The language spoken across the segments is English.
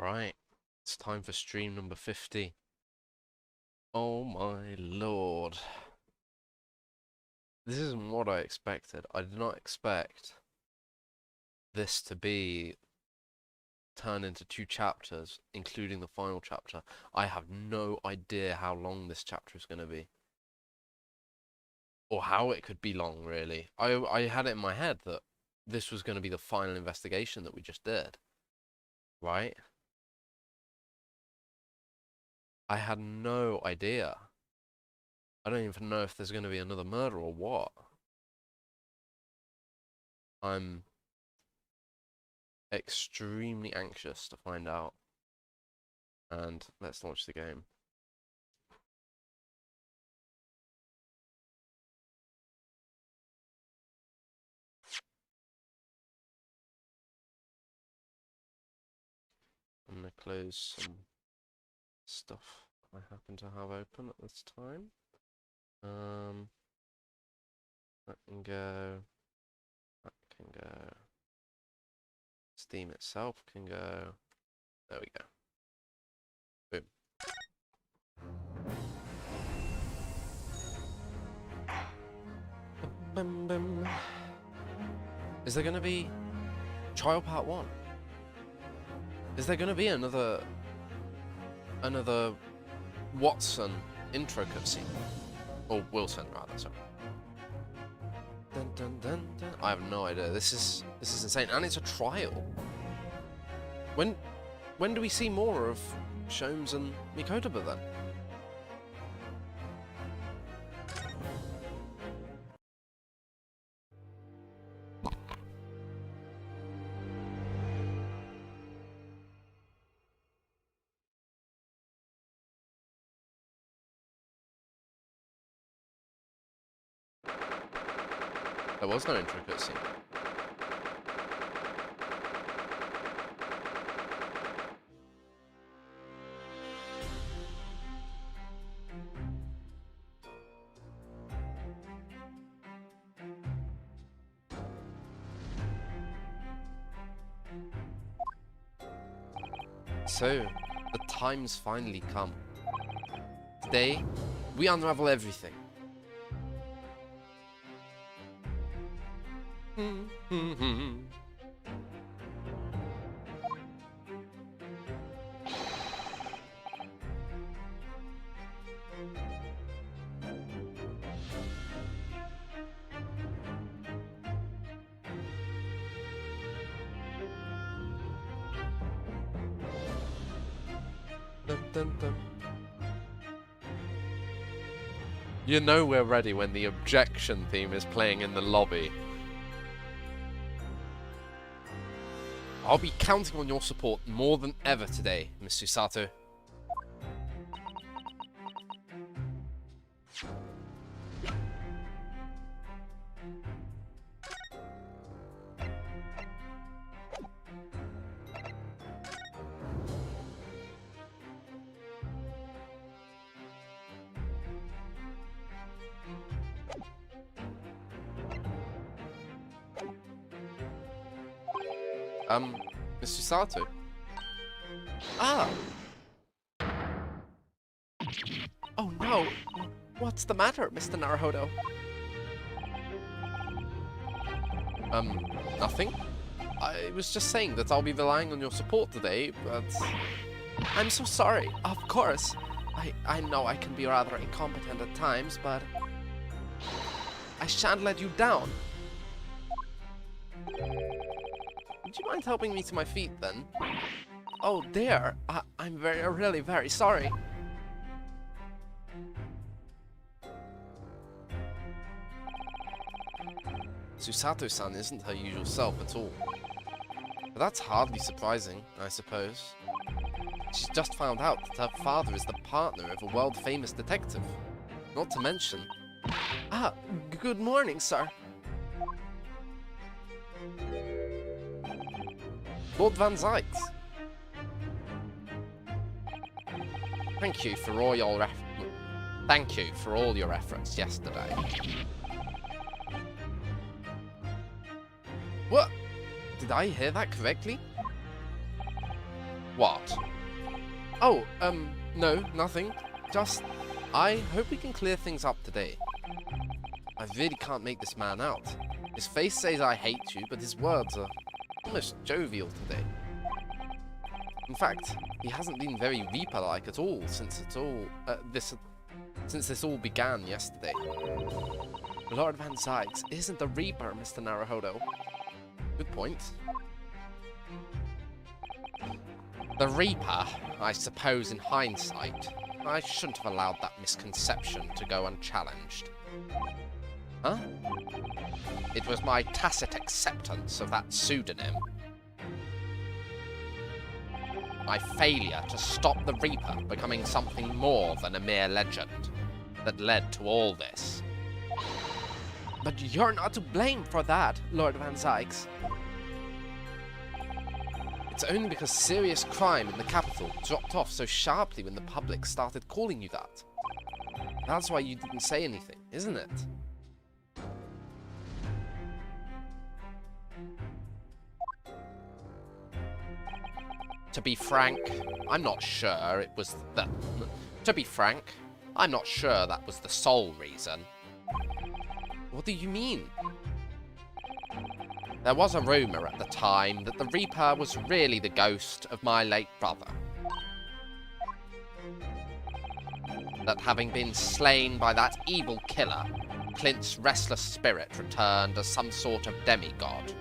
Right, it's time for stream number 50. Oh my lord. This isn't what I expected. I did not expect this to be turned into 2 chapters, including the final chapter. I have no idea how long this chapter is going to be. Or how it could be long, really. I had it in my head that this was going to be the final investigation that we just did. Right? I had no idea. I don't even know if there's going to be another murder or what. I'm extremely anxious to find out. And let's launch the game. I'm going to close some stuff I happen to have open at this time. That can go. That can go. Steam itself can go. There we go. Boom. Is there going to be Trial Part 1? Is there going to be another Watson intro cutscene? Or Wilson, rather, sorry. Dun, dun, dun, dun. I have no idea. This is insane. And it's a trial. When do we see more of Sholmes and Mikotoba then? There was no intro cutscene. So, the time's finally come. Today, we unravel everything. Dun, dun, dun. You know we're ready when the objection theme is playing in the lobby. I'll be counting on your support more than ever today, Miss Susato. Miss Susato? Ah! Oh no! What's the matter, Mr. Naruhodo? Nothing? I was just saying that I'll be relying on your support today, but... I'm so sorry, of course. I know I can be rather incompetent at times, but... I shan't let you down. Would you mind helping me to my feet, then? Oh, dear. I'm really very sorry. Susato-san isn't her usual self at all. But that's hardly surprising, I suppose. She's just found out that her father is the partner of a world-famous detective. Not to mention... Ah, good morning, sir. Lord Van Zyte. Thank you for all your efforts yesterday. What? Did I hear that correctly? What? Oh, no, nothing. Just, I hope we can clear things up today. I really can't make this man out. His face says I hate you, but his words are almost jovial today. In fact, he hasn't been very Reaper-like at all since this all began yesterday. Lord Van Zykes isn't a Reaper, Mr. Naruhodo. Good point. The Reaper, I suppose in hindsight, I shouldn't have allowed that misconception to go unchallenged. Huh? It was my tacit acceptance of that pseudonym. My failure to stop the Reaper becoming something more than a mere legend that led to all this. But you're not to blame for that, Lord Van Zykes. It's only because serious crime in the capital dropped off so sharply when the public started calling you that. That's why you didn't say anything, isn't it? To be frank, I'm not sure it was the... To be frank, I'm not sure that was the sole reason. What do you mean? There was a rumour at the time that the Reaper was really the ghost of my late brother. That having been slain by that evil killer, Clint's restless spirit returned as some sort of demigod.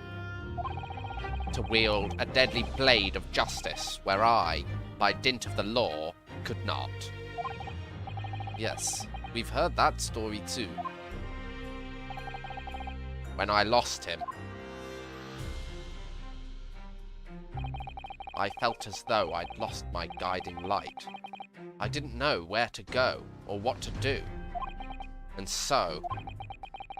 To wield a deadly blade of justice where I, by dint of the law, could not. Yes, we've heard that story too. When I lost him, I felt as though I'd lost my guiding light. I didn't know where to go or what to do. And so,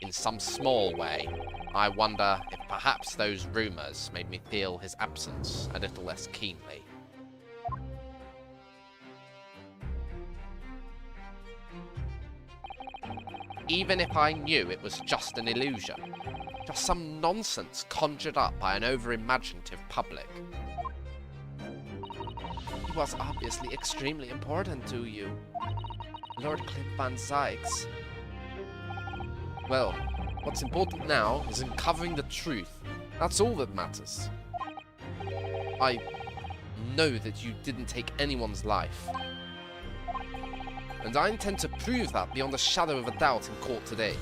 in some small way, I wonder if perhaps those rumours made me feel his absence a little less keenly. Even if I knew it was just an illusion, just some nonsense conjured up by an over-imaginative public. He was obviously extremely important to you, Lord Clint Van Zykes. Well, what's important now is uncovering the truth. That's all that matters. I know that you didn't take anyone's life. And I intend to prove that beyond a shadow of a doubt in court today.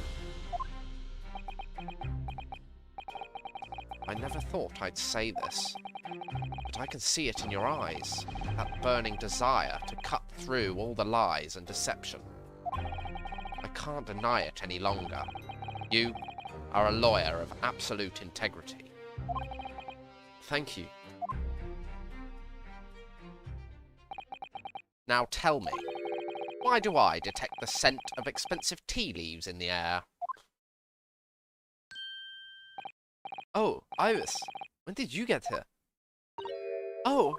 I never thought I'd say this, but I can see it in your eyes, that burning desire to cut through all the lies and deception. I can't deny it any longer. You are a lawyer of absolute integrity. Thank you. Now tell me, why do I detect the scent of expensive tea leaves in the air? Oh, Iris, when did you get here? Oh.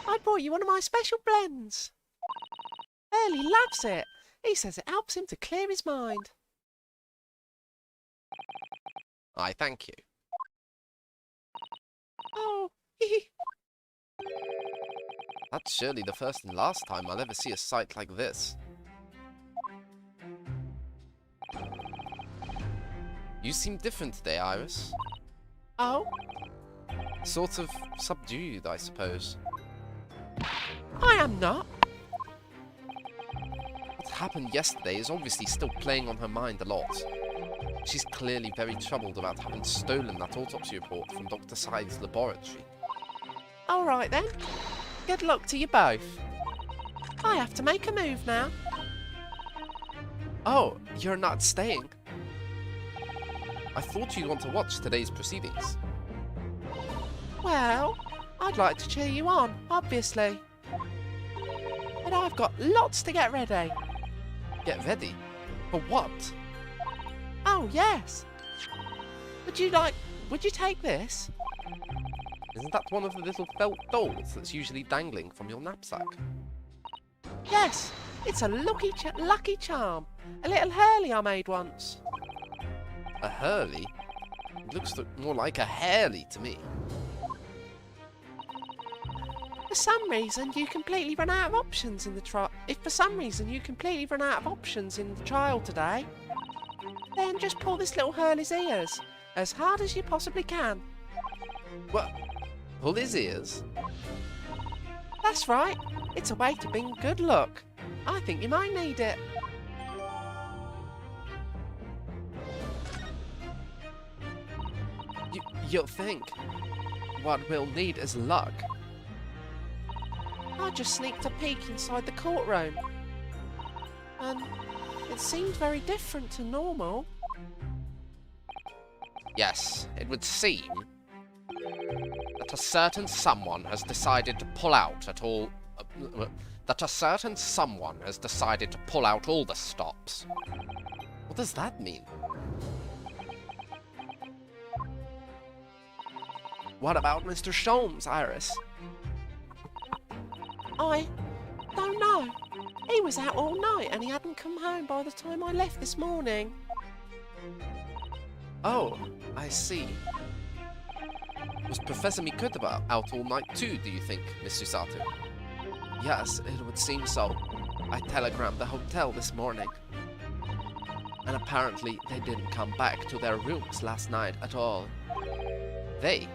I brought you one of my special blends. Early loves it. He says it helps him to clear his mind. I thank you. Oh, That's surely the first and last time I'll ever see a sight like this. You seem different today, Iris. Oh? Sort of subdued, I suppose. I am not. What happened yesterday is obviously still playing on her mind a lot. She's clearly very troubled about having stolen that autopsy report from Dr. Syde's laboratory. All right then. Good luck to you both. I have to make a move now. Oh, you're not staying? I thought you'd want to watch today's proceedings. Well, I'd like to cheer you on, obviously. But I've got lots to get ready. Get ready? For what? Oh, yes. Would you take this? Isn't that one of the little felt dolls that's usually dangling from your knapsack? Yes, it's a lucky charm. A little Hurley I made once. A Hurley? Looks more like a Harley to me. For some reason, you completely run out of options in the trial. If for some reason you completely run out of options in the trial today, then just pull this little Hurley's ears as hard as you possibly can. What? Pull his ears? That's right. It's a way to bring good luck. I think you might need it. You'll think what we'll need is luck. I just sneaked a peek inside the courtroom, and it seemed very different to normal. Yes, it would seem that a certain someone has decided to pull out at all... that a certain someone has decided to pull out all the stops. What does that mean? What about Mr. Sholmes, Iris? I don't know. He was out all night and he hadn't come home by the time I left this morning. Oh, I see. Was Professor Mikutaba out all night too, do you think, Miss Susato? Yes, it would seem so. I telegrammed the hotel this morning. And apparently they didn't come back to their rooms last night at all. They?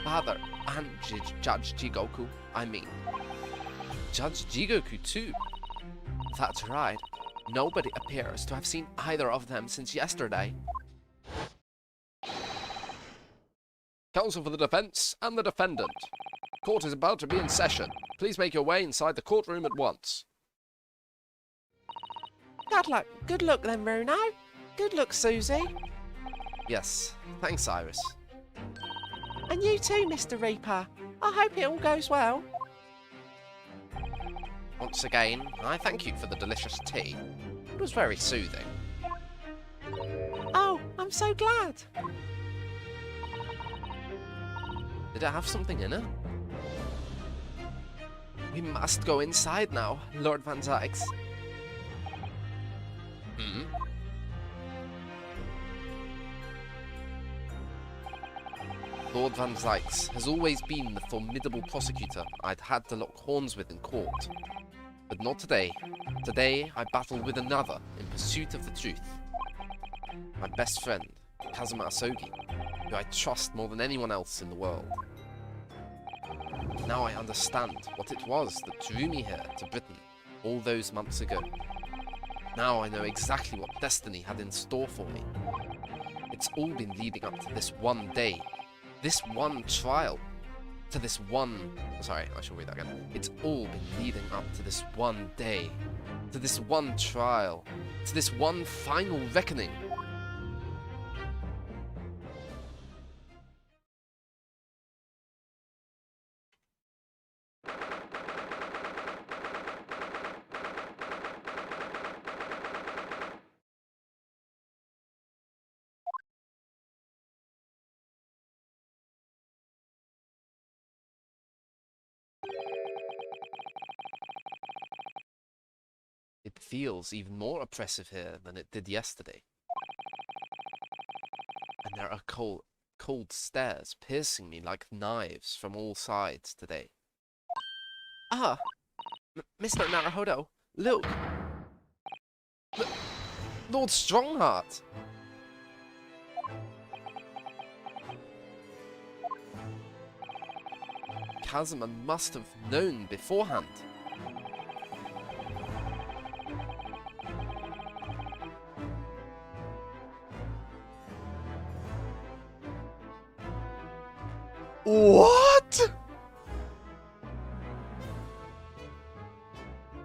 Father and Judge Jigoku, I mean. Judge Jigoku too? That's right. Nobody appears to have seen either of them since yesterday. Counsel for the defense and the defendant. Court is about to be in session. Please make your way inside the courtroom at once. Good luck then, Bruno. Good luck, Susie. Yes, thanks, Iris. And you too, Mr. Reaper. I hope it all goes well. Once again, I thank you for the delicious tea. It was very soothing. Oh, I'm so glad. Did it have something in it? We must go inside now, Lord Van Zykes. Hmm? Lord Van Zykes has always been the formidable prosecutor I'd had to lock horns with in court. But not today. Today I battle with another in pursuit of the truth. My best friend, Kazuma Asogi, who I trust more than anyone else in the world. Now I understand what it was that drew me here to Britain all those months ago. Now I know exactly what destiny had in store for me. It's all been leading up to this one day. This one trial. To this one... Sorry, I should read that again. It's all been leading up to this one day. To this one trial. To this one final reckoning. It feels even more oppressive here than it did yesterday. And there are cold stares piercing me like knives from all sides today. Ah, Mr. Naruhodo, look. Lord Strongheart! Kazuma must have known beforehand. What?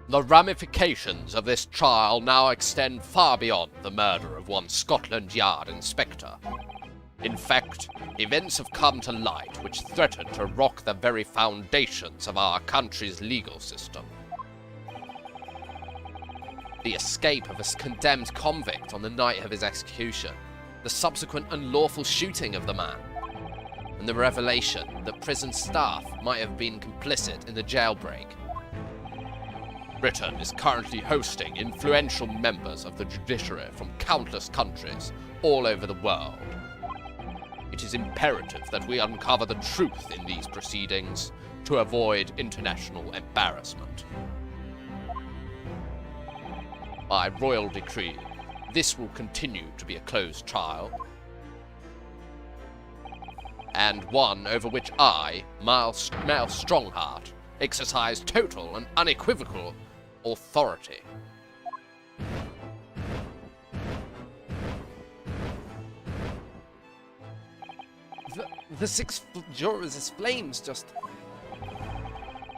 The ramifications of this trial now extend far beyond the murder of one Scotland Yard inspector. In fact, events have come to light which threaten to rock the very foundations of our country's legal system. The escape of a condemned convict on the night of his execution, the subsequent unlawful shooting of the man, and the revelation that prison staff might have been complicit in the jailbreak. Britain is currently hosting influential members of the judiciary from countless countries all over the world. It is imperative that we uncover the truth in these proceedings to avoid international embarrassment. By royal decree, this will continue to be a closed trial, and one over which I, Miles Strongheart, exercise total and unequivocal authority. The 6 jurors' flames just...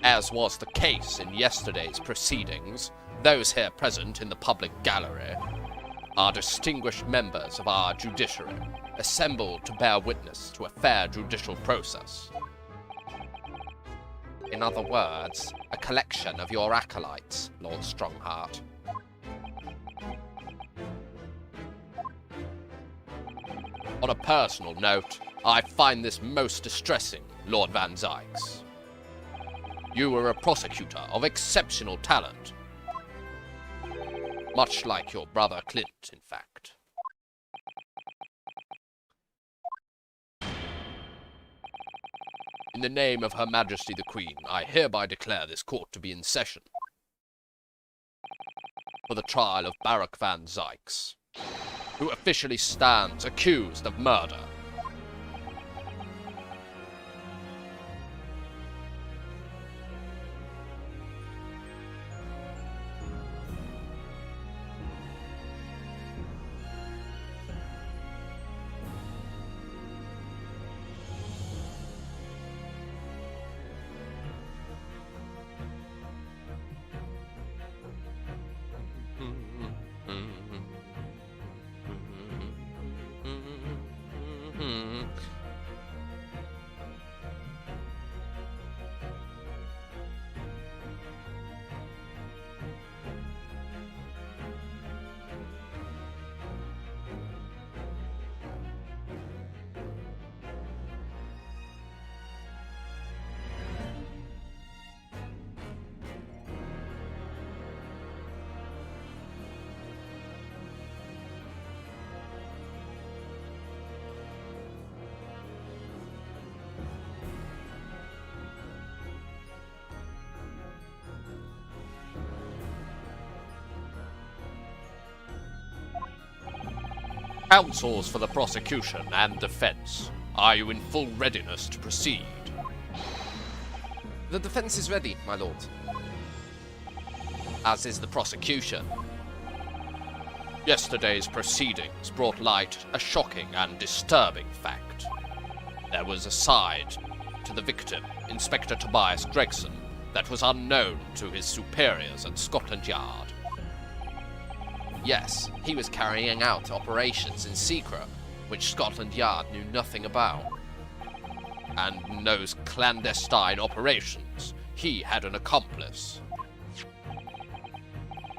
As was the case in yesterday's proceedings, those here present in the public gallery are distinguished members of our judiciary, assembled to bear witness to a fair judicial process. In other words, a collection of your acolytes, Lord Strongheart. On a personal note, I find this most distressing, Lord Van Zykes. You were a prosecutor of exceptional talent. Much like your brother Clint, in fact. In the name of Her Majesty the Queen, I hereby declare this court to be in session for the trial of Barak Van Zykes, who officially stands accused of murder. Counsels for the prosecution and defense, are you in full readiness to proceed? The defense is ready, my lord. As is the prosecution. Yesterday's proceedings brought light a shocking and disturbing fact. There was a side to the victim, Inspector Tobias Gregson, that was unknown to his superiors at Scotland Yard. Yes, he was carrying out operations in secret, which Scotland Yard knew nothing about. And in those clandestine operations, he had an accomplice.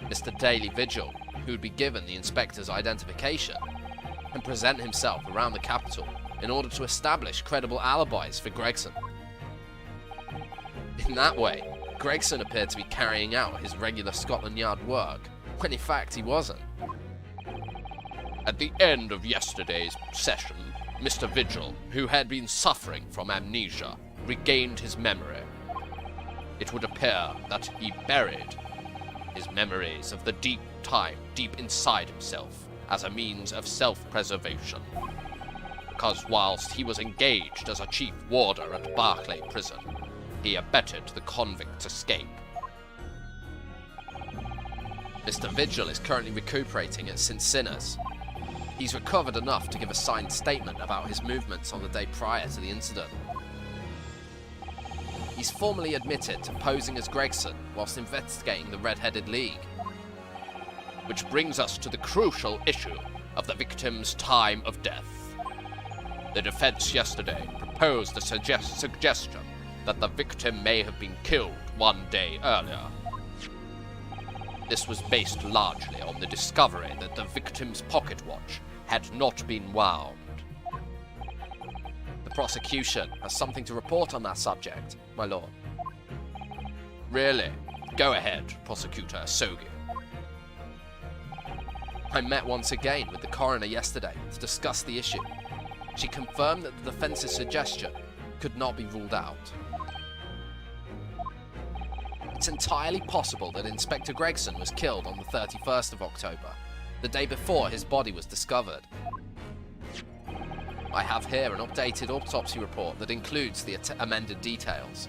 Mr. Daily Vigil, who'd be given the inspector's identification, and present himself around the capital in order to establish credible alibis for Gregson. In that way, Gregson appeared to be carrying out his regular Scotland Yard work, when in fact he wasn't. At the end of yesterday's session, Mr. Vigil, who had been suffering from amnesia, regained his memory. It would appear that he buried his memories of the deep time deep inside himself as a means of self-preservation. Because whilst he was engaged as a chief warder at Barclay Prison, he abetted the convict's escape. Mr. Vigil is currently recuperating at St. Sinners. He's recovered enough to give a signed statement about his movements on the day prior to the incident. He's formally admitted to posing as Gregson whilst investigating the Red-Headed League. Which brings us to the crucial issue of the victim's time of death. The defense yesterday proposed a suggestion that the victim may have been killed one day earlier. This was based largely on the discovery that the victim's pocket watch had not been wound. The prosecution has something to report on that subject, my lord. Really? Go ahead, Prosecutor Sogi. I met once again with the coroner yesterday to discuss the issue. She confirmed that the defence's suggestion could not be ruled out. It's entirely possible that Inspector Gregson was killed on the 31st of October, the day before his body was discovered. I have here an updated autopsy report that includes the amended details.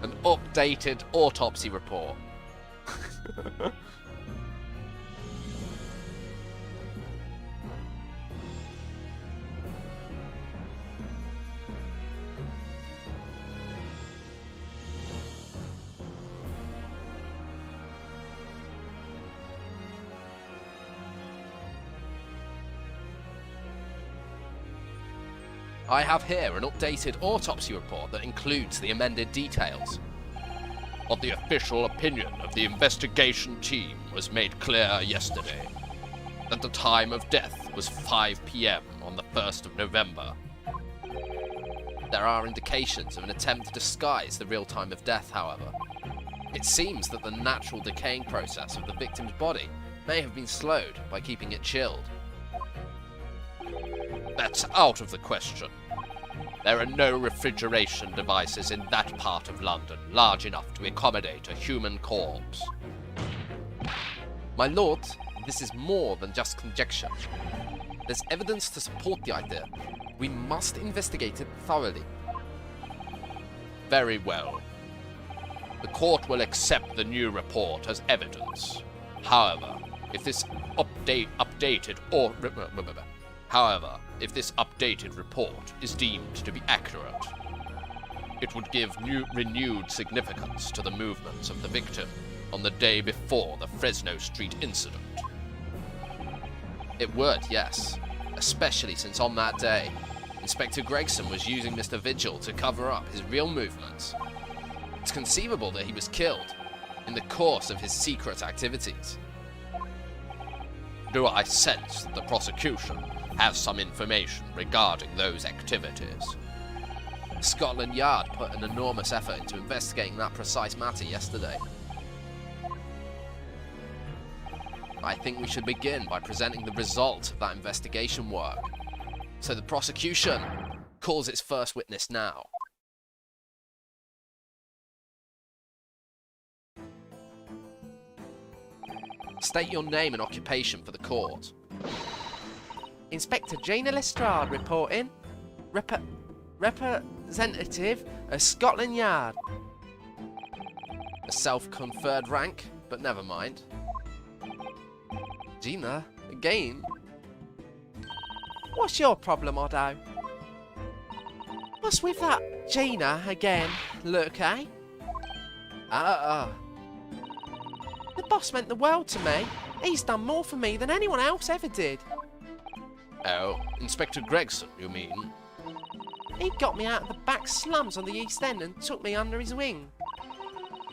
An updated autopsy report. I have here an updated autopsy report that includes the amended details. What the official opinion of the investigation team was made clear yesterday, that the time of death was 5 p.m. on the 1st of November. There are indications of an attempt to disguise the real time of death, however. It seems that the natural decaying process of the victim's body may have been slowed by keeping it chilled. That's out of the question. There are no refrigeration devices in that part of London large enough to accommodate a human corpse. My lord, this is more than just conjecture. There's evidence to support the idea. We must investigate it thoroughly. Very well. The court will accept the new report as evidence. However, if this updated report is deemed to be accurate, it would give renewed significance to the movements of the victim on the day before the Fresno Street incident. It would, yes, especially since on that day, Inspector Gregson was using Mr. Vigil to cover up his real movements. It's conceivable that he was killed in the course of his secret activities. Do I sense that the prosecution has some information regarding those activities? Scotland Yard put an enormous effort into investigating that precise matter yesterday. I think we should begin by presenting the result of that investigation work. So the prosecution calls its first witness now. State your name and occupation for the court. Inspector Gina Lestrade reporting. Representative of Scotland Yard. A self-conferred rank, but never mind. Gina, again? What's your problem, Otto? What's with that Gina again, look, eh? The boss meant the world to me. He's done more for me than anyone else ever did. Oh, Inspector Gregson, you mean? He got me out of the back slums on the East End and took me under his wing.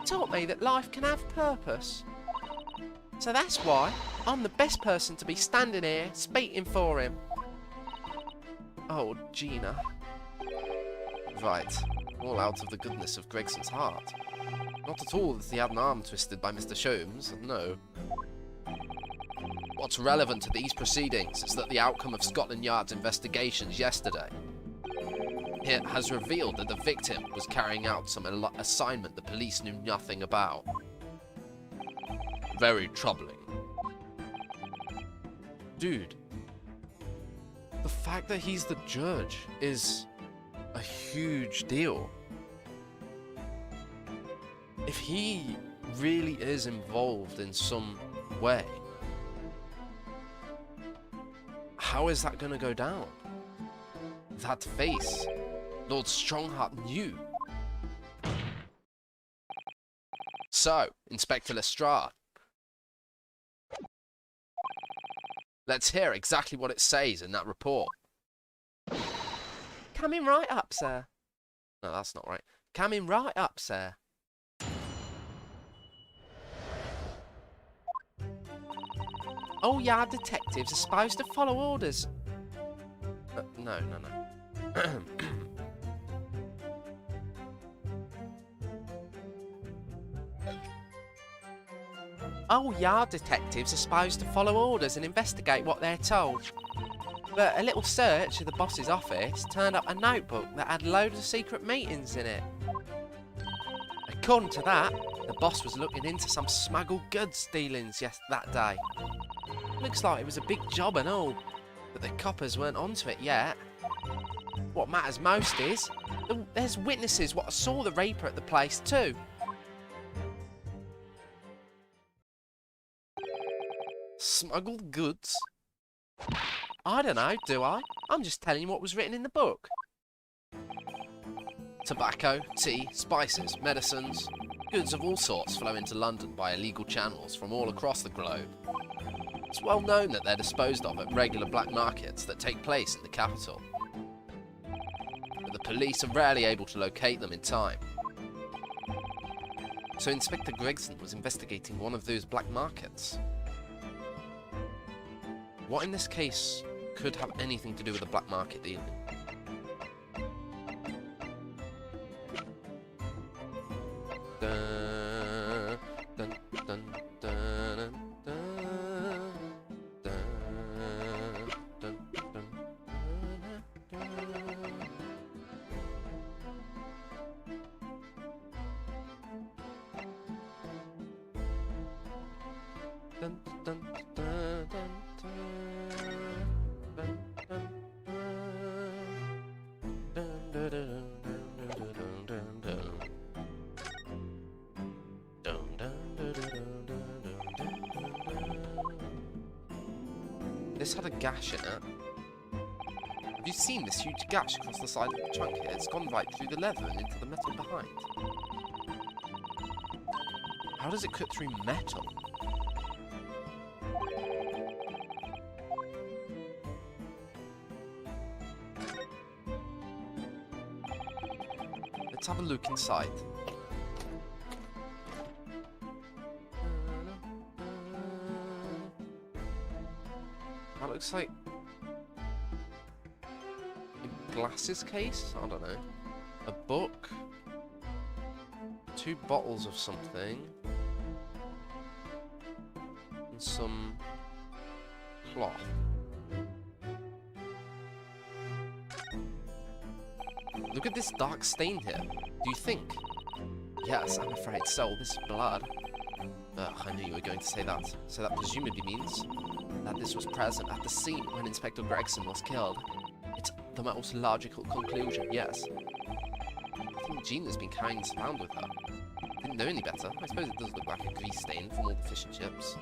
Taught me that life can have purpose. So that's why I'm the best person to be standing here speaking for him. Oh, Gina. Right, all out of the goodness of Gregson's heart. Not at all that he had an arm twisted by Mr. Sholmes, no. What's relevant to these proceedings is that the outcome of Scotland Yard's investigations yesterday it has revealed that the victim was carrying out some assignment the police knew nothing about. Very troubling. Dude, the fact that he's the judge is a huge deal. If he really is involved in some way, how is that going to go down? That face, Lord Strongheart knew. So, Inspector Lestrade, let's hear exactly what it says in that report. Coming right up, sir. No, that's not right. Coming right up, sir. All Yard detectives are supposed to follow orders. No. All yard detectives are supposed to follow orders and investigate what they're told. But a little search of the boss's office turned up a notebook that had loads of secret meetings in it. According to that, the boss was looking into some smuggled goods dealings that day. Looks like it was a big job and all, but the coppers weren't onto it yet. What matters most is, there's witnesses what saw the Reaper at the place too. Smuggled goods? I don't know, do I? I'm just telling you what was written in the book. Tobacco, tea, spices, medicines. Goods of all sorts flow into London by illegal channels from all across the globe. It's well known that they're disposed of at regular black markets that take place in the capital. But the police are rarely able to locate them in time. So Inspector Gregson was investigating one of those black markets. What in this case could have anything to do with the black market dealing? Dun, dun, dun, dun, dun, dun, dun, dun, dun, dun, dun, dun. This had a gash in it. Have you seen this huge gash across the side of the trunk here? It's gone right through the leather and into the metal behind. How does it cut through metal? Let's have a look inside. That looks like a glasses case? I don't know. A book. 2 bottles of something. And some cloth. Look at this dark stain here. Do you think? Yes, I'm afraid so. This is blood. I knew you were going to say that. So that presumably means that this was present at the scene when Inspector Gregson was killed. It's the most logical conclusion, yes. I think Jean has been carrying this around with her. Didn't know any better. I suppose it does look like a grease stain from all the fish and chips.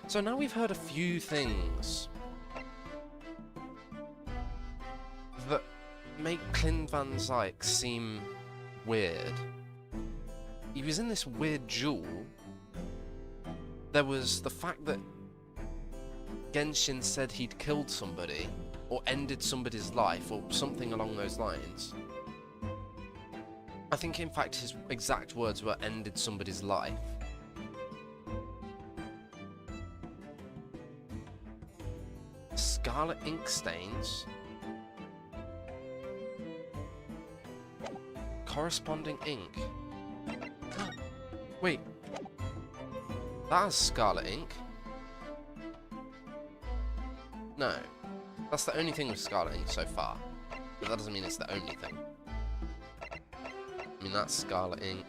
So now we've heard a few things that make Clint Van Zyke seem weird. He was in this weird duel. There was the fact that Genshin said he'd killed somebody, or ended somebody's life, or something along those lines. I think in fact his exact words were ended somebody's life. Scarlet ink stains. Corresponding ink. Wait. That has scarlet ink. No. That's the only thing with scarlet ink so far. But that doesn't mean it's the only thing. I mean, that's scarlet ink.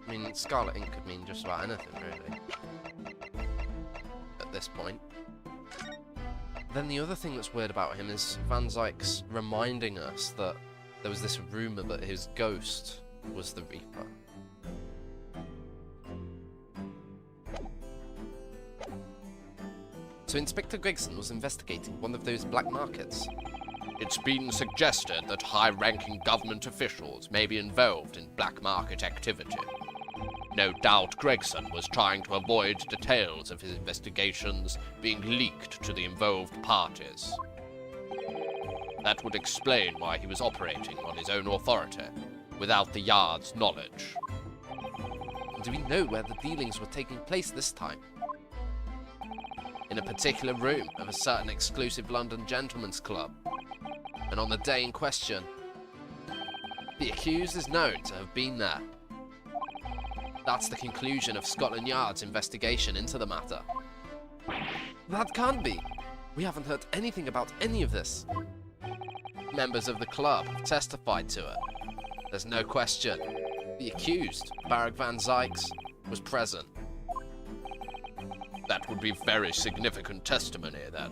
I mean, scarlet ink could mean just about anything, really. At this point. Then the other thing that's weird about him is Van Zyke's reminding us that there was this rumour that his ghost was the Reaper. So Inspector Gregson was investigating one of those black markets. It's been suggested that high-ranking government officials may be involved in black market activity. No doubt Gregson was trying to avoid details of his investigations being leaked to the involved parties. That would explain why he was operating on his own authority, without the Yard's knowledge. Do we know where the dealings were taking place this time? In a particular room of a certain exclusive London gentleman's club, and on the day in question, the accused is known to have been there. That's the conclusion of Scotland Yard's investigation into the matter. That can't be. We haven't heard anything about any of this. Members of the club have testified to it. There's no question. The accused, Barrack Van Zykes, was present. That would be very significant testimony, then.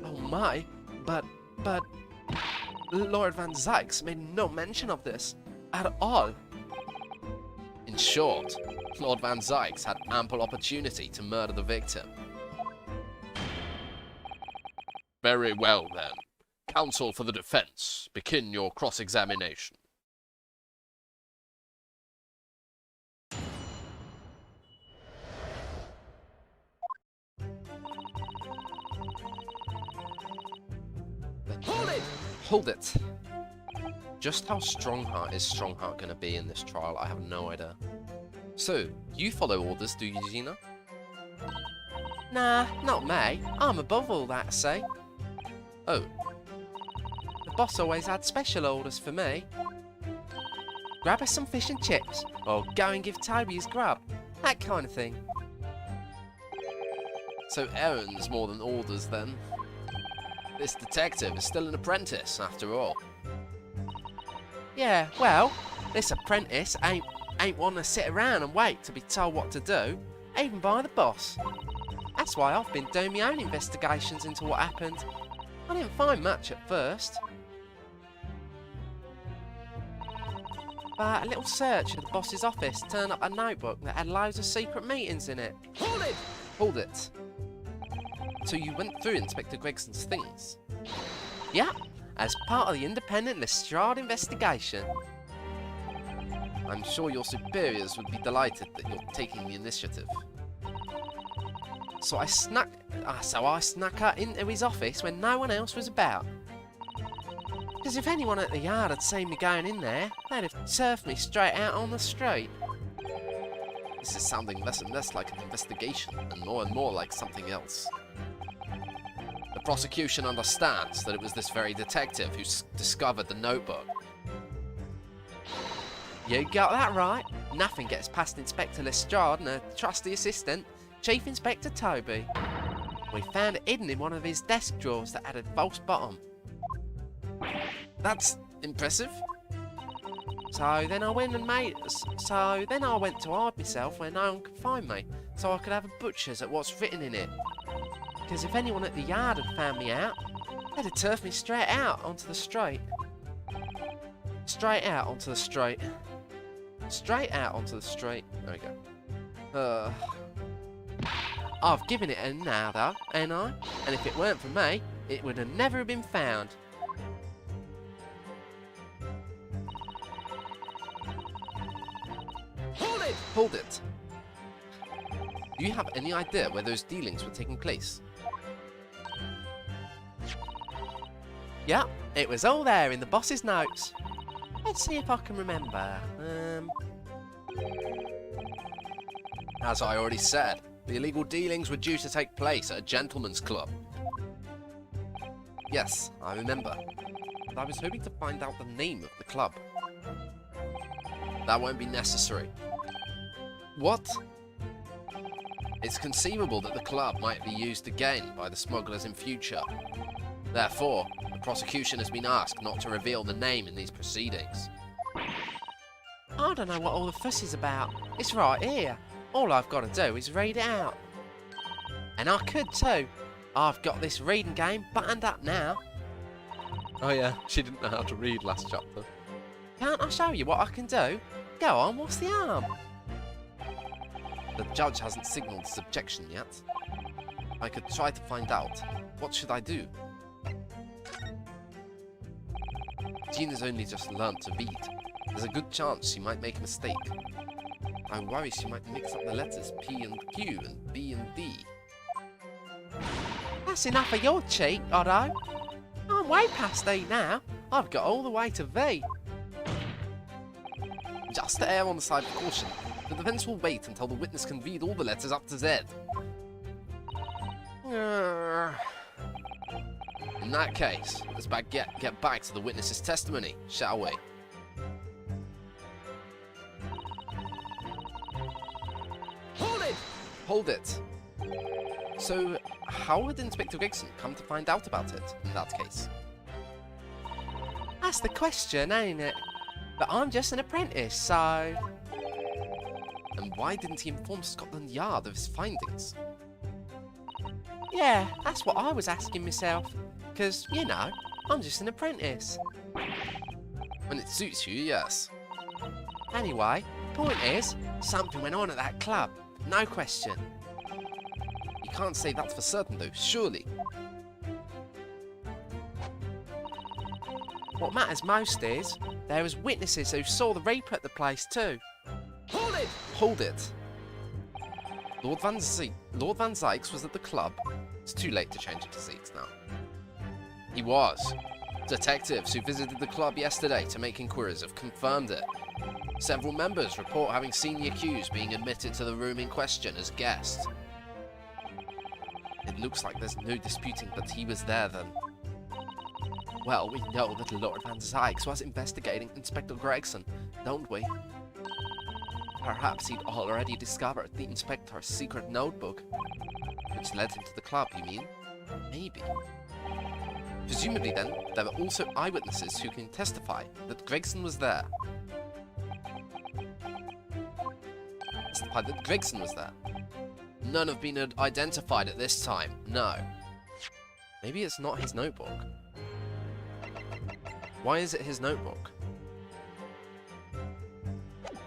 Oh my, but... Lord Van Zykes made no mention of this. At all. In short, Lord Van Zykes had ample opportunity to murder the victim. Very well, then. Counsel for the defence, begin your cross-examination. Hold it! Hold it! Just how Strongheart is Strongheart going to be in this trial, I have no idea. So, you follow orders, do you, Gina? Nah, not me. I'm above all that, see? Oh. The boss always had special orders for me. Grab us some fish and chips, or go and give Toby his grub. That kind of thing. So errands more than orders, then? This detective is still an apprentice, after all. Yeah, well, this apprentice ain't one to sit around and wait to be told what to do, even by the boss. That's why I've been doing my own investigations into what happened. I didn't find much at first. But a little search of the boss's office turned up a notebook that had loads of secret meetings in it. Hold it! Hold it. So you went through Inspector Gregson's things? Yeah, as part of the independent Lestrade investigation. I'm sure your superiors would be delighted that you're taking the initiative. So I snuck her into his office when no one else was about. Because if anyone at the yard had seen me going in there, they'd have turfed me straight out on the street. This is sounding less and less like an investigation, and more like something else. The prosecution understands that it was this very detective who discovered the notebook. You got that right. Nothing gets past Inspector Lestrade and her trusty assistant, Chief Inspector Toby. We found it hidden in one of his desk drawers that had a false bottom. That's impressive. So then I went to hide myself where no one could find me, so I could have a butcher's at what's written in it. Because if anyone at the yard had found me out, they'd have turfed me straight out onto the street. Straight out onto the street. Straight out onto the street. There we go. I've given it a now though, ain't I? And if it weren't for me, it would have never been found. Hold it! Hold it! Do you have any idea where those dealings were taking place? Yeah, it was all there in the boss's notes. Let's see if I can remember. As I already said, the illegal dealings were due to take place at a gentleman's club. Yes, I remember. But I was hoping to find out the name of the club. That won't be necessary. What? It's conceivable that the club might be used again by the smugglers in future. Therefore, the prosecution has been asked not to reveal the name in these proceedings. I don't know what all the fuss is about. It's right here. All I've got to do is read it out. And I could too. I've got this reading game buttoned up now. Oh yeah, she didn't know how to read last chapter. Can't I show you what I can do? Go on, what's the harm? The judge hasn't signalled his objection yet. I could try to find out. What should I do? Gina's only just learned to read. There's a good chance she might make a mistake. I worry she might mix up the letters P and Q and B and D. That's enough of your cheat, Otto. I'm way past E now. I've got all the way to V. Just to err on the side of caution, the defense will wait until the witness can read all the letters up to Z. In that case, let's get back to the witness's testimony, shall we? Hold it! Hold it. So, how would Inspector Gregson come to find out about it, in that case? That's the question, ain't it? But I'm just an apprentice, so... And why didn't he inform Scotland Yard of his findings? Yeah, that's what I was asking myself. 'Cause, you know, I'm just an apprentice. When it suits you, yes. Anyway, point is, something went on at that club. No question. You can't say that for certain, though, surely. What matters most is, there was witnesses who saw the Reaper at the place too. Hold it! Hold it! Lord Van Zykes was at the club. It's too late to change it to Zeeks now. He was. Detectives who visited the club yesterday to make inquiries have confirmed it. Several members report having seen the accused being admitted to the room in question as guest. It looks like there's no disputing that he was there then. Well, we know that Lord Van Zykes was investigating Inspector Gregson, don't we? Perhaps he'd already discovered the Inspector's secret notebook, which led him to the club, you mean? Maybe. Presumably then, there were also eyewitnesses who can testify that Gregson was there. Testify that Gregson was there. None have been identified at this time, no. Maybe it's not his notebook. Why is it his notebook?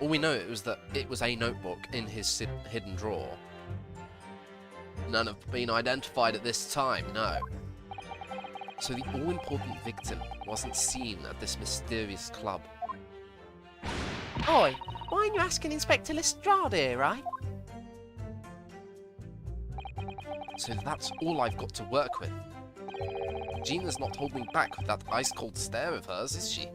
All we know is that it was a notebook in his hidden drawer. None have been identified at this time, no. So the all-important victim wasn't seen at this mysterious club. Oi, why aren't you asking Inspector Lestrade here, eh? So that's all I've got to work with. Gina's not holding back with that ice-cold stare of hers, is she?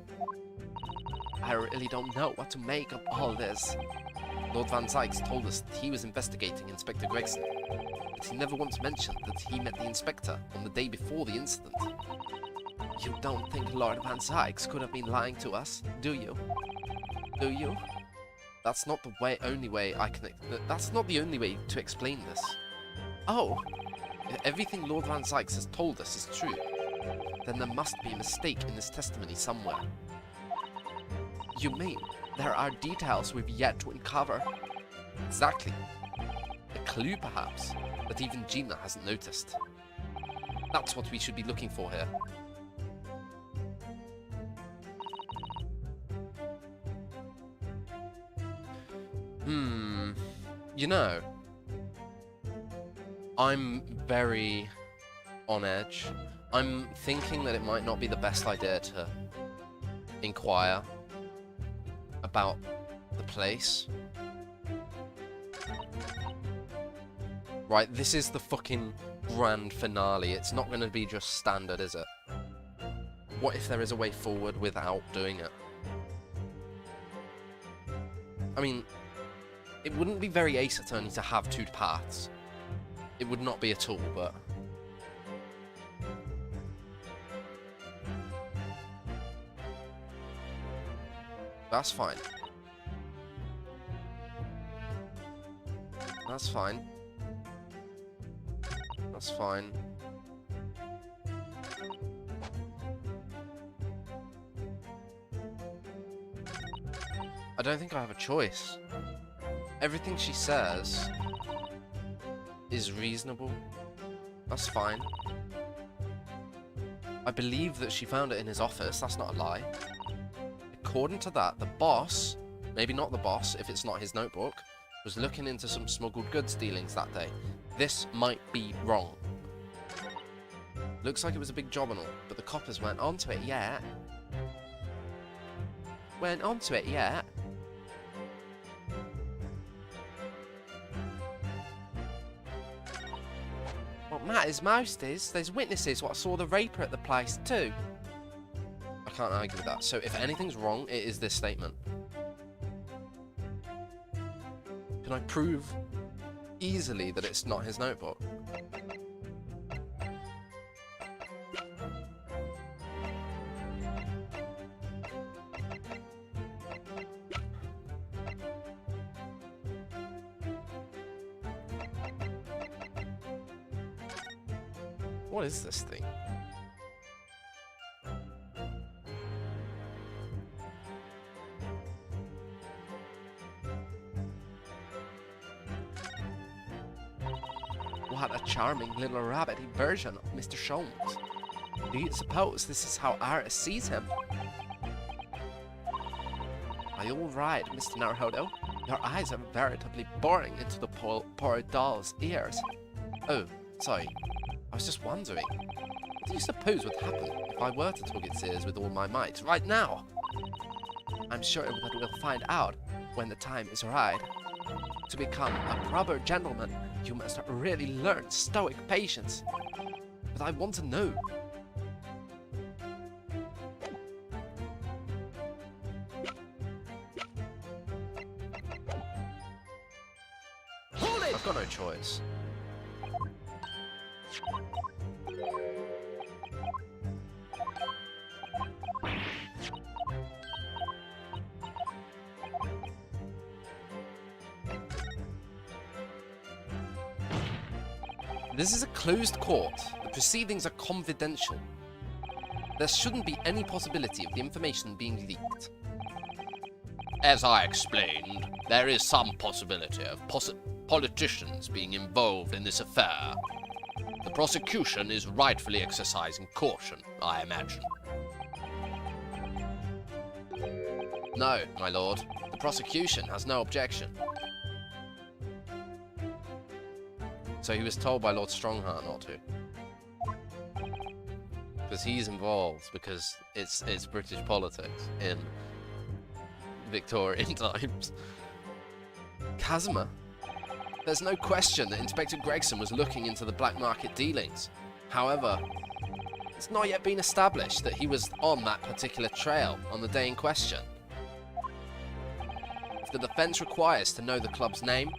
I really don't know what to make of all this. Lord Van Zykes told us that he was investigating Inspector Gregson, but he never once mentioned that he met the Inspector on the day before the incident. You don't think Lord Van Zykes could have been lying to us, do you? Do you? That's not the only way I can... That's not the only way to explain this. Oh! If everything Lord Van Zykes has told us is true, then there must be a mistake in his testimony somewhere. You mean there are details we've yet to uncover? Exactly. A clue, perhaps, that even Gina hasn't noticed. That's what we should be looking for here. You know, I'm very on edge. I'm thinking that it might not be the best idea to inquire about the place. Right, this is the fucking grand finale. It's not going to be just standard, is it? What if there is a way forward without doing it? I mean, it wouldn't be very Ace Attorney to have two paths. It would not be at all, but... That's fine. That's fine. That's fine. I don't think I have a choice. Everything she says is reasonable. That's fine. I believe that she found it in his office. That's not a lie. According to that, the boss, maybe not the boss if it's not his notebook, was looking into some smuggled goods dealings that day. This might be wrong. Looks like it was a big job and all, but the coppers weren't onto it yet. Weren't onto it yet? What matters most is there's witnesses what saw the Reaper at the place too. I can't argue with that. So if anything's wrong, it is this statement. Can I prove easily that it's not his notebook? What is this thing? What a charming little rabbity version of Mr. Sholmes. Do you suppose this is how Iris sees him? Are you alright, Mr. Naruhodo? Your eyes are veritably boring into the poor doll's ears. Oh, sorry. I was just wondering, what do you suppose would happen if I were to tug its ears with all my might right now? I'm sure that we'll find out when the time is right. To become a proper gentleman, you must really learn stoic patience. But I want to know. Hold it! I've got no choice. This is a closed court. The proceedings are confidential. There shouldn't be any possibility of the information being leaked. As I explained, there is some possibility of politicians being involved in this affair. The prosecution is rightfully exercising caution, I imagine. No, my lord. The prosecution has no objection. So he was told by Lord Strongheart not to. Because he's involved, because it's British politics in Victorian times. Kazuma? There's no question that Inspector Gregson was looking into the black market dealings. However, it's not yet been established that he was on that particular trail on the day in question. If the defense requires to know the club's name,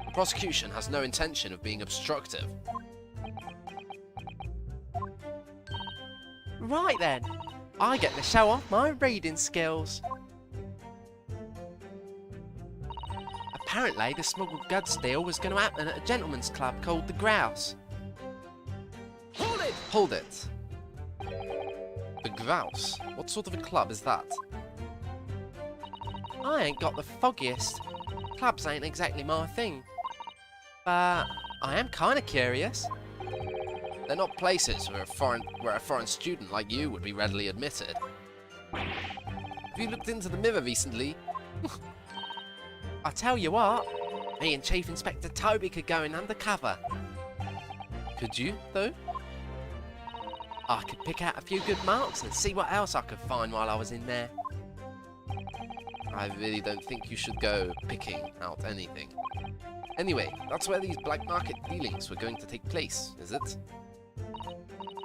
the prosecution has no intention of being obstructive. Right then, I get to show off my reading skills. Apparently, the smuggled goods deal was going to happen at a gentleman's club called the Grouse. Hold it! Hold it! The Grouse? What sort of a club is that? I ain't got the foggiest. Clubs ain't exactly my thing. But I am kind of curious. They're not places where a foreign student like you would be readily admitted. Have you looked into the mirror recently? I tell you what, me and Chief Inspector Toby could go in undercover. Could you, though? I could pick out a few good marks and see what else I could find while I was in there. I really don't think you should go picking out anything. Anyway, that's where these black market dealings were going to take place, is it?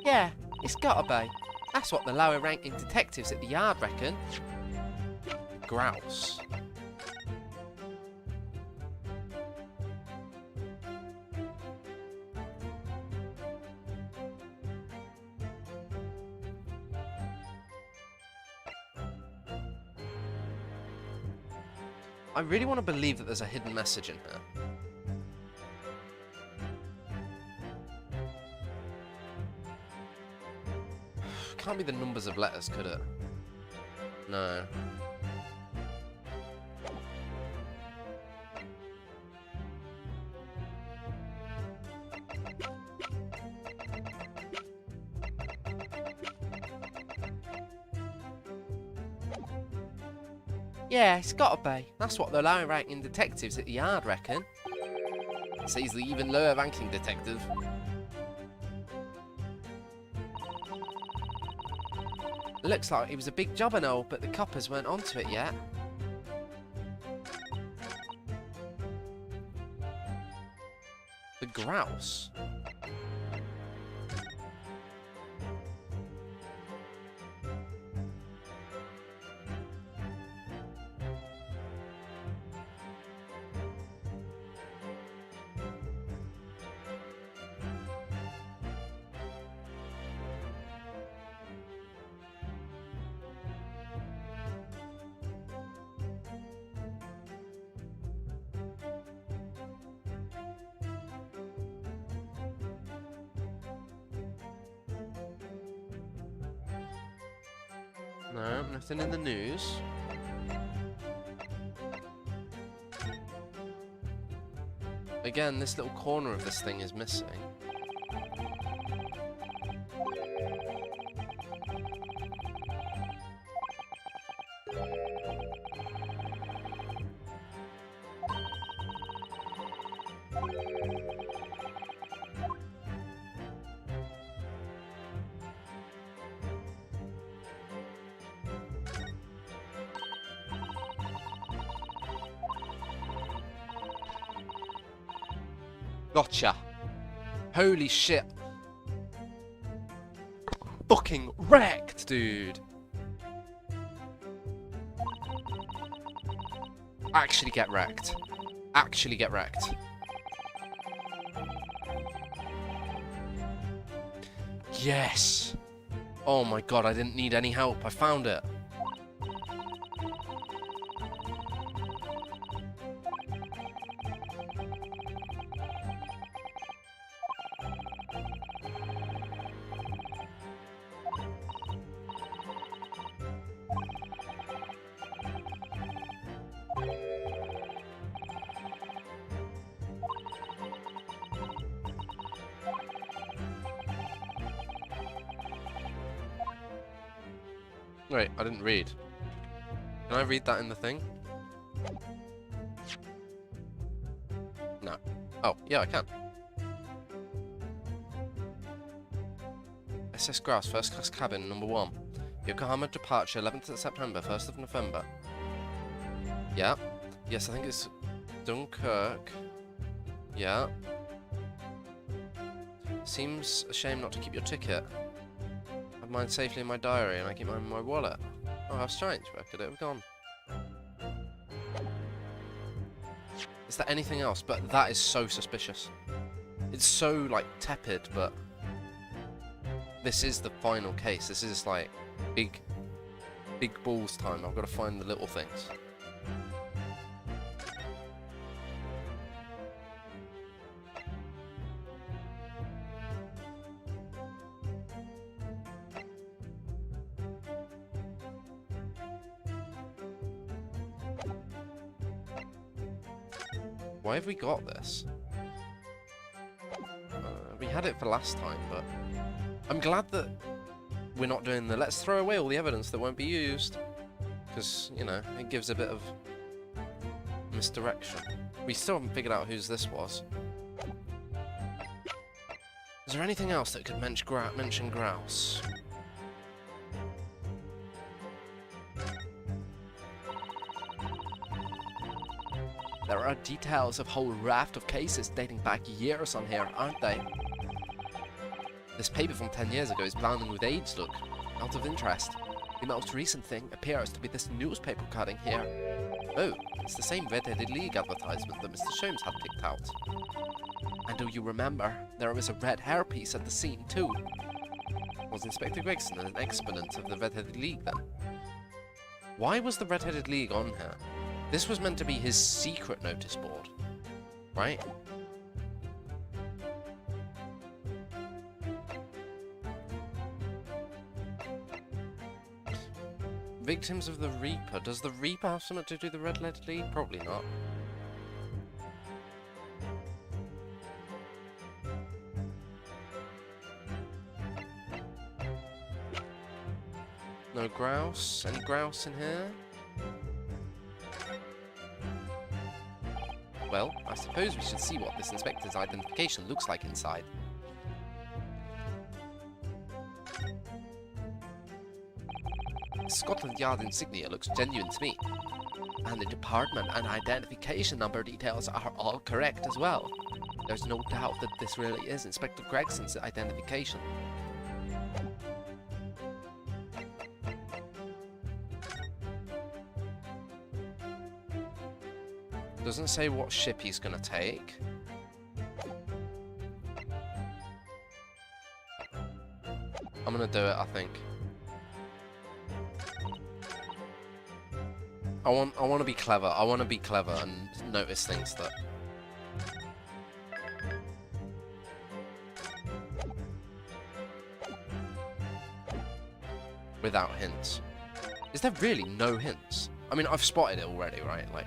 Yeah, it's gotta be. That's what the lower ranking detectives at the yard reckon. Grouse. I really want to believe that there's a hidden message in here. Can't be the numbers of letters, could it? No. Yeah, it's gotta be. That's what the lower ranking detectives at the yard reckon. Says the even lower ranking detective. Looks like it was a big job and all, but the coppers weren't onto it yet. The Grouse? No, nothing in the news. Again, this little corner of this thing is missing. Gotcha. Holy shit. Fucking wrecked, dude. Actually get wrecked. Actually get wrecked. Yes. Oh my god, I didn't need any help. I found it. Wait, I didn't read. Can I read that in the thing? No. Oh, yeah, I can. SS Grouse, first class cabin, number 1. Yokohama departure, 11th of September, 1st of November. Yeah. Yes, I think it's Dunkirk. Yeah. Seems a shame not to keep your ticket. I have mine safely in my diary and I keep mine in my wallet. Oh, how strange. Where could it have gone? Is there anything else? But that is so suspicious. It's so, like, tepid, but this is the final case. This is, like, big balls time. I've got to find the little things. Why have we got this? We had it for last time, but I'm glad that we're not doing the let's throw away all the evidence that won't be used. Because, you know, it gives a bit of misdirection. We still haven't figured out whose this was. Is there anything else that could mention grouse? There are details of a whole raft of cases dating back years on here, aren't they? This paper from 10 years ago is blinding with age, look. Out of interest. The most recent thing appears to be this newspaper cutting here. Oh, it's the same Red-Headed League advertisement that Mr. Sholmes had picked out. And do you remember, there was a red hairpiece at the scene too? Was Inspector Gregson an exponent of the Red-Headed League then? Why was the Red-Headed League on here? This was meant to be his secret notice board, right? Victims of the Reaper. Does the Reaper have something to do with the Red-Headed League? Probably not. No grouse? Any grouse in here? Well, I suppose we should see what this inspector's identification looks like inside. The Scotland Yard insignia looks genuine to me. And the department and identification number details are all correct as well. There's no doubt that this really is Inspector Gregson's identification. Doesn't say what ship he's gonna take. I'm gonna do it, I think. I want to be clever. I want to be clever and notice things that. Without hints. Is there really no hints? I mean, I've spotted it already, right? Like...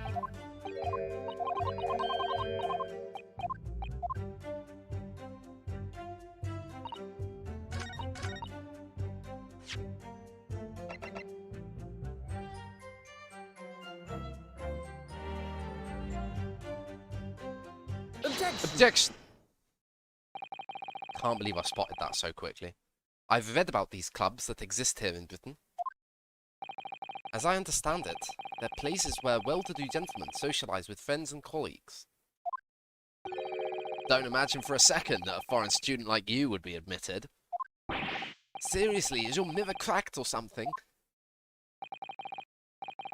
Objection! Can't believe I spotted that so quickly. I've read about these clubs that exist here in Britain. As I understand it, they're places where well-to-do gentlemen socialise with friends and colleagues. Don't imagine for a second that a foreign student like you would be admitted. Seriously, is your mirror cracked or something?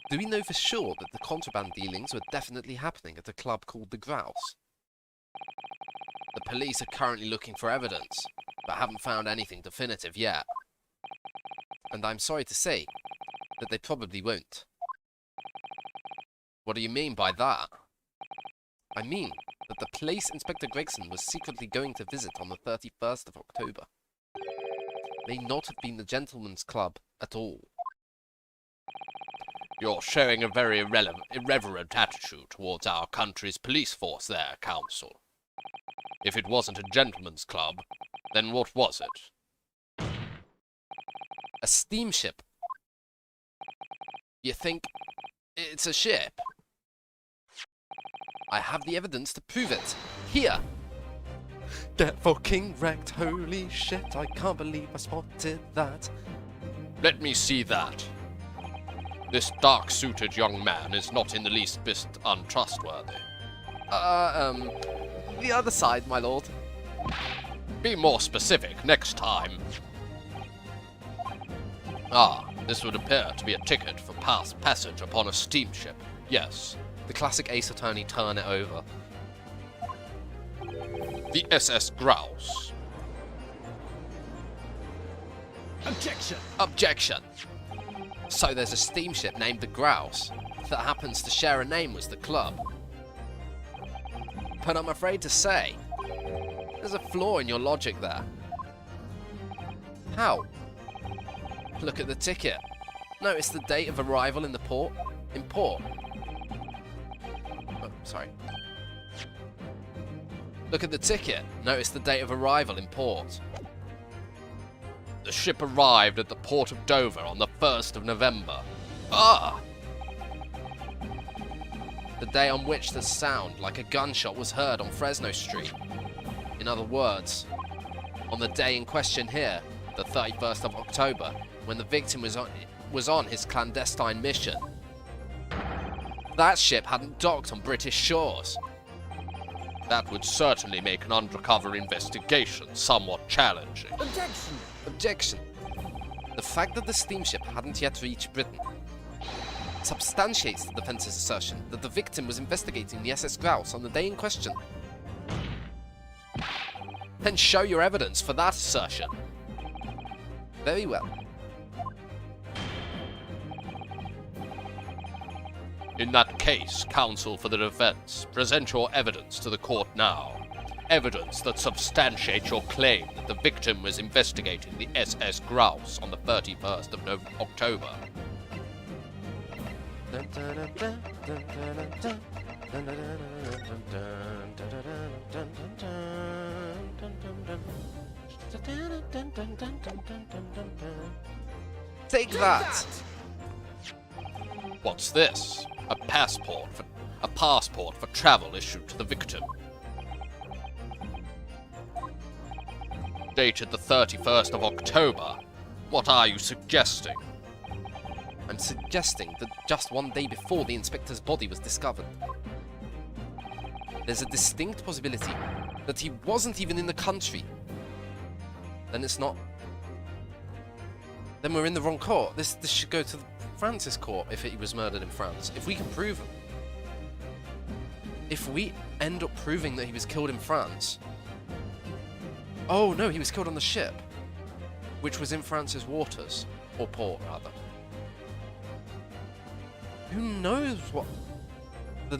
Do we know for sure that the contraband dealings were definitely happening at a club called the Grouse? The police are currently looking for evidence, but haven't found anything definitive yet. And I'm sorry to say that they probably won't. What do you mean by that? I mean that the place Inspector Gregson was secretly going to visit on the 31st of October may not have been the gentleman's club at all. You're showing a very irreverent attitude towards our country's police force there, Counsel. If it wasn't a gentleman's club, then what was it? A steamship. You think it's a ship? I have the evidence to prove it. Here! Get fucking wrecked, holy shit, I can't believe I spotted that. Let me see that. This dark-suited young man is not in the least bit untrustworthy. The other side, my lord. Be more specific next time. Ah, this would appear to be a ticket for passage upon a steamship. Yes. The classic Ace Attorney turn it over. The SS Grouse. Objection! Objection! So there's a steamship named the Grouse that happens to share a name with the club. But I'm afraid to say, there's a flaw in your logic there. How? Look at the ticket. Notice the date of arrival in the port. In port. Oh, sorry. Look at the ticket. Notice the date of arrival in port. The ship arrived at the port of Dover on the 1st of November. Ah! The day on which the sound like a gunshot was heard on Fresno Street. In other words, on the day in question here, the 31st of October, when the victim was on his clandestine mission. That ship hadn't docked on British shores. That would certainly make an undercover investigation somewhat challenging. Objection! Objection. The fact that the steamship hadn't yet reached Britain substantiates the defence's assertion that the victim was investigating the SS Grouse on the day in question. Then show your evidence for that assertion. Very well. In that case, counsel for the defense, present your evidence to the court now. Evidence that substantiates your claim that the victim was investigating the SS Grouse on the 31st of October. Take that! What's this? A passport for travel issued to the victim. Dated the 31st of October. What are you suggesting? I'm suggesting that just one day before the inspector's body was discovered, there's a distinct possibility that he wasn't even in the country. Then it's not... Then we're in the wrong court. This should go to the France's court if he was murdered in France. If we can prove him. If we end up proving that he was killed in France... Oh no, he was killed on the ship, which was in France's waters. Or port, rather. Who knows what the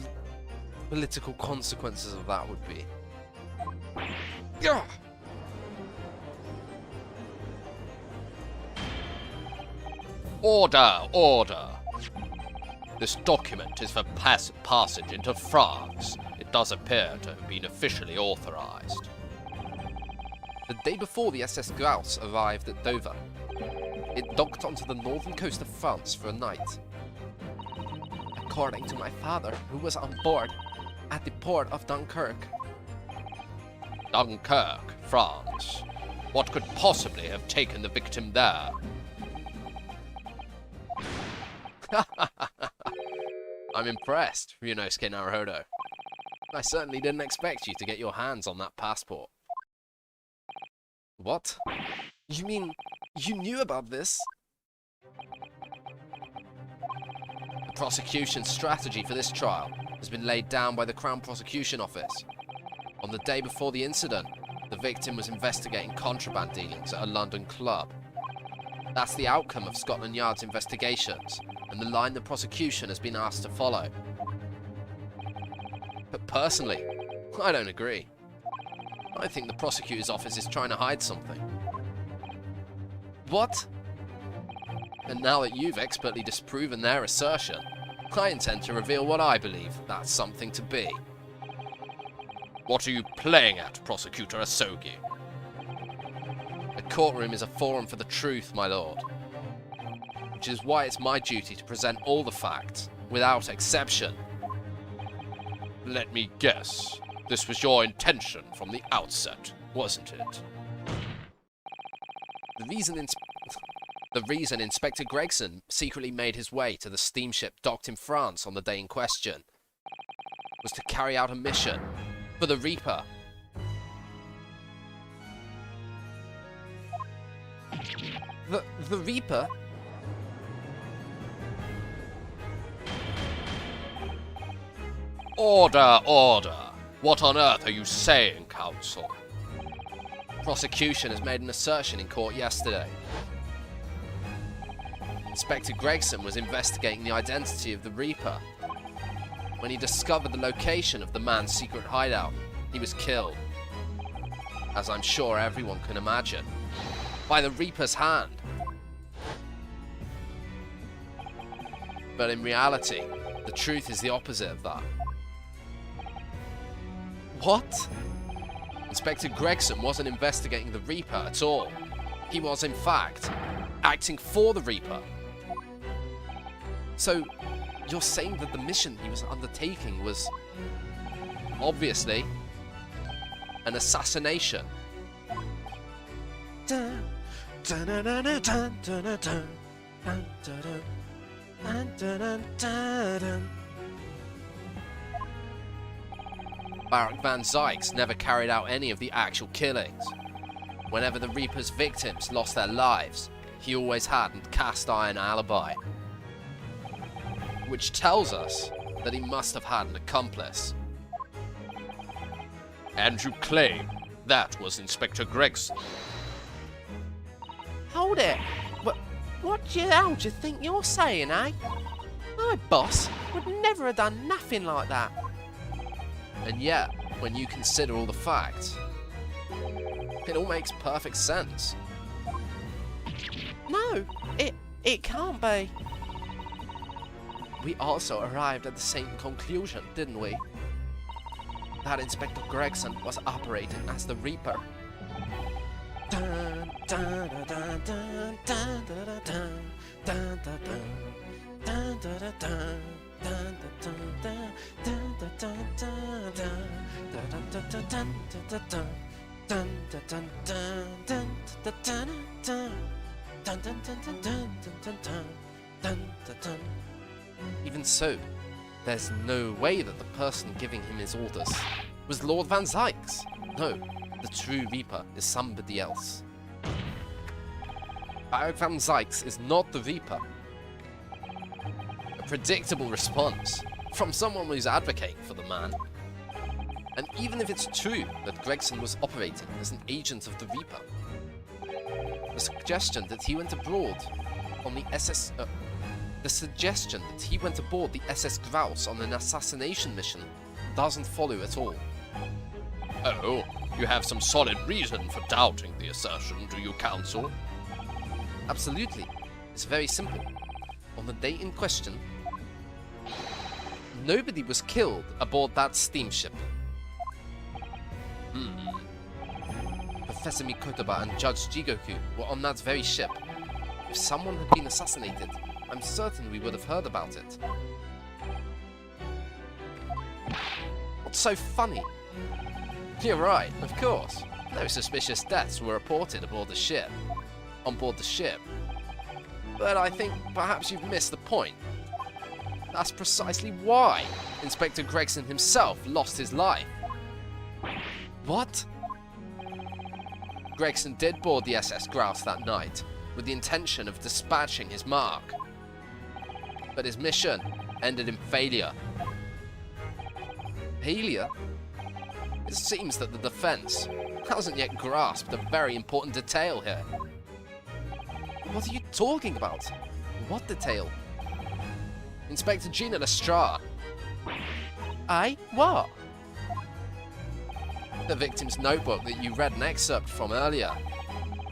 political consequences of that would be. Yeah. Order, order. This document is for passage into France. It does appear to have been officially authorized. The day before the SS Grouse arrived at Dover, it docked onto the northern coast of France for a night. According to my father, who was on board at the port of Dunkirk. Dunkirk, France. What could possibly have taken the victim there? I'm impressed, Ryunosuke Naruhodo. I certainly didn't expect you to get your hands on that passport. What? You mean you knew about this? The prosecution's strategy for this trial has been laid down by the Crown Prosecution Office. On the day before the incident, the victim was investigating contraband dealings at a London club. That's the outcome of Scotland Yard's investigations, and the line the prosecution has been asked to follow. But personally, I don't agree. I think the prosecutor's office is trying to hide something. What? And now that you've expertly disproven their assertion, I intend to reveal what I believe that something to be. What are you playing at, Prosecutor Asogi? A courtroom is a forum for the truth, my lord. Which is why it's my duty to present all the facts, without exception. Let me guess. This was your intention from the outset, wasn't it? The reason Inspector Gregson secretly made his way to the steamship docked in France on the day in question was to carry out a mission for the Reaper. The Reaper? Order, order. What on earth are you saying, counsel? Prosecution has made an assertion in court yesterday. Inspector Gregson was investigating the identity of the Reaper. When he discovered the location of the man's secret hideout, he was killed. As I'm sure everyone can imagine. By the Reaper's hand. But in reality, the truth is the opposite of that. What? Inspector Gregson wasn't investigating the Reaper at all. He was, in fact, acting for the Reaper. So, you're saying that the mission he was undertaking was, obviously, an assassination? Dun, dun, dun, dun, dun, dun, dun, dun, dun, dun, dun, dun, dun, dun. Barak van Zykes never carried out any of the actual killings. Whenever the Reaper's victims lost their lives, he always had a cast-iron alibi. Which tells us that he must have had an accomplice. And you claim that was Inspector Gregson? Hold it! What the hell do you think you're saying, eh? My boss would never have done nothing like that. And yet, when you consider all the facts, it all makes perfect sense. No, it can't be. We also arrived at the same conclusion, didn't we? That Inspector Gregson was operating as the Reaper. Dun, dun, dun, dun, dun, dun, dun, dun, dun, dun, dun, dun, dun. Even so, there's no way that the person giving him his orders was Lord Van Zykes. No, the true Reaper is somebody else. Barak Van Zykes is not the Reaper. A predictable response from someone who's advocating for the man. And even if it's true that Gregson was operating as an agent of the Reaper, the suggestion that he went abroad on the SS... the suggestion that he went aboard the SS Grouse on an assassination mission doesn't follow at all. Oh, you have some solid reason for doubting the assertion, do you, counsel? Absolutely. It's very simple. On the date in question, nobody was killed aboard that steamship. Professor Mikotoba and Judge Jigoku were on that very ship. If someone had been assassinated, I'm certain we would have heard about it. What's so funny? You're right, of course. No suspicious deaths were reported aboard the ship. But I think perhaps you've missed the point. That's precisely why Inspector Gregson himself lost his life. What? Gregson did board the SS Grouse that night, with the intention of dispatching his mark. But his mission ended in failure. Failure? It seems that the defense hasn't yet grasped a very important detail here. What are you talking about? What detail? Inspector Gina Lestrade. Eh? What? The victim's notebook that you read an excerpt from earlier.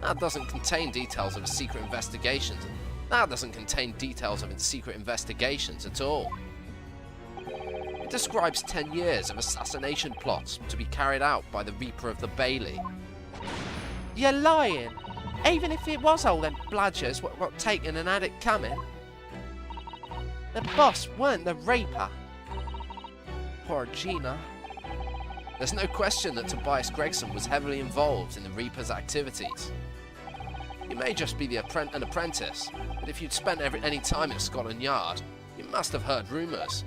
That doesn't contain details of secret investigations. That doesn't contain details of secret investigations at all. It describes 10 years of assassination plots to be carried out by the Reaper of the Bailey. You're lying. Even if it was all them bludgers what got taken and had it coming. The boss weren't the Reaper. Poor Gina. There's no question that Tobias Gregson was heavily involved in the Reaper's activities. You may just be an apprentice, but if you'd spent any time at Scotland Yard, you must have heard rumours.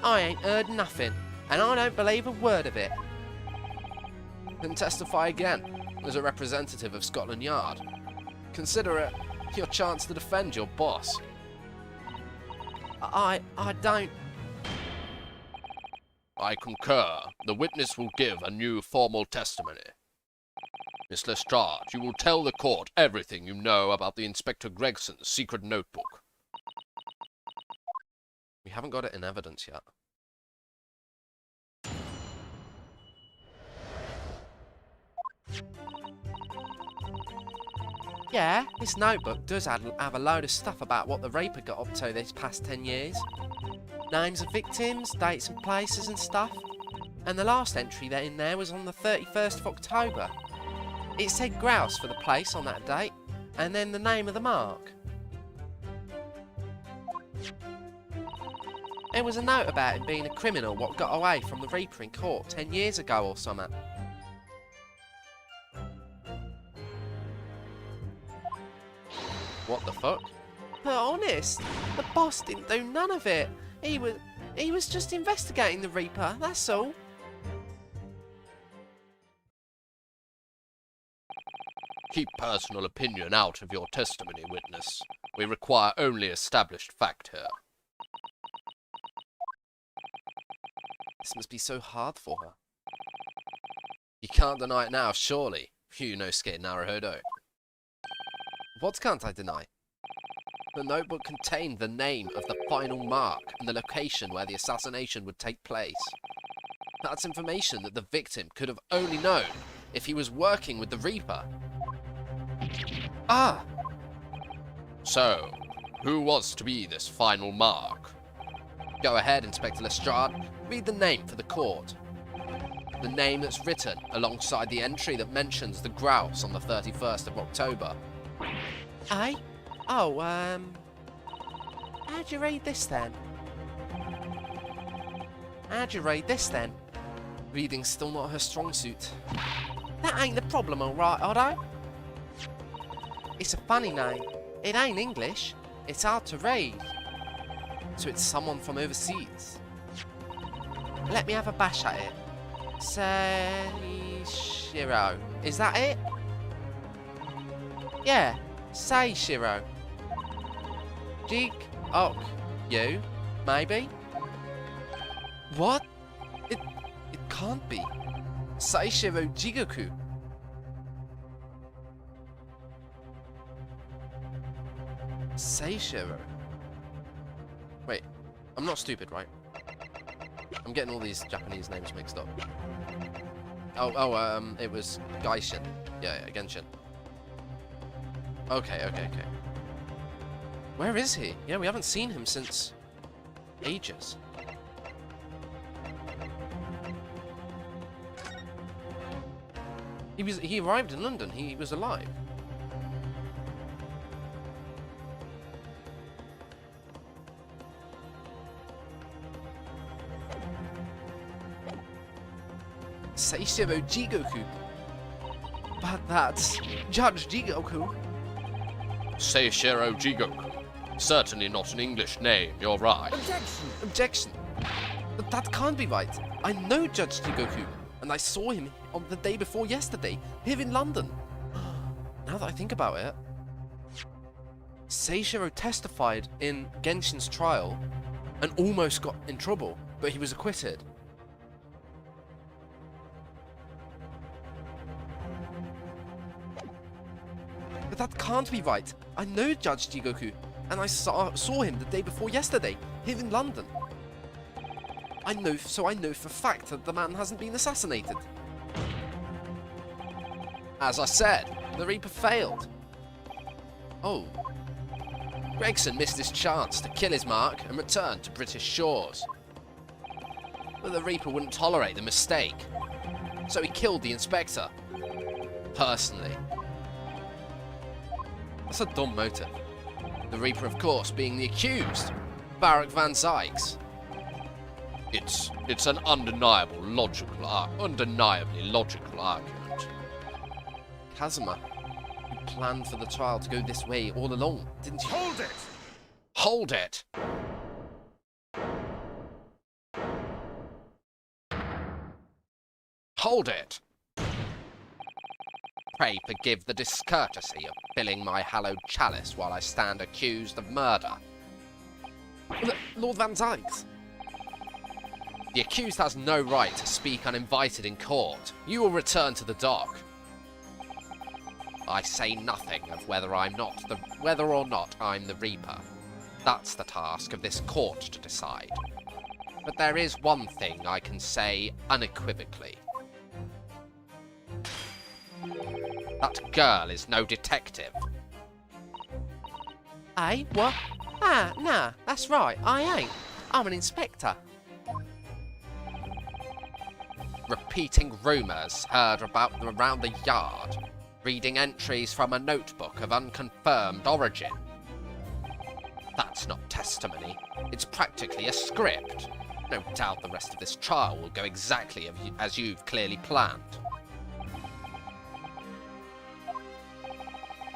I ain't heard nothing, and I don't believe a word of it. Then testify again, as a representative of Scotland Yard. Consider it your chance to defend your boss. I don't... I concur. The witness will give a new formal testimony. Miss Lestrade, you will tell the court everything you know about the Inspector Gregson's secret notebook. We haven't got it in evidence yet. Yeah, this notebook does have a load of stuff about what the Reaper got up to these past 10 years. Names of victims, dates and places and stuff. And the last entry in there was on the 31st of October. It said grouse for the place on that date, and then the name of the mark. There was a note about him being a criminal what got away from the Reaper in court 10 years ago or something. What the fuck? But honest, the boss didn't do none of it. He was just investigating the Reaper, that's all. Keep personal opinion out of your testimony, witness. We require only established fact here. This must be so hard for her. You can't deny it now, surely. You no skate Naruhodo. What can't I deny? The notebook contained the name of the final mark and the location where the assassination would take place. That's information that the victim could have only known if he was working with the Reaper. Ah! So, who was to be this final mark? Go ahead, Inspector Lestrade. Read the name for the court. The name that's written alongside the entry that mentions the grouse on the 31st of October. Eh? Oh, how'd you read this then? How'd you read this then? Reading's still not her strong suit. That ain't the problem, alright, Otto? It's a funny name. It ain't English. It's hard to read. So it's someone from overseas. Let me have a bash at it. Seishiro. Is that it? Yeah, Seishiro. Jig, Ok, you, maybe? What? It can't be. Seishiro Jigoku. Seishiro. Wait, I'm not stupid, right? I'm getting all these Japanese names mixed up. It was Gaishin. Yeah, Genshin. Okay. Where is he? Yeah, we haven't seen him since ages. He arrived in London. He was alive. Seishiro Jigoku. But that's Judge Jigoku. Seishiro Jigoku. Certainly not an English name, you're right. Objection. But that can't be right. I know Judge Jigoku, and I saw him on the day before yesterday, here in London. Now that I think about it, Seishiro testified in Genshin's trial and almost got in trouble, but he was acquitted. But that can't be right. I know Judge Jigoku, and I saw him the day before yesterday, here in London. I know for a fact that the man hasn't been assassinated. As I said, the Reaper failed. Oh. Gregson missed his chance to kill his mark and return to British shores. But the Reaper wouldn't tolerate the mistake, so he killed the Inspector. Personally. That's a dumb motive. The Reaper, of course, being the accused, Barak van Zykes. It's an undeniably logical argument. Kazuma, you planned for the trial to go this way all along, didn't you? Hold it! Hold it! Hold it! Pray forgive the discourtesy of filling my hallowed chalice while I stand accused of murder. Lord Van Zykes. The accused has no right to speak uninvited in court. You will return to the dock. I say nothing of whether or not I'm the Reaper. That's the task of this court to decide. But there is one thing I can say unequivocally. That girl is no detective. Eh? What? Ah, nah, that's right, I ain't. I'm an inspector. Repeating rumours heard around the yard. Reading entries from a notebook of unconfirmed origin. That's not testimony. It's practically a script. No doubt the rest of this trial will go exactly as you've clearly planned.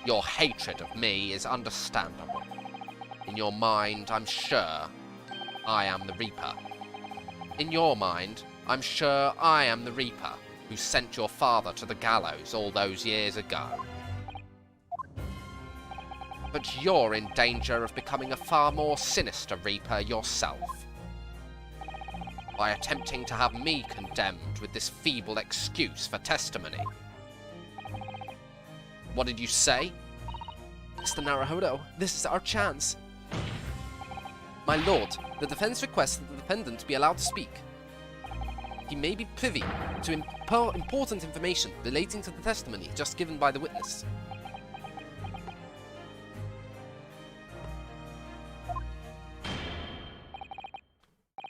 Your hatred of me is understandable. In your mind, I'm sure I am the Reaper. In your mind, I'm sure I am the Reaper who sent your father to the gallows all those years ago. But you're in danger of becoming a far more sinister Reaper yourself. By attempting to have me condemned with this feeble excuse for testimony. What did you say? Mr. Naruhodo, this is our chance. My lord, the defense requests that the defendant be allowed to speak. He may be privy to important information relating to the testimony just given by the witness.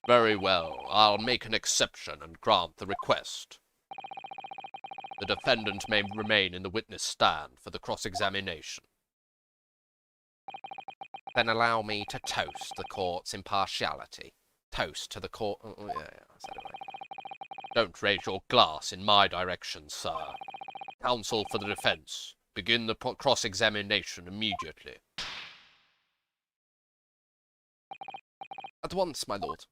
Very well, I'll make an exception and grant the request. The defendant may remain in the witness stand for the cross-examination. Then allow me to toast the court's impartiality. Toast to the court... Oh, yeah, I said it right. Don't raise your glass in my direction, sir. Counsel for the defense. Begin the cross-examination immediately. At once, my lord.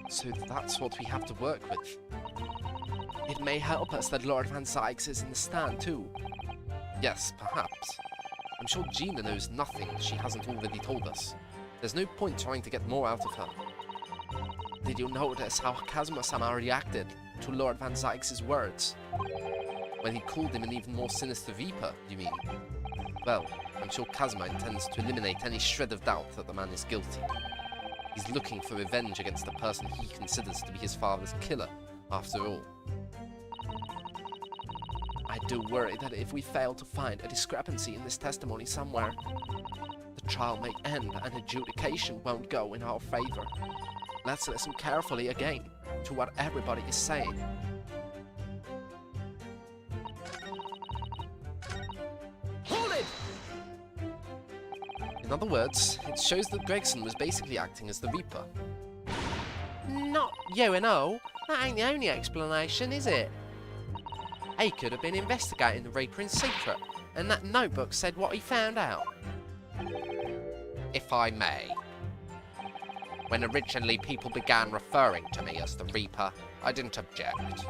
So that's what we have to work with. It may help us that Lord Van Zykes is in the stand too. Yes, perhaps. I'm sure Gina knows nothing she hasn't already told us. There's no point trying to get more out of her. Did you notice how Kazuma-sama reacted to Lord Van Zykes' words? When he called him an even more sinister Reaper, you mean? Well, I'm sure Kazuma intends to eliminate any shred of doubt that the man is guilty. He's looking for revenge against the person he considers to be his father's killer, after all. I do worry that if we fail to find a discrepancy in this testimony somewhere, the trial may end and adjudication won't go in our favor. Let's listen carefully again to what everybody is saying. Hold it! In other words, it shows that Gregson was basically acting as the Reaper. Not you and all. That ain't the only explanation, is it? He could have been investigating the Reaper in secret, and that notebook said what he found out. If I may. When originally people began referring to me as the Reaper, I didn't object.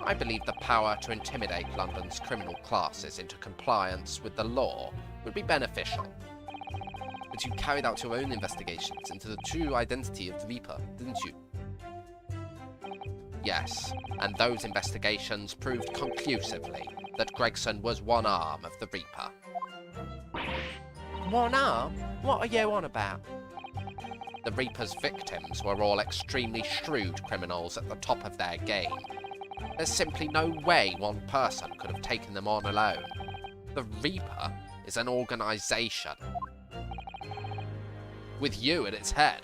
I believed the power to intimidate London's criminal classes into compliance with the law would be beneficial. But you carried out your own investigations into the true identity of the Reaper, didn't you? Yes, and those investigations proved conclusively that Gregson was one arm of the Reaper. One arm? What are you on about? The Reaper's victims were all extremely shrewd criminals at the top of their game. There's simply no way one person could have taken them on alone. The Reaper is an organization, with you at its head.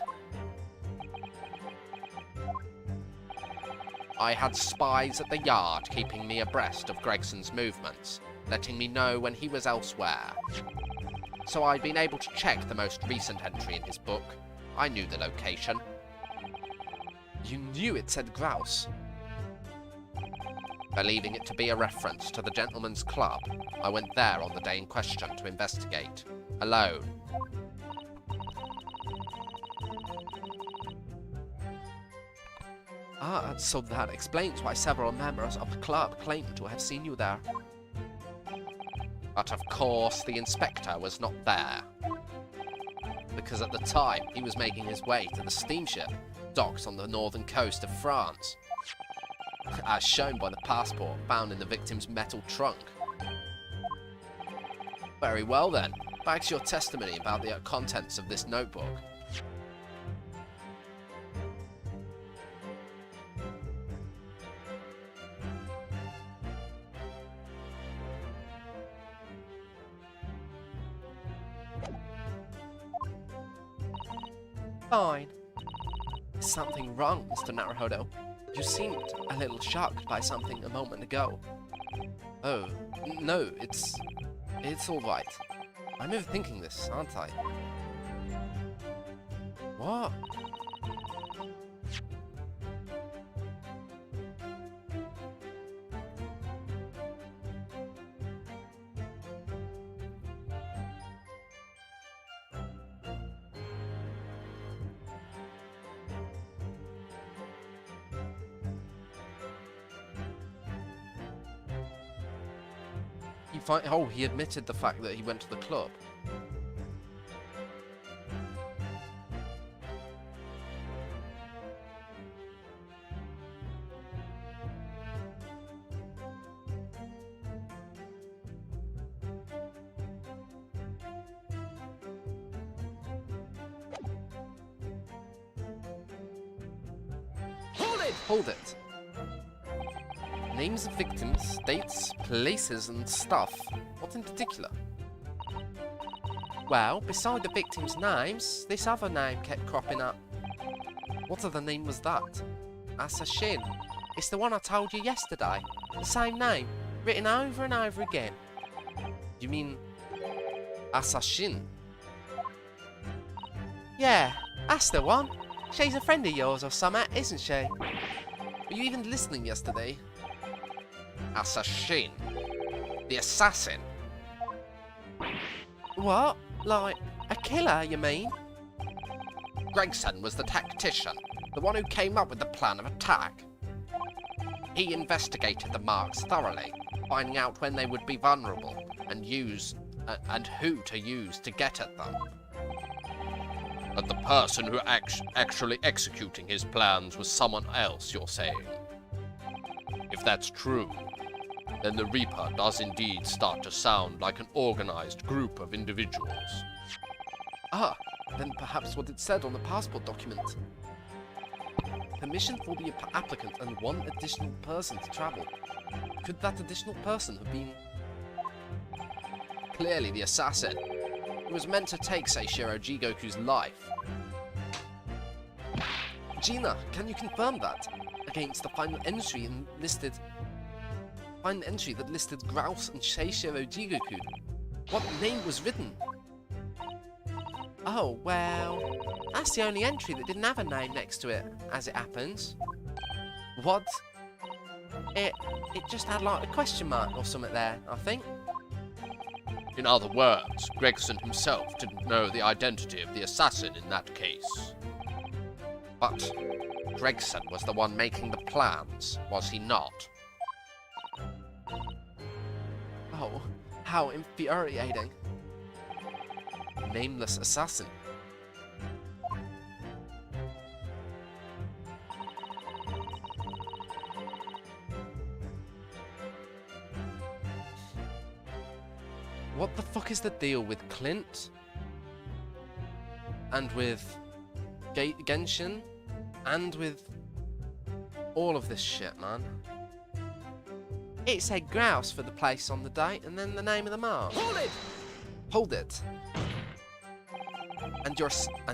I had spies at the yard keeping me abreast of Gregson's movements, letting me know when he was elsewhere. So I'd been able to check the most recent entry in his book. I knew the location. You knew it said grouse. Believing it to be a reference to the Gentleman's Club, I went there on the day in question to investigate, alone. Ah, so that explains why several members of the club claim to have seen you there. But of course, the inspector was not there. Because at the time, he was making his way to the steamship, docked on the northern coast of France. As shown by the passport found in the victim's metal trunk. Very well then, back to your testimony about the contents of this notebook. Fine. Is something wrong, Mr. Naruhodo? You seemed a little shocked by something a moment ago. Oh, no, it's all right. I'm overthinking this, aren't I? What? Oh, he admitted the fact that he went to the club. Hold it! Names of victims, dates, places, and stuff. What in particular? Well, beside the victims' names, this other name kept cropping up. What other name was that? Assassin. It's the one I told you yesterday. The same name, written over and over again. You mean Assassin? Yeah, that's the one. She's a friend of yours or something, isn't she? Were you even listening yesterday? Assassin. The assassin. What? Like, a killer, you mean? Gregson was the tactician, the one who came up with the plan of attack. He investigated the marks thoroughly, finding out when they would be vulnerable, and who to use to get at them. That the person who actually executing his plans was someone else, you're saying? If that's true, then the Reaper does indeed start to sound like an organized group of individuals. Ah, then perhaps what it said on the passport document. Permission for the applicant and one additional person to travel. Could that additional person have been... Clearly the assassin. It was meant to take Seishiro Jigoku's life. Gina, can you confirm that? Against the final entry that listed Grouse and Seishiro Jigoku. What name was written? Oh, well, that's the only entry that didn't have a name next to it, as it happens. What? It just had like a question mark or something there, I think. In other words, Gregson himself didn't know the identity of the assassin in that case. But Gregson was the one making the plans, was he not? Oh, how infuriating. Nameless assassin. What the fuck is the deal with Clint? And with Genshin? And with all of this shit, man. It said Grouse for the place on the date, and then the name of the mark. Hold it! Hold it! And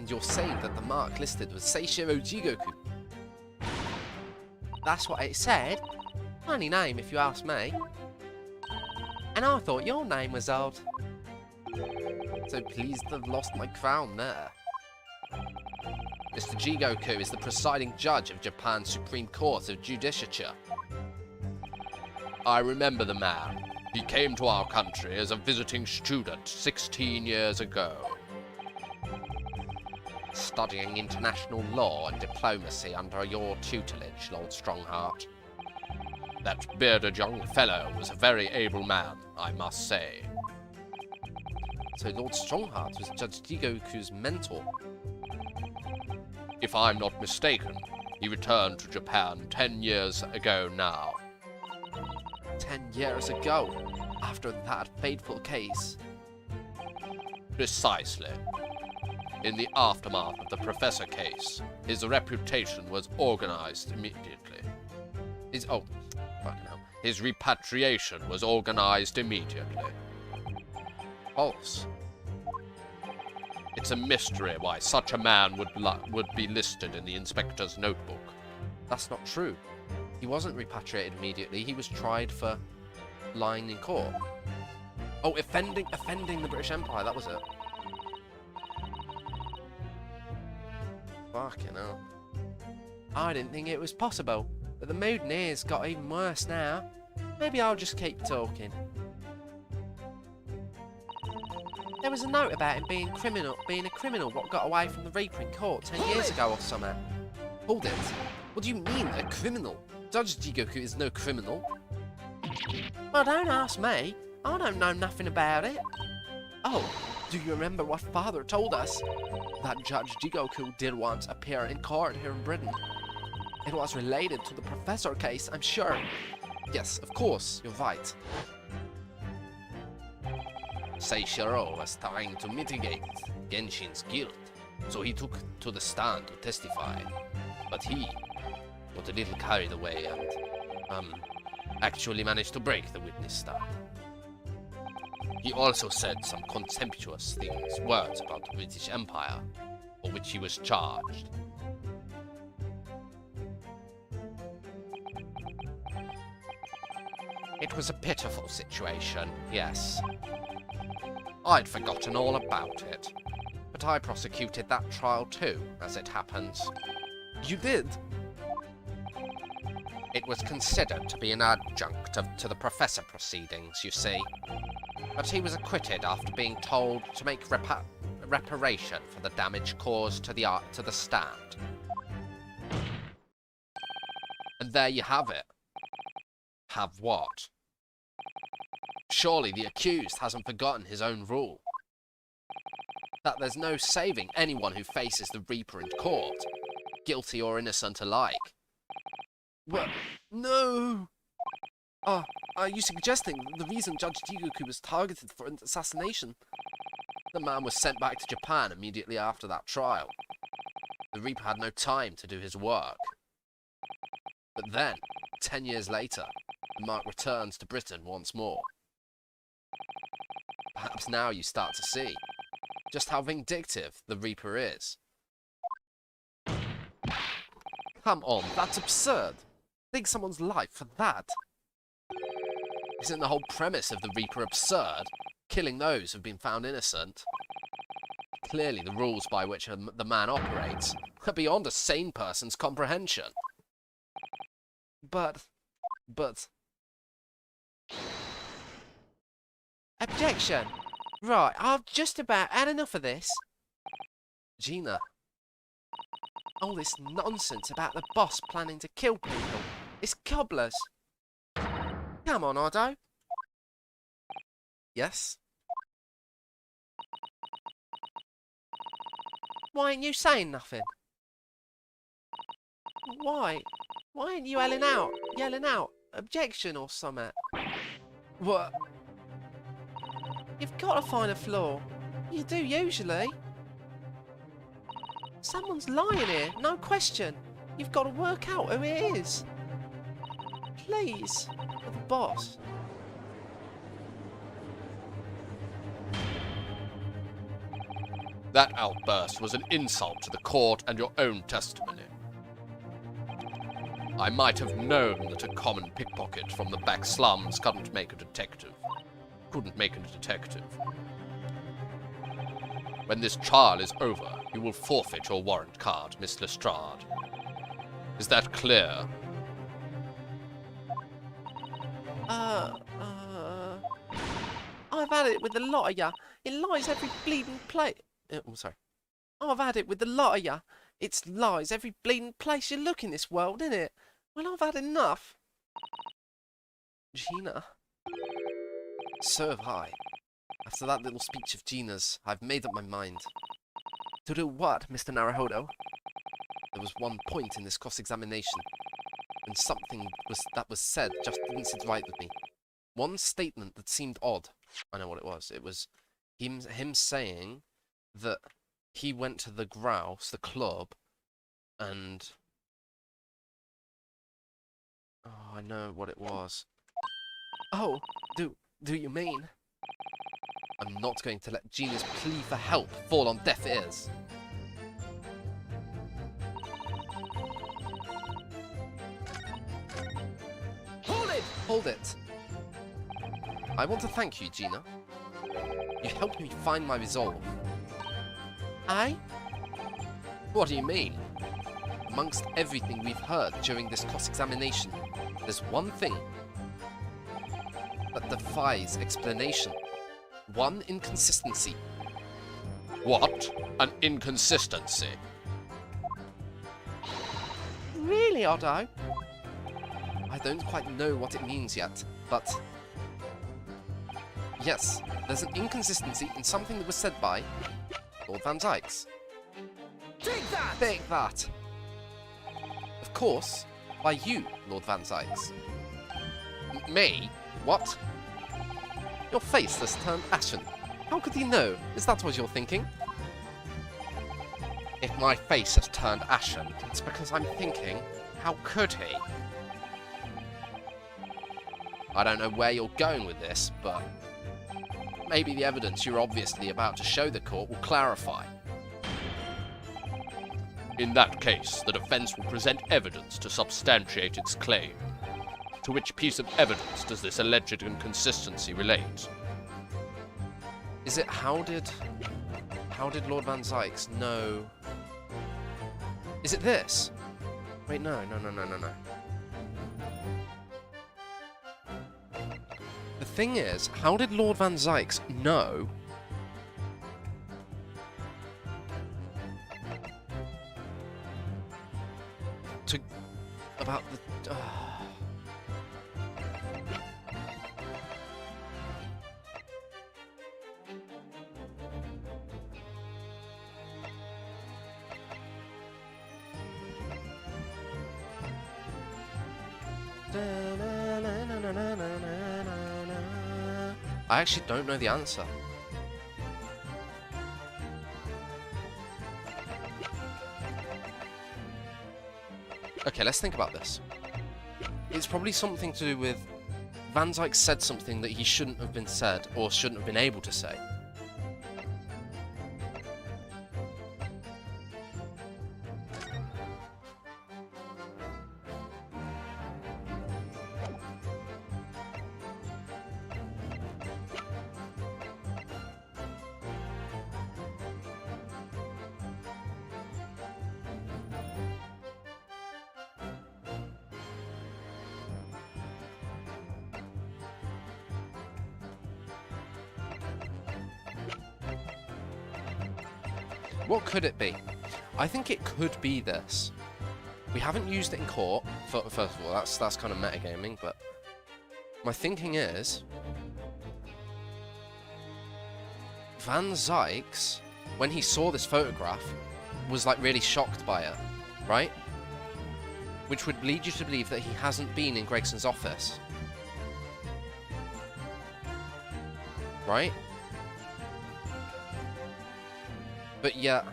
you're saying that the mark listed was Seishiro Jigoku? That's what it said. Funny name, if you ask me. And I thought your name was odd. So pleased to have lost my crown there. Mr. Jigoku is the presiding judge of Japan's Supreme Court of Judicature. I remember the man. He came to our country as a visiting student 16 years ago. Studying international law and diplomacy under your tutelage, Lord Strongheart. That bearded young fellow was a very able man, I must say. So Lord Strongheart was Judge Jigoku's mentor? If I'm not mistaken, he returned to Japan 10 years ago now. 10 years ago, after that fateful case. Precisely. In the aftermath of the Professor case, his reputation was organized immediately. His repatriation was organized immediately. False. It's a mystery why such a man would be listed in the inspector's notebook. That's not true. He wasn't repatriated immediately. He was tried for lying in court. Oh, offending the British Empire. That was it. Fucking hell. I didn't think it was possible, but the mood near's got even worse now. Maybe I'll just keep talking. There was a note about him being a criminal what got away from the Reaper in court 10 years ago or something. Hold it. What do you mean, a criminal? Judge Jigoku is no criminal. Well, don't ask me. I don't know nothing about it. Oh, do you remember what Father told us? That Judge Jigoku did once appear in court here in Britain. It was related to the Professor case, I'm sure. Yes, of course, you're right. Seishiro was trying to mitigate Genshin's guilt, so he took to the stand to testify. But he got a little carried away and, actually managed to break the witness stand. He also said some contemptuous words about the British Empire, for which he was charged. It was a pitiful situation, yes. I'd forgotten all about it, but I prosecuted that trial too, as it happens. You did? It was considered to be an adjunct to the Professor proceedings, you see. But he was acquitted after being told to make reparation for the damage caused to the stand. And there you have it. Have what? Surely the accused hasn't forgotten his own rule. that there's no saving anyone who faces the Reaper in court, guilty or innocent alike. What? No! Ah, are you suggesting the reason Judge Jigoku was targeted for an assassination? The man was sent back to Japan immediately after that trial. The Reaper had no time to do his work. But then, 10 years later, the mark returns to Britain once more. Perhaps now you start to see just how vindictive the Reaper is. Come on, that's absurd. Take someone's life for that. Isn't the whole premise of the Reaper absurd? Killing those who've been found innocent? Clearly the rules by which the man operates are beyond a sane person's comprehension. But... Objection! Right, I've just about had enough of this. Gina, All this nonsense about the boss planning to kill people. It's cobblers. Come on, Otto. yes? Why ain't you saying nothing? Why? Why ain't you yelling out, objection or something? What? You've got to find a flaw. You do usually. Someone's lying here, no question. You've got to work out who it is. Please, for the boss. That outburst was an insult to the court and your own testimony. I might have known that a common pickpocket from the back slums couldn't make a detective. When this trial is over, you will forfeit your warrant card, Miss Lestrade. Is that clear? I've had it with the lot of ya. It lies every bleeding place. Oh, sorry. I've had it with the lot of ya. It's lies every bleeding place you look in this world, innit? Well, I've had enough. Gina. So have I. After that little speech of Gina's, I've made up my mind. To do what, Mr. Naruhodo? There was one point in this cross-examination, and something that was said just didn't sit right with me. One statement that seemed odd. I know what it was. It was him saying that he went to the Grouse, the club, and... Oh, I know what it was. Oh, do you mean? I'm not going to let Gina's plea for help fall on deaf ears. Hold it! Hold it. I want to thank you, Gina. You helped me find my resolve. Eh? What do you mean? Amongst everything we've heard during this cross-examination, there's one thing that defies explanation. One inconsistency. What? An inconsistency? Really, Otto? I don't quite know what it means yet, but... Yes, there's an inconsistency in something that was said by Lord Van Dykes. Take that! Take that! Of course, by you, Lord Van Dykes. Me? What? Your face has turned ashen. How could he know? Is that what you're thinking? If my face has turned ashen, it's because I'm thinking, how could he? I don't know where you're going with this, but maybe the evidence you're obviously about to show the court will clarify. In that case, the defense will present evidence to substantiate its claim. To which piece of evidence does this alleged inconsistency relate? Is it how did Lord Van Dykes know? Is it this? Wait, no. The thing is, how did Lord Van Dykes know about the... I actually don't know the answer. Okay, let's think about this. It's probably something to do with Van Zyke said something that he shouldn't have been said or shouldn't have been able to say. What could it be? I think it could be this. We haven't used it in court, first of all, that's kind of metagaming, but my thinking is Van Zyke's, when he saw this photograph, was like really shocked by it, right? Which would lead you to believe that he hasn't been in Gregson's office. Right? But yeah,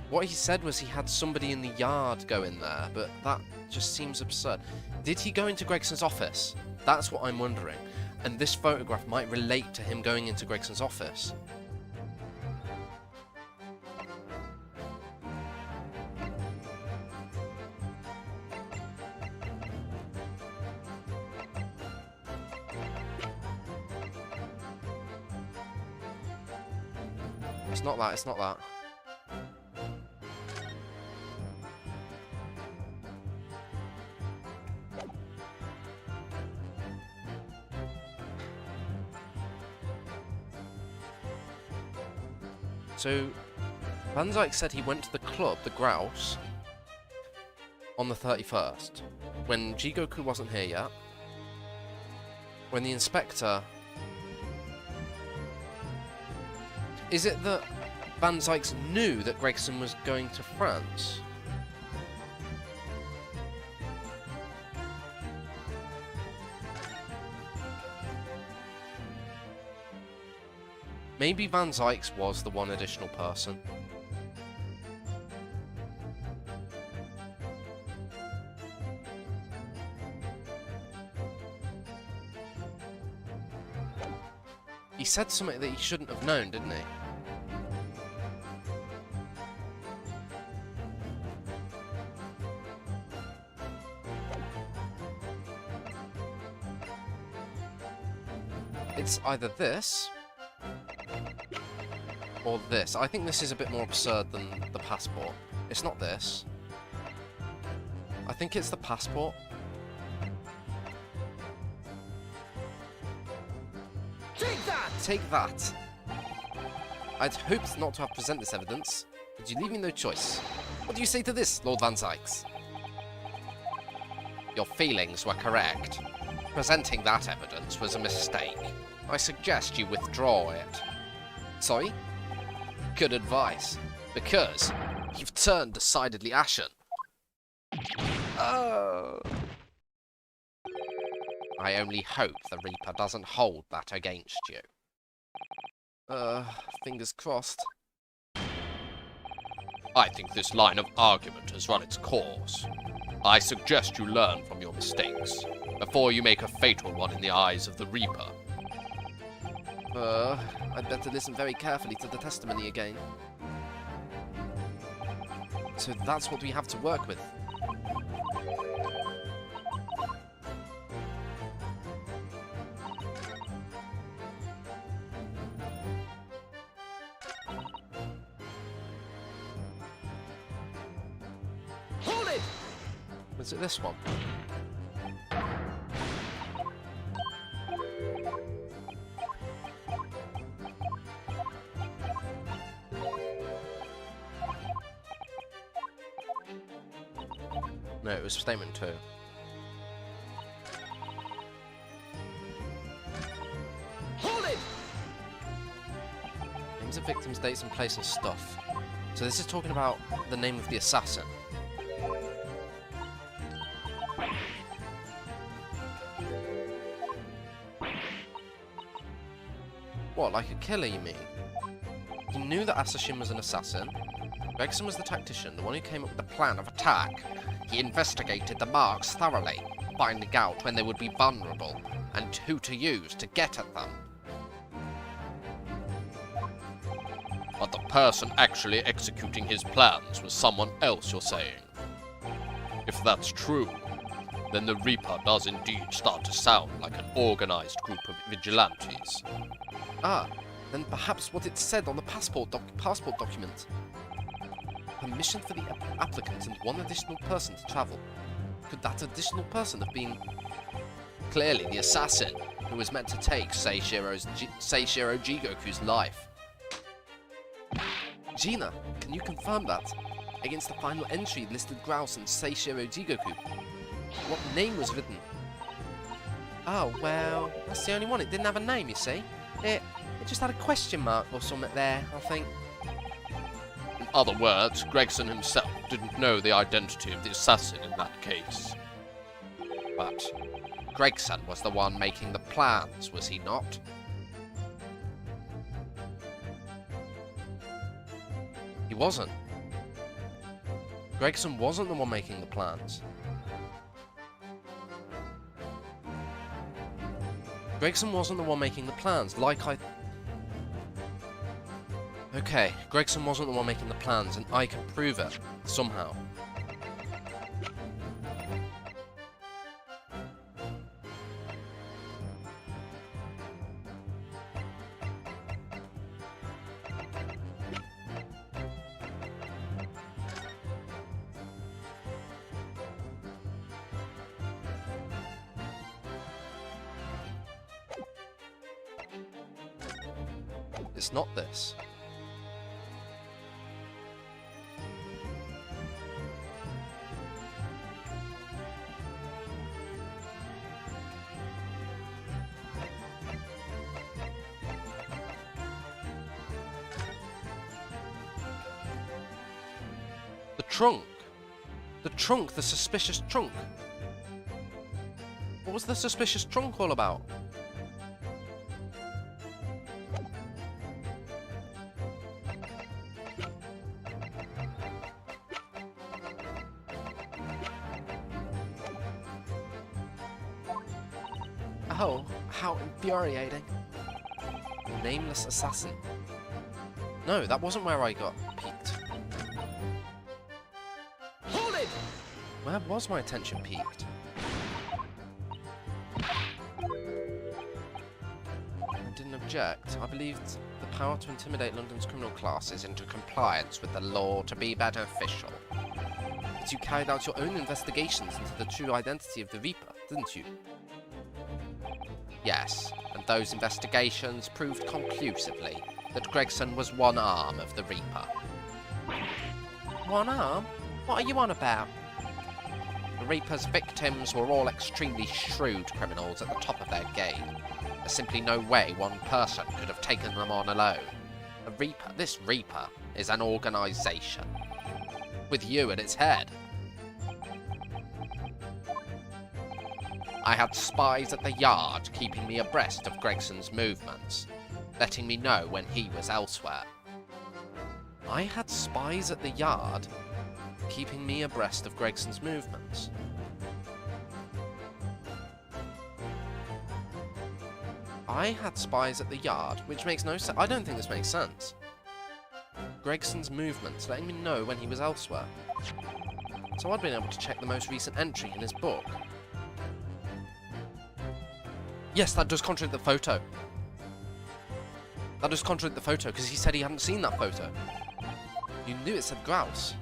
what he said was he had somebody in the yard go in there, but that just seems absurd. Did he go into Gregson's office? That's what I'm wondering. And this photograph might relate to him going into Gregson's office. It's not that, it's not that. So, Van Zyke said he went to the club, the Grouse, on the 31st, when Jigoku wasn't here yet, when the inspector... Is it that Van Zyke knew that Gregson was going to France? Maybe Van Zyke's was the one additional person. He said something that he shouldn't have known, didn't he? It's either this or this. I think this is a bit more absurd than the passport. It's not this. I think it's the passport. Take that! Take that! I'd hoped not to have presented this evidence, but you leave me no choice. What do you say to this, Lord Van Zyke? Your feelings were correct. Presenting that evidence was a mistake. I suggest you withdraw it. Sorry? Good advice. Because you've turned decidedly ashen. Oh. I only hope the Reaper doesn't hold that against you. Fingers crossed. I think this line of argument has run its course. I suggest you learn from your mistakes, before you make a fatal one in the eyes of the Reaper. I'd better listen very carefully to the testimony again. So that's what we have to work with. Hold it! Was it this one? No, it was statement 2. Hold it! Names of victims, dates and place and stuff. So this is talking about the name of the assassin. What, like a killer, you mean? He knew that Assassin was an assassin. Gregson was the tactician, the one who came up with the plan of attack. He investigated the marks thoroughly, finding out when they would be vulnerable, and who to use to get at them. But the person actually executing his plans was someone else, you're saying? If that's true, then the Reaper does indeed start to sound like an organized group of vigilantes. Ah, then perhaps what it said on the passport document. Permission for the applicant and one additional person to travel. Could that additional person have been... Clearly the assassin, who was meant to take Seishiro Jigoku's life. Gina, can you confirm that? Against the final entry listed Grouse and Seishiro Jigoku. What name was written? Oh, well, that's the only one. It didn't have a name, you see. It just had a question mark or something there, I think. In other words, Gregson himself didn't know the identity of the assassin in that case. But Gregson was the one making the plans, was he not? He wasn't. Gregson wasn't the one making the plans. Gregson wasn't the one making the plans, Okay, Gregson wasn't the one making the plans, and I can prove it, somehow. It's not this. The trunk. The trunk, the suspicious trunk. What was the suspicious trunk all about? Oh, how infuriating. Nameless assassin. No, that wasn't where I got peeked. Hold it! Where was my attention peaked? I didn't object. I believed the power to intimidate London's criminal classes into compliance with the law to be beneficial. But you carried out your own investigations into the true identity of the Reaper, didn't you? Yes, and those investigations proved conclusively that Gregson was one arm of the Reaper. One arm? What are you on about? The Reaper's victims were all extremely shrewd criminals at the top of their game. There's simply no way one person could have taken them on alone. This Reaper, is an organisation, with you at its head. I had spies at the yard keeping me abreast of Gregson's movements, letting me know when he was elsewhere. I had spies at the yard keeping me abreast of Gregson's movements. I had spies at the yard, which makes no sense. I don't think this makes sense. Gregson's movements, letting me know when he was elsewhere. So I'd been able to check the most recent entry in his book. Yes, that does contradict the photo. That does contradict the photo, because he said he hadn't seen that photo. You knew it said grouse.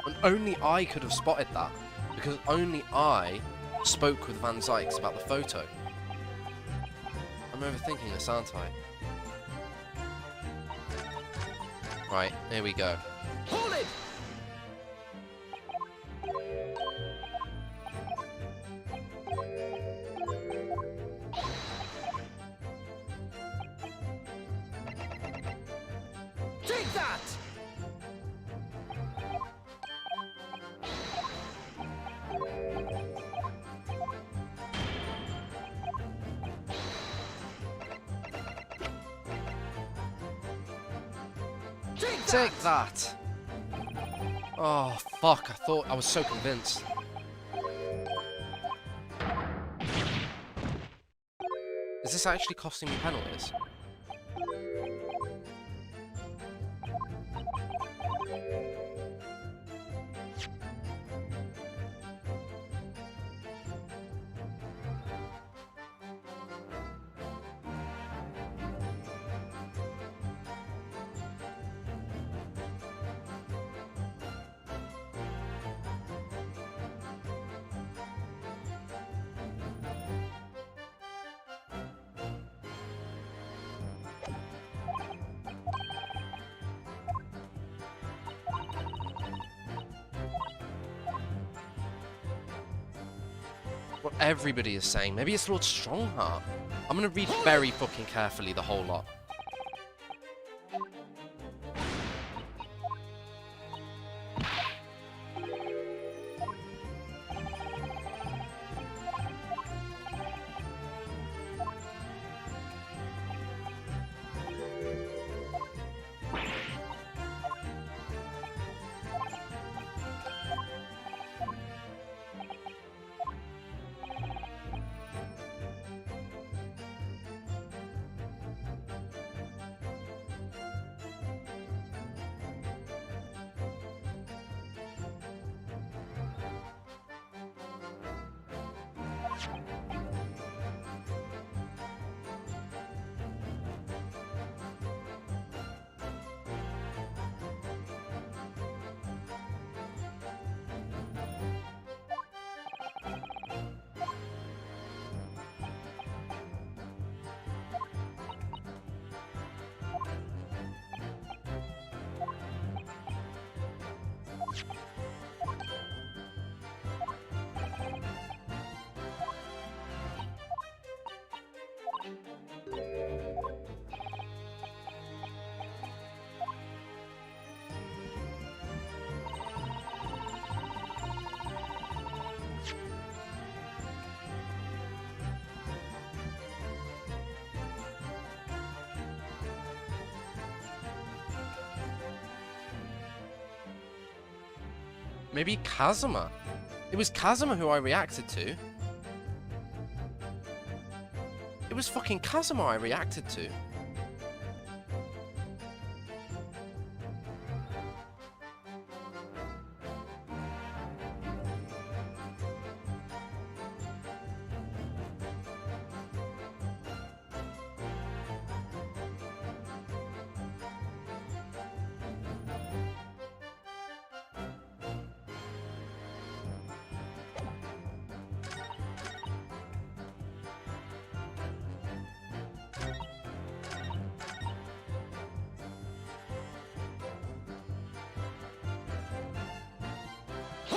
And only I could have spotted that, because only I spoke with Van Zykes about the photo. I'm overthinking this, aren't I? Right, here we go. Hold it! Take that! Take that! Oh, fuck, I was so convinced. Is this actually costing me penalties? What everybody is saying. Maybe it's Lord Strongheart. I'm gonna read very fucking carefully the whole lot. Maybe Kazuma. It was Kazuma who I reacted to. It was fucking Kazuma I reacted to.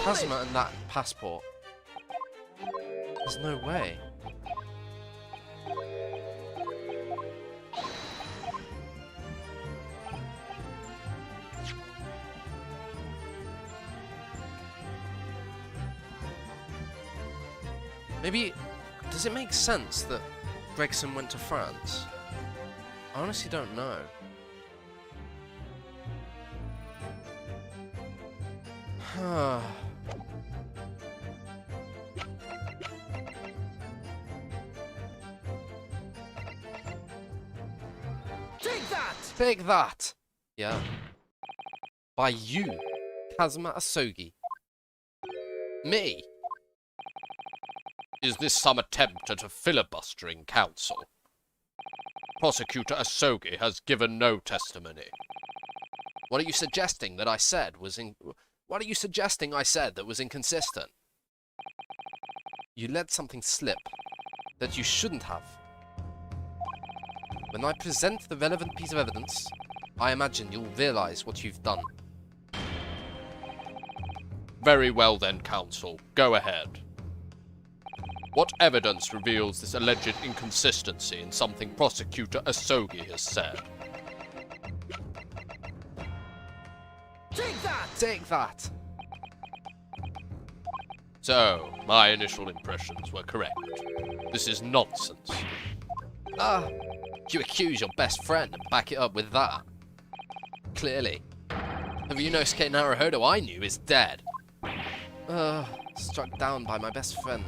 Kazuma and that passport. There's no way. Maybe, does it make sense that Gregson went to France? I honestly don't know. Take that! Take that! Yeah. By you, Kazuma Asogi. Me? Is this some attempt at a filibustering council? Prosecutor Asogi has given no testimony. What are you suggesting that I said was What are you suggesting I said that was inconsistent? You let something slip that you shouldn't have. When I present the relevant piece of evidence, I imagine you'll realize what you've done. Very well then, counsel. Go ahead. What evidence reveals this alleged inconsistency in something Prosecutor Asogi has said? Take that! Take that! So, my initial impressions were correct. This is nonsense. Ah, you accuse your best friend and back it up with that. Clearly. The Ryunosuke Naruhodo I knew is dead. Struck down by my best friend.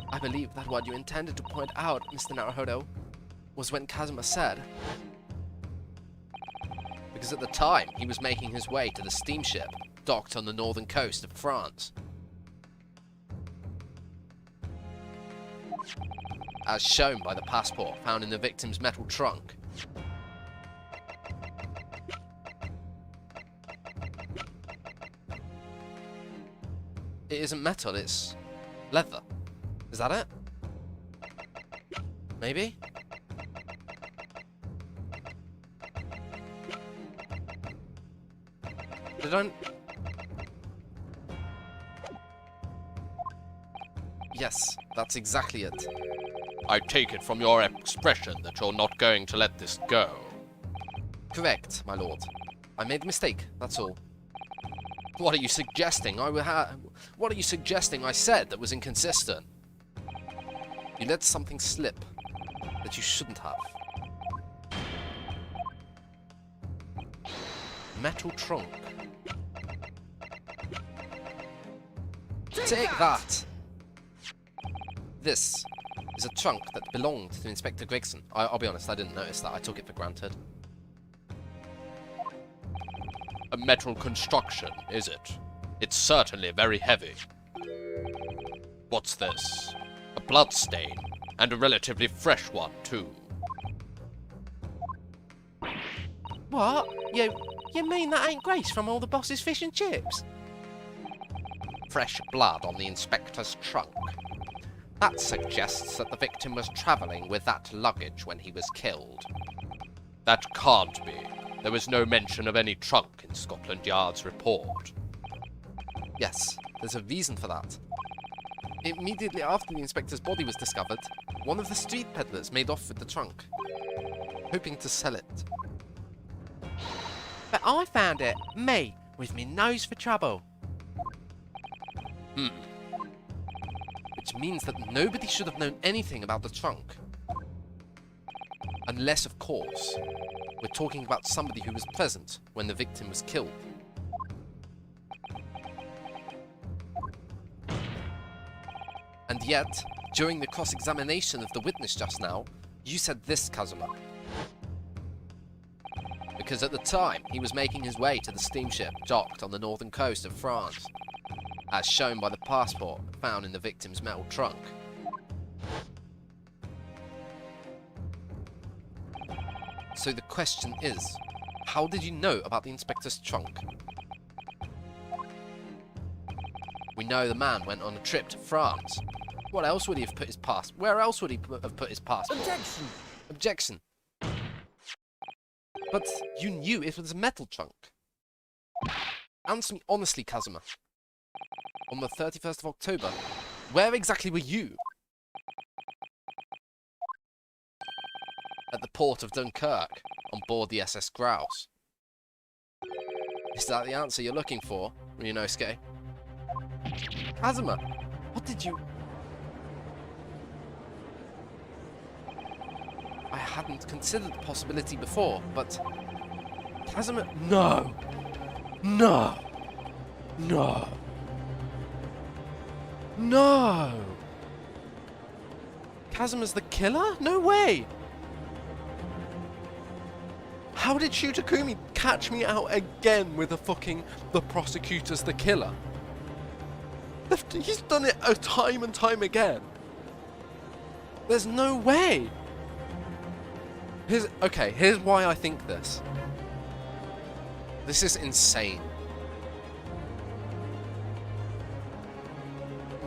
I believe that what you intended to point out, Mr. Naruhodo, was when Kazuma said. Because at the time, he was making his way to the steamship docked on the northern coast of France. As shown by the passport found in the victim's metal trunk. It isn't metal, it's leather. Is that it? Maybe? Did I... Yes, that's exactly it. I take it from your expression that you're not going to let this go. Correct, my lord. I made a mistake, that's all. What are you suggesting? What are you suggesting I said that was inconsistent? You let something slip that you shouldn't have. Metal trunk. Take that! This is a trunk that belonged to Inspector Gregson. I'll be honest, I didn't notice that. I took it for granted. A metal construction, is it? It's certainly very heavy. What's this? A blood stain, and a relatively fresh one, too. What? You mean that ain't Grace from all the boss's fish and chips? Fresh blood on the inspector's trunk. That suggests that the victim was travelling with that luggage when he was killed. That can't be. There was no mention of any trunk in Scotland Yard's report. Yes, there's a reason for that. Immediately after the inspector's body was discovered, one of the street peddlers made off with the trunk, hoping to sell it. But I found it, me, with me nose for trouble. Which means that nobody should have known anything about the trunk. Unless, of course, we're talking about somebody who was present when the victim was killed. And yet, during the cross-examination of the witness just now, you said this, Kazuma. Because at the time, he was making his way to the steamship docked on the northern coast of France, as shown by the passport found in the victim's metal trunk. So the question is, how did you know about the inspector's trunk? We know the man went on a trip to France. What else would he have put his passport? Where else would he have put his passport? Objection! Objection! But you knew it was a metal trunk. Answer me honestly, Kazuma. On the 31st of October, where exactly were you? At the port of Dunkirk, on board the SS Grouse. Is that the answer you're looking for, Ryunosuke? Kazuma, what did you... I hadn't considered the possibility before, but... Kazuma... No! No! No! No! Kazuma's the killer? No way! How did Shutakumi catch me out again with the prosecutor's the killer? He's done it time and time again. There's no way. Here's why I think this. This is insane.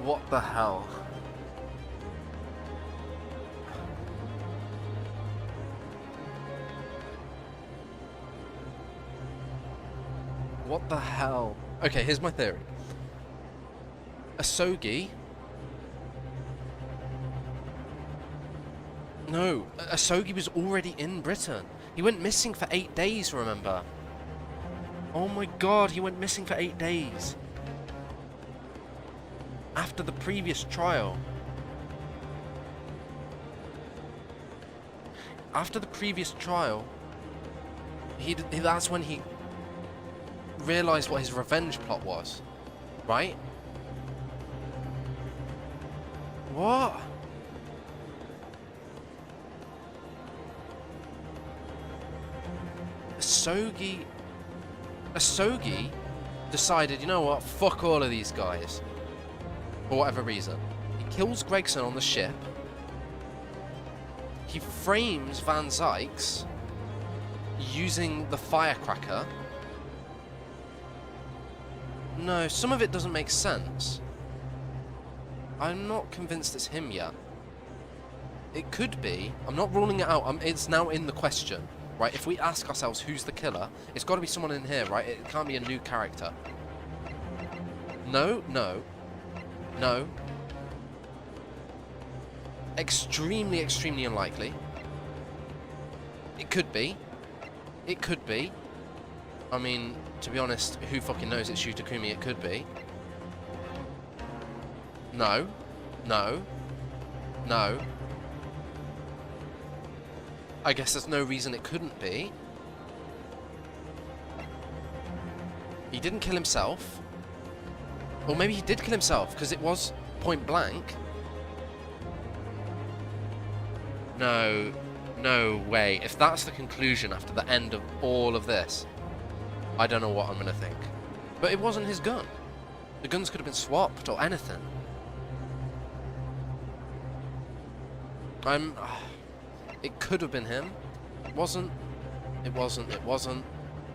What the hell? What the hell? Okay, here's my theory. Asogi... No, Asogi was already in Britain. He went missing for 8 days, remember? Oh my god, he went missing for 8 days. After the previous trial. After the previous trial, That's when he realised what his revenge plot was, right? What? Asogi decided, you know what, fuck all of these guys. For whatever reason. He kills Gregson on the ship. He frames Van Zykes using the firecracker. No, some of it doesn't make sense. I'm not convinced it's him yet. It could be. I'm not ruling it out. It's now in the question. Right, if we ask ourselves who's the killer, it's got to be someone in here, right? It can't be a new character. No, no, no. Extremely, extremely unlikely. It could be. It could be. I mean, to be honest, who fucking knows? It's Shu Takumi, it could be. No. No. No. I guess there's no reason it couldn't be. He didn't kill himself. Or maybe he did kill himself, because it was point blank. No. No way. If that's the conclusion after the end of all of this, I don't know what I'm going to think. But it wasn't his gun. The guns could have been swapped or anything. It could have been him. It wasn't. It wasn't. It wasn't.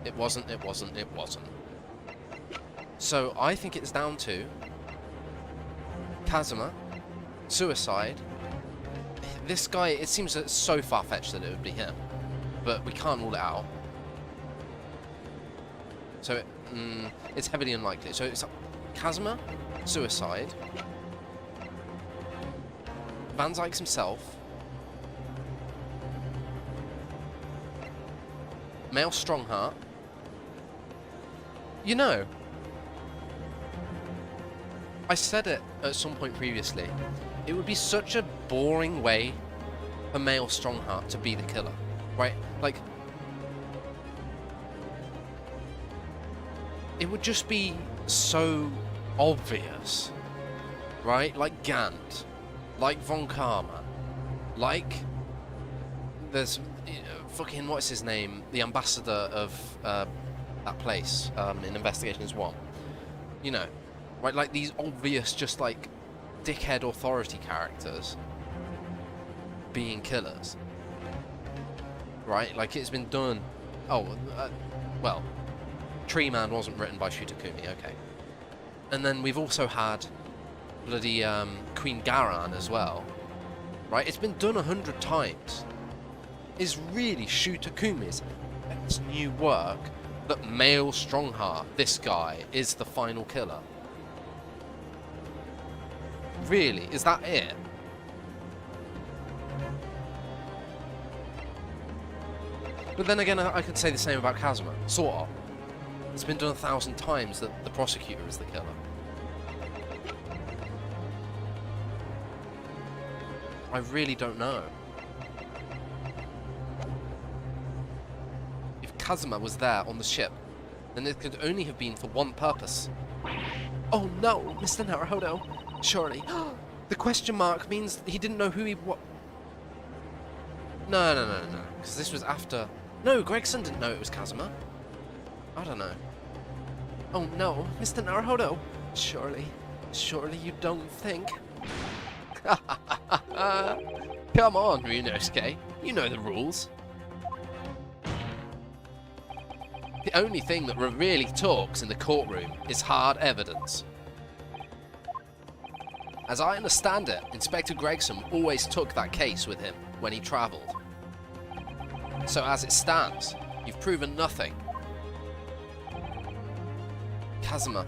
It wasn't. It wasn't. It wasn't. So I think it's down to Kazuma, suicide. This guy, it seems so far-fetched that it would be him, but we can't rule it out. So it's heavily unlikely. So it's Kazuma, suicide, Van Zykes himself, male Strongheart. You know, I said it at some point previously. It would be such a boring way for male Strongheart to be the killer, right? Like, it would just be so obvious, right? Like Gant, like Von Karma, like there's fucking, what's his name? The ambassador of that place in Investigations 1. You know, right? Like these obvious, just like dickhead authority characters being killers, right? Like it's been done. Oh, well, Tree Man wasn't written by Shu Takumi, okay. And then we've also had bloody Queen Garan as well, right? It's been done 100 times. Is really Shu Takumi's new work that male Strongheart, this guy, is the final killer? Really? Is that it? But then again, I could say the same about Kazuma. Sort of. It's been done 1,000 times that the prosecutor is the killer. I really don't know. If Kazuma was there on the ship, then it could only have been for one purpose. Oh no, Mr. Naruhodo. Surely. The question mark means he didn't know who he was. No. Because this was after. No, Gregson didn't know it was Kazuma. I don't know. Oh no, Mr. Naruhodo. Surely you don't think. Come on, Ryunosuke. You know the rules. The only thing that really talks in the courtroom is hard evidence. As I understand it, Inspector Gregson always took that case with him when he travelled. So as it stands, you've proven nothing. Kazuma,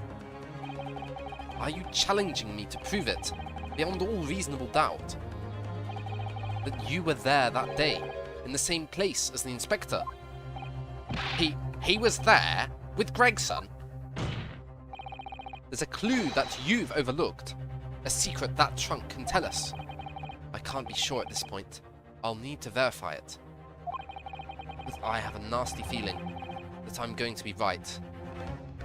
are you challenging me to prove it, beyond all reasonable doubt, that you were there that day, in the same place as the Inspector? He was there with Gregson? There's a clue that you've overlooked. A secret that trunk can tell us. I can't be sure at this point. I'll need to verify it. I have a nasty feeling that I'm going to be right.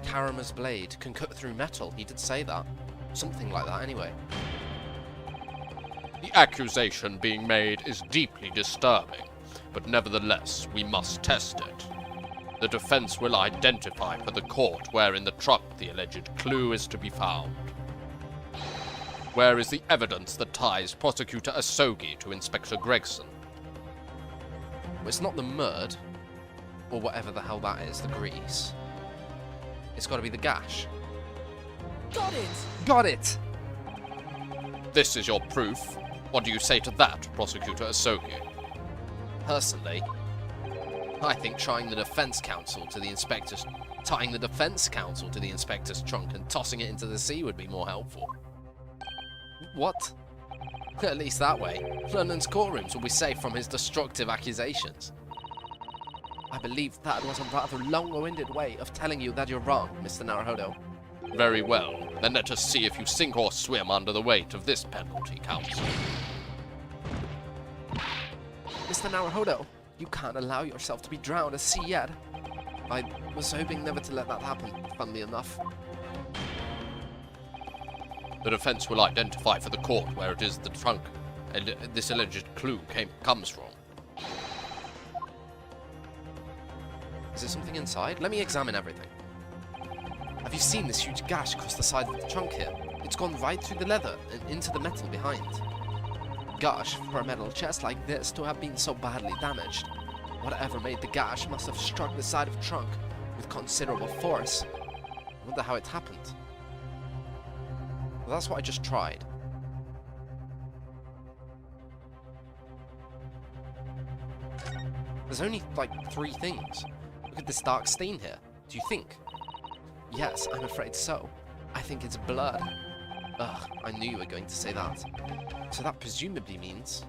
Karama's blade can cut through metal. He did say that. Something like that, anyway. The accusation being made is deeply disturbing, but nevertheless, we must test it. The defense will identify for the court where in the trunk the alleged clue is to be found. Where is the evidence that ties Prosecutor Asogi to Inspector Gregson? Well, it's not the mud, or whatever the hell that is, the grease. It's got to be the gash. Got it! Got it! This is your proof. What do you say to that, Prosecutor Asogi? Personally, I think tying the defense counsel to the inspector's trunk and tossing it into the sea would be more helpful. What? At least that way, London's courtrooms will be safe from his destructive accusations. I believe that was a rather long-winded way of telling you that you're wrong, Mr. Naruhodo. Very well. Then let us see if you sink or swim under the weight of this penalty, Counsel. Mr. Naruhodo, you can't allow yourself to be drowned at sea yet. I was hoping never to let that happen, funnily enough. The defense will identify for the court where it is the trunk and this alleged clue comes from. Is there something inside? Let me examine everything. Have you seen this huge gash across the side of the trunk here? It's gone right through the leather and into the metal behind. Gosh, for a metal chest like this to have been so badly damaged. Whatever made the gash must have struck the side of the trunk with considerable force. I wonder how it happened. Well, that's what I just tried. There's only, like, 3 things. Look at this dark stain here. Do you think? Yes, I'm afraid so. I think it's blood. Ugh, I knew you were going to say that. So that presumably means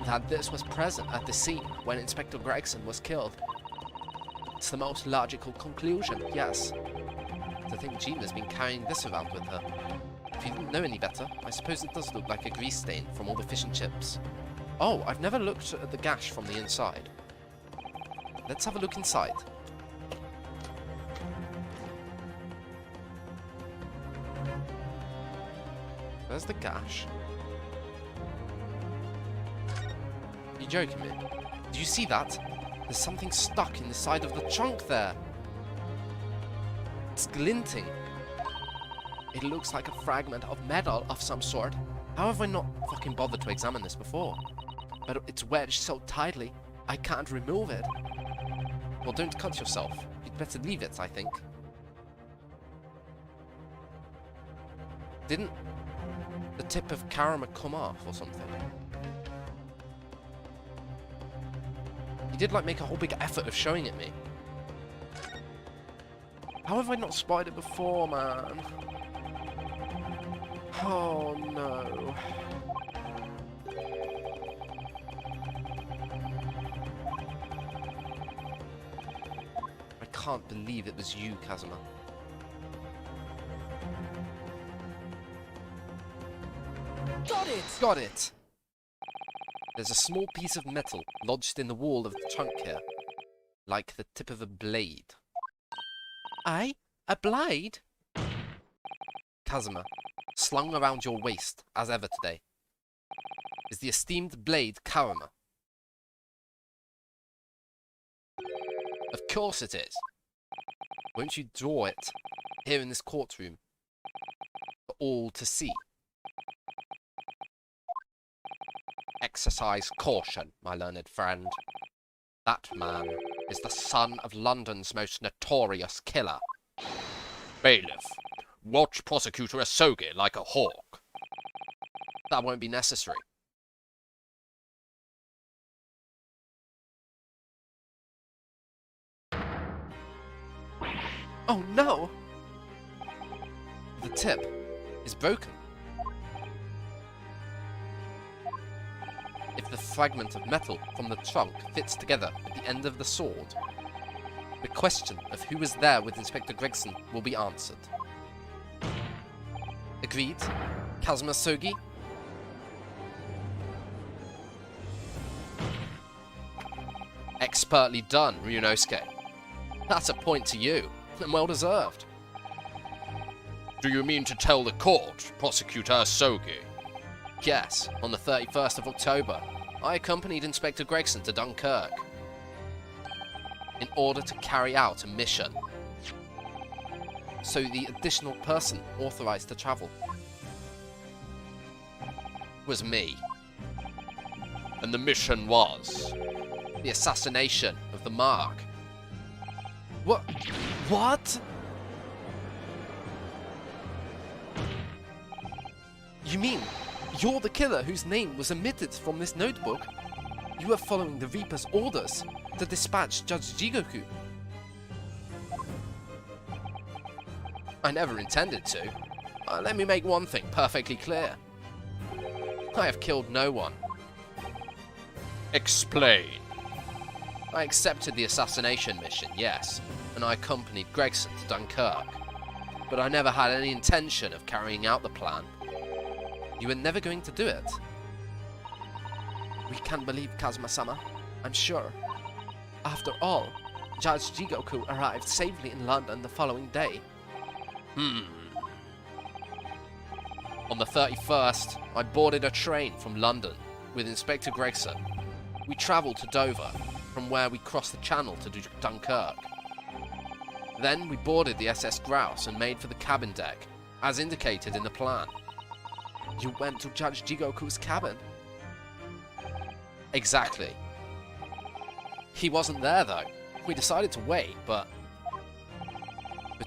that this was present at the scene when Inspector Gregson was killed. It's the most logical conclusion, yes. To think Gina's been carrying this around with her. If you didn't know any better, I suppose it does look like a grease stain from all the fish and chips. Oh, I've never looked at the gash from the inside. Let's have a look inside. Where's the gash? You joking me? Do you see that? There's something stuck in the side of the trunk there. It's glinting. It looks like a fragment of metal of some sort. How have I not fucking bothered to examine this before? But it's wedged so tightly, I can't remove it. Well, don't cut yourself. You'd better leave it, I think. Didn't the tip of Karama come off or something? He did, like, make a whole big effort of showing it me. How have I not spotted it before, man? Oh, no. I can't believe it was you, Kazuma. Got it! Got it! There's a small piece of metal lodged in the wall of the trunk here. Like the tip of a blade. Eh? A blade? Kazuma, slung around your waist, as ever today, is the esteemed blade Karama. Of course it is. Won't you draw it here in this courtroom for all to see? Exercise caution, my learned friend. That man is the son of London's most notorious killer. Bailiff, watch Prosecutor Asogi like a hawk. That won't be necessary. Oh no! The tip is broken. If the fragment of metal from the trunk fits together at the end of the sword, the question of who was there with Inspector Gregson will be answered. Agreed? Kazuma Sogi? Expertly done, Ryunosuke. That's a point to you, and well deserved. Do you mean to tell the court, Prosecutor Sogi? Yes, on the 31st of October, I accompanied Inspector Gregson to Dunkirk in order to carry out a mission. So the additional person authorized to travel was me. And the mission was? The assassination of the Mark. What? What? You mean you're the killer whose name was omitted from this notebook? You were following the Reaper's orders to dispatch Judge Jigoku. I never intended to. Let me make one thing perfectly clear. I have killed no one. Explain. I accepted the assassination mission, yes, and I accompanied Gregson to Dunkirk. But I never had any intention of carrying out the plan. You were never going to do it. We can't believe Kazuma-sama, I'm sure. After all, Judge Jigoku arrived safely in London the following day. On the 31st, I boarded a train from London with Inspector Gregson. We travelled to Dover, from where we crossed the channel to Dunkirk. Then we boarded the SS Grouse and made for the cabin deck, as indicated in the plan. You went to Judge Jigoku's cabin? Exactly. He wasn't there though. We decided to wait, but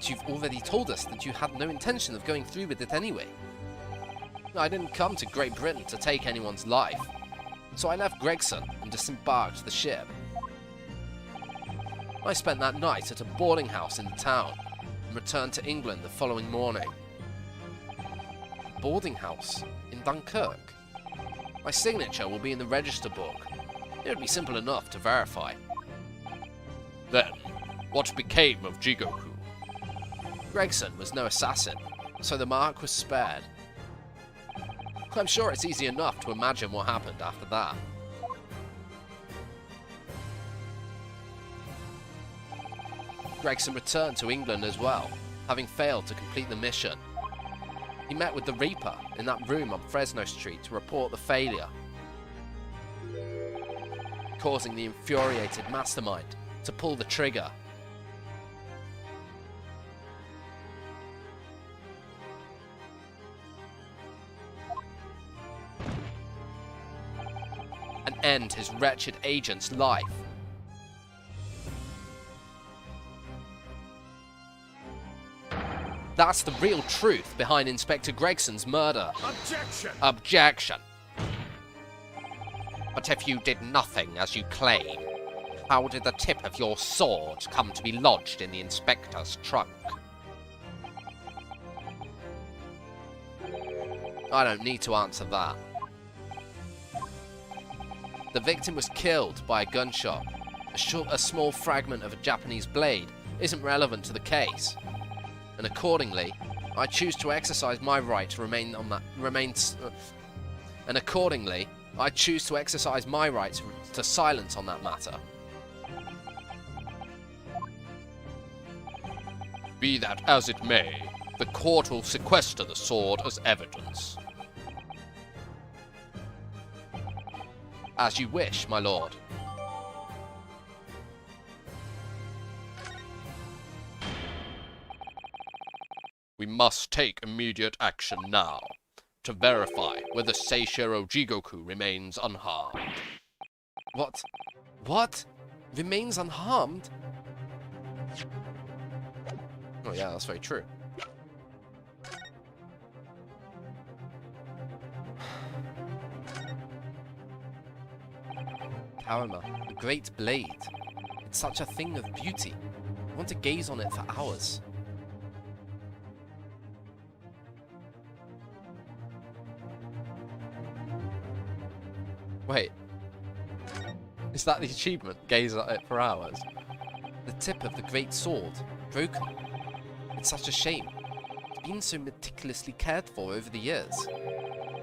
you've already told us that you had no intention of going through with it anyway. I didn't come to Great Britain to take anyone's life, so I left Gregson and disembarked the ship. I spent that night at a boarding house in the town and returned to England the following morning. Boarding house in Dunkirk? My signature will be in the register book. It would be simple enough to verify. Then, what became of Jigoku? Gregson was no assassin, so the mark was spared. I'm sure it's easy enough to imagine what happened after that. Gregson returned to England as well, having failed to complete the mission. He met with the Reaper in that room on Fresno Street to report the failure, causing the infuriated mastermind to pull the trigger. And end his wretched agent's life. That's the real truth behind Inspector Gregson's murder. Objection! Objection. But if you did nothing as you claim, how did the tip of your sword come to be lodged in the inspector's trunk? I don't need to answer that. The victim was killed by a gunshot. A small fragment of a Japanese blade isn't relevant to the case, and accordingly, I choose to exercise my right to to silence on that matter. Be that as it may, the court will sequester the sword as evidence. As you wish, my lord. We must take immediate action now, to verify whether Seishiro Jigoku remains unharmed. What? What? Remains unharmed? Oh yeah, that's very true. Karama, the great blade. It's such a thing of beauty. I want to gaze on it for hours. Wait. Is that the achievement? Gaze at it for hours? The tip of the great sword. Broken. It's such a shame. It's been so meticulously cared for over the years.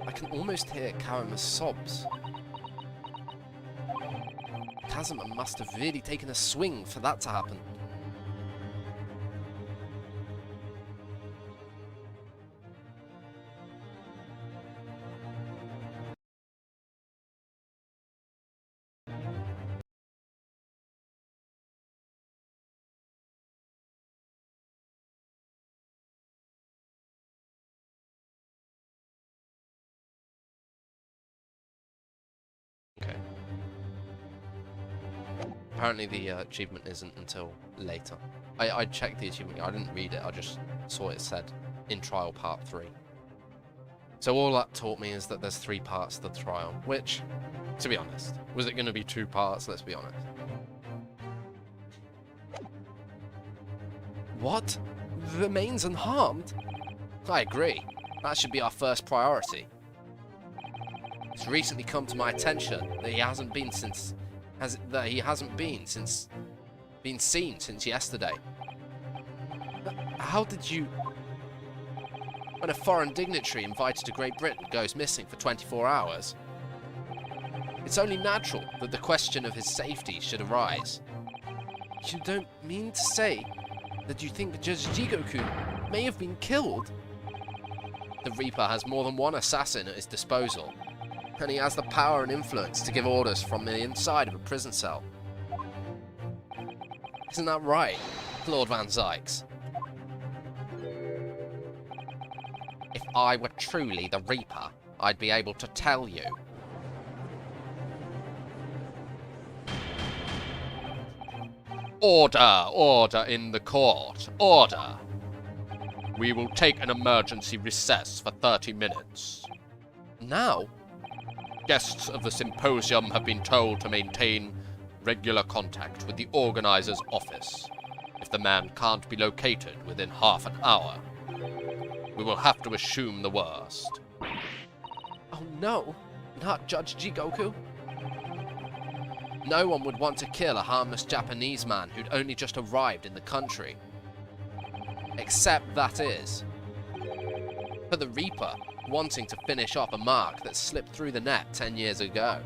I can almost hear Karama's sobs. Kazuma must have really taken a swing for that to happen. Okay. Apparently the achievement isn't until later. I checked the achievement, I didn't read it, I just saw it said in trial part 3. So all that taught me is that there's 3 parts to the trial, which, to be honest, was it going to be 2 parts? Let's be honest. What? Remains unharmed? I agree. That should be our first priority. It's recently come to my attention that he hasn't been seen since yesterday. How did you... When a foreign dignitary invited to Great Britain goes missing for 24 hours, it's only natural that the question of his safety should arise. You don't mean to say that you think Judge Jigoku may have been killed? The Reaper has more than one assassin at his disposal, and he has the power and influence to give orders from the inside of a prison cell. Isn't that right, Lord Van Zykes? If I were truly the Reaper, I'd be able to tell you. Order! Order in the court! Order! We will take an emergency recess for 30 minutes. Now? Guests of the symposium have been told to maintain regular contact with the organizer's office. If the man can't be located within half an hour, we will have to assume the worst. Oh no, not Judge Jigoku. No one would want to kill a harmless Japanese man who'd only just arrived in the country. Except, that is, for the Reaper wanting to finish off a mark that slipped through the net 10 years ago.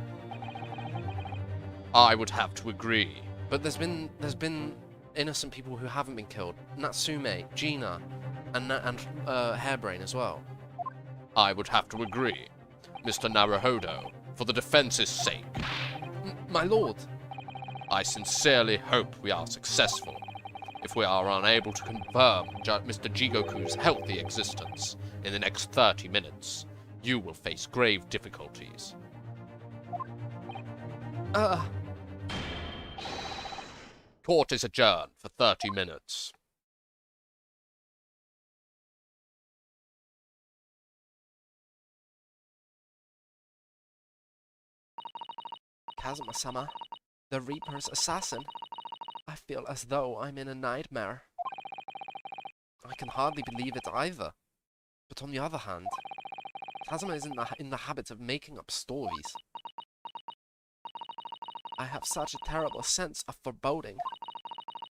I would have to agree. But there's been innocent people who haven't been killed. Natsume, Gina, and Hairbrain as well. I would have to agree. Mr. Naruhodo, for the defense's sake. My lord. I sincerely hope we are successful. If we are unable to confirm Mr. Jigoku's healthy existence in the next 30 minutes, you will face grave difficulties. Court is adjourned for 30 minutes. Kazuma-sama, the Reaper's assassin. I feel as though I'm in a nightmare. I can hardly believe it either. But on the other hand, Kazuma is in the habit of making up stories. I have such a terrible sense of foreboding.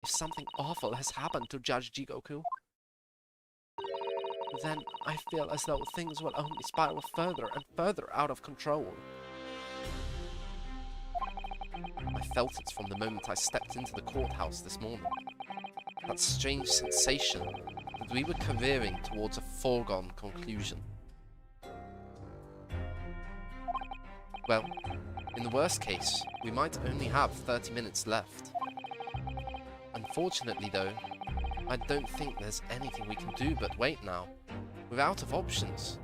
If something awful has happened to Judge Jigoku, then I feel as though things will only spiral further and further out of control. I felt it from the moment I stepped into the courthouse this morning. That strange sensation that we were careering towards a foregone conclusion. Well, in the worst case, we might only have 30 minutes left. Unfortunately though, I don't think there's anything we can do but wait now. We're out of options.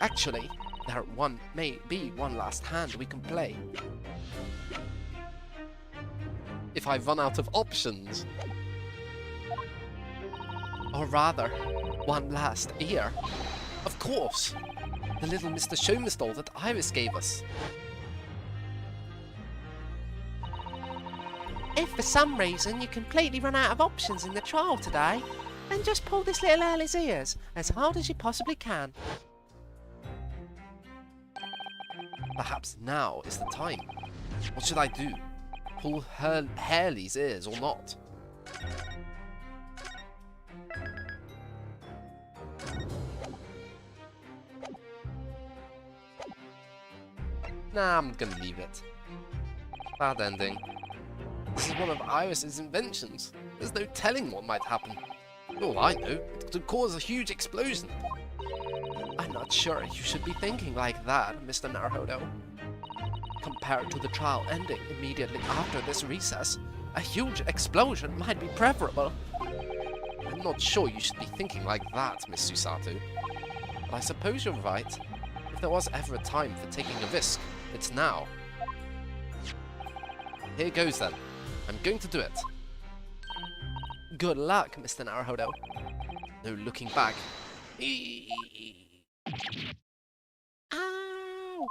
Actually, there may be one last hand we can play. If I run out of options. Or rather, one last ear. Of course! The little Mr. Showmistol that Iris gave us. If for some reason you completely run out of options in the trial today, then just pull this little Early's ears as hard as you possibly can. Perhaps now is the time. What should I do? Pull Hairley's ears or not? Nah, I'm gonna leave it. Bad ending. This is one of Iris's inventions. There's no telling what might happen. All I know, it could cause a huge explosion. I'm not sure you should be thinking like that, Mr. Naruhodo. Compared to the trial ending immediately after this recess, a huge explosion might be preferable. I'm not sure you should be thinking like that, Miss Susato. But I suppose you're right. If there was ever a time for taking a risk, it's now. Here goes then. I'm going to do it. Good luck, Mr. Naruhodo. No looking back. Ow!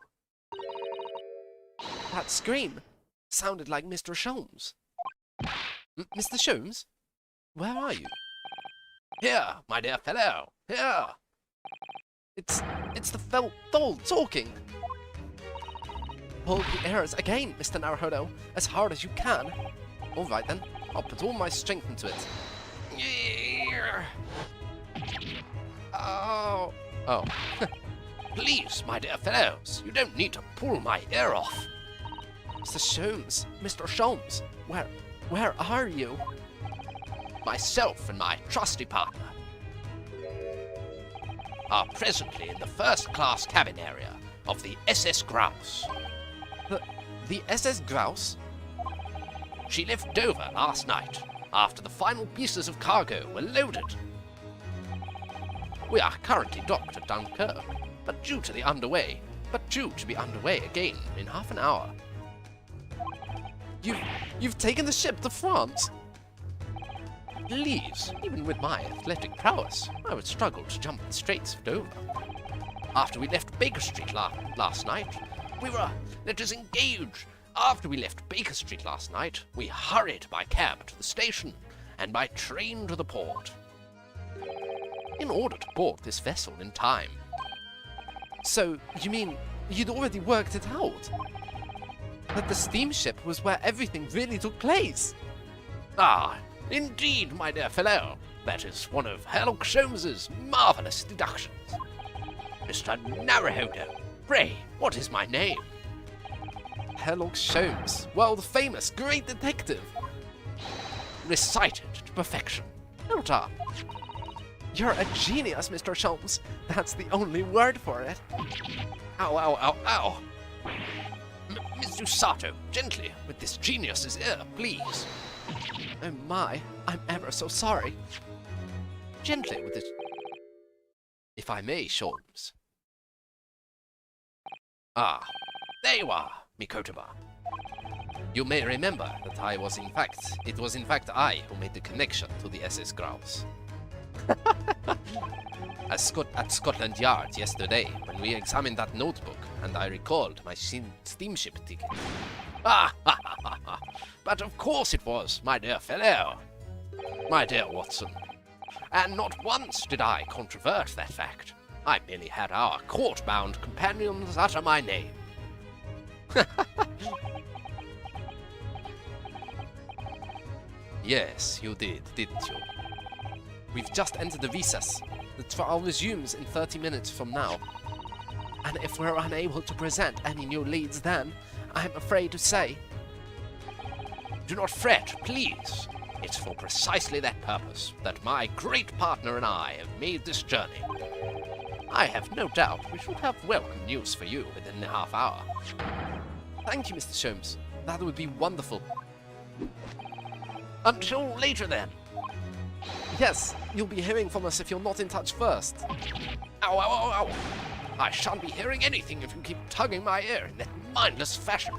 That scream sounded like Mr. Sholmes. Mr. Sholmes? Where are you? Here, my dear fellow, here! It's the Thol talking! Hold the airs again, Mr. Naruhodo, as hard as you can. Alright then, I'll put all my strength into it. Oh. Oh. Please, my dear fellows, you don't need to pull my ear off. Mr. Sholmes, Mr. Sholmes, where are you? Myself and my trusty partner are presently in the first-class cabin area of the SS Grouse. The SS Grouse? She left Dover last night, after the final pieces of cargo were loaded. We are currently docked at Dunkirk, but due to be underway again in half an hour. You've taken the ship to France? Please, even with my athletic prowess, I would struggle to jump the Straits of Dover. After we left Baker Street last night, let us engage. After we left Baker Street last night, we hurried by cab to the station and by train to the port, in order to board this vessel in time. So, you mean you'd already worked it out? That the steamship was where everything really took place? Ah, indeed, my dear fellow. That is one of Aleks Sholmes's marvellous deductions. Mr. Naruhodo, pray, what is my name? Aleks Sholmes, world-famous great detective. Recited to perfection. Note up. You're a genius, Mr. Sholmes. That's the only word for it. Ow, ow, ow, ow. Miss Susato, gently with this genius's ear, please. Oh my, I'm ever so sorry. Gently with this... If I may, Sholmes. Ah, there you are, Mikotoba. You may remember that it was in fact I who made the connection to the SS Grouse. At Scotland Yard yesterday, when we examined that notebook, and I recalled my steamship ticket. Ah, ha, ha, ha, ha. But of course it was, my dear fellow. My dear Watson. And not once did I controvert that fact. I merely had our court-bound companions utter my name. Yes, you did, didn't you? We've just entered the recess. The trial resumes in 30 minutes from now. And if we're unable to present any new leads then, I'm afraid to say... Do not fret, please. It's for precisely that purpose that my great partner and I have made this journey. I have no doubt we shall have welcome news for you within a half hour. Thank you, Mr. Sholmes. That would be wonderful. Until later, then. Yes, you'll be hearing from us if you're not in touch first. Ow, ow, ow, ow. I shan't be hearing anything if you keep tugging my ear in that mindless fashion.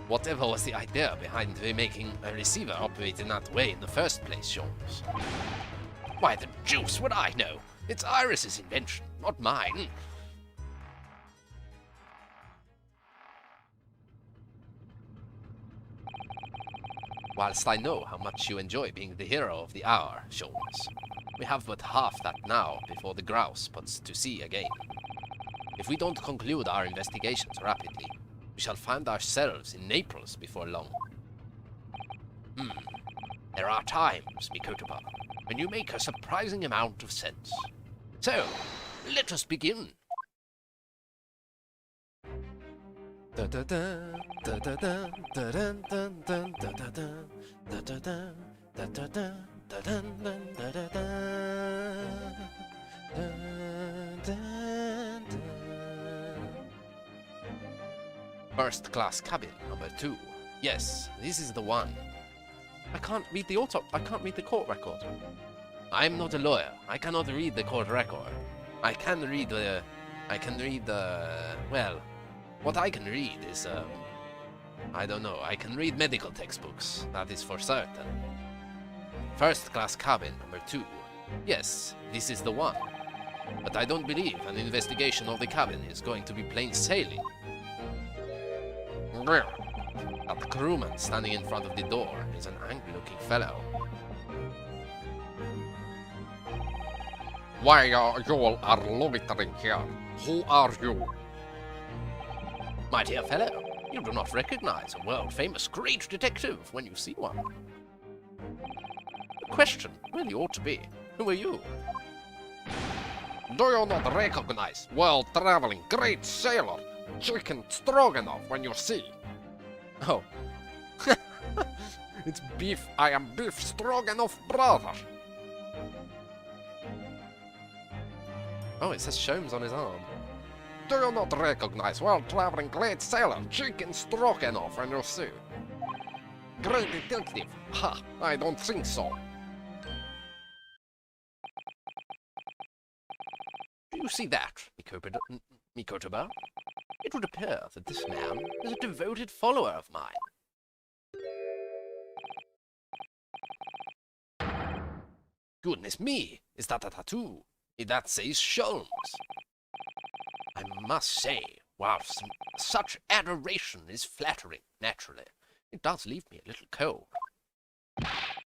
Whatever was the idea behind making a receiver operate in that way in the first place, Sholmes? Why the deuce would I know? It's Iris's invention, not mine. Whilst I know how much you enjoy being the hero of the hour, Sholmes, we have but half that now before the Grouse puts to sea again. If we don't conclude our investigations rapidly, we shall find ourselves in Naples before long. There are times, Mikotoba, when you make a surprising amount of sense. So, Let us begin. Da da da da da da da da da da da da da da da da. First class cabin number 2. Yes, this is the one. I can't read the court record. I'm not a lawyer. I cannot read the court record. I can read the well, what I can read is I don't know. I can read medical textbooks. That is for certain. First class cabin number 2. Yes, this is the one. But I don't believe an investigation of the cabin is going to be plain sailing. That crewman standing in front of the door is an angry-looking fellow. Why are you all loitering here? Who are you? My dear fellow, you do not recognize a world-famous great detective when you see one. The question really ought to be, who are you? Do you not recognize world-traveling great sailor Chicken Stroganoff when you see? Oh. It's beef. I am Beef Stroganoff brother. Oh, it says Sholmes on his arm. Do you not recognize world-traveling great sailor Chicken Stroganoff when you see? Great detective? Ha! I don't think so. Do you see that, Mikotoba? It would appear that this man is a devoted follower of mine. Goodness me, is that a tattoo? That says Sholmes. I must say, whilst such adoration is flattering, naturally, it does leave me a little cold.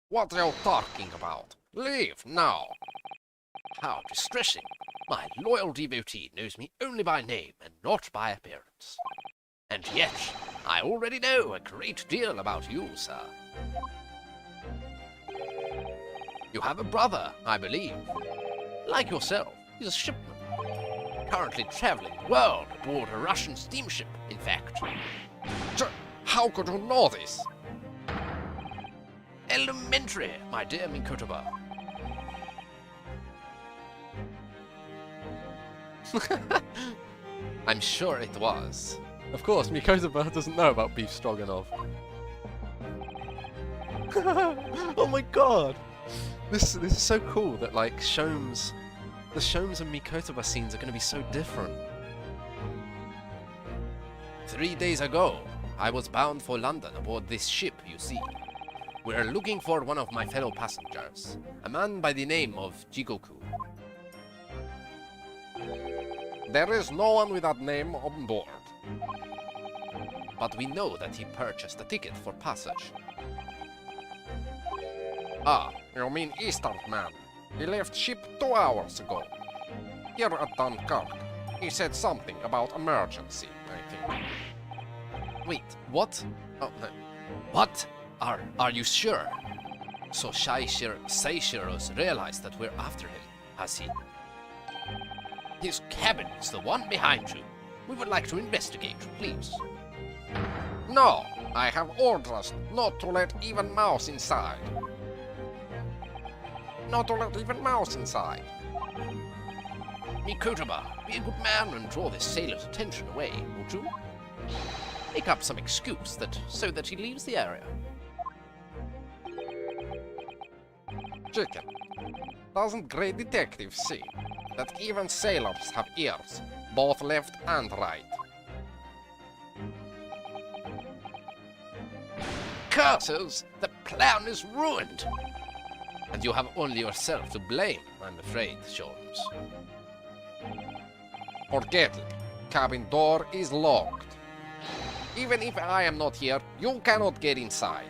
What are you talking about? Leave now! How distressing! My loyal devotee knows me only by name and not by appearance. And yet, I already know a great deal about you, sir. You have a brother, I believe. Like yourself, he's a shipman. Currently traveling the world aboard a Russian steamship, in fact. How could you know this? Elementary, my dear Mikotoba. I'm sure it was. Of course, Mikotoba doesn't know about beef stroganoff. Oh my god! This is so cool that like the Sholmes and Mikotoba scenes are going to be so different. 3 days ago, I was bound for London aboard this ship you see. We're looking for one of my fellow passengers, a man by the name of Jigoku. There is no one with that name on board. But we know that he purchased a ticket for passage. Ah, you mean Eastern man. He left ship 2 hours ago. Here at Dunkirk, he said something about emergency, I think. Wait, what? Oh, no. What? Are you sure? So Seishiro's realized that we're after him, has he? His cabin is the one behind you. We would like to investigate, please. No, I have orders not to let even mouse inside. Not to let even mouse inside. Mikotoba, be a good man and draw this sailor's attention away, would you? Make up some excuse so that he leaves the area. Chicken, doesn't great detective see that even sailors have ears, both left and right? Curses! The plan is ruined! And you have only yourself to blame, I'm afraid, Sholmes. Forget it. Cabin door is locked. Even if I am not here, you cannot get inside.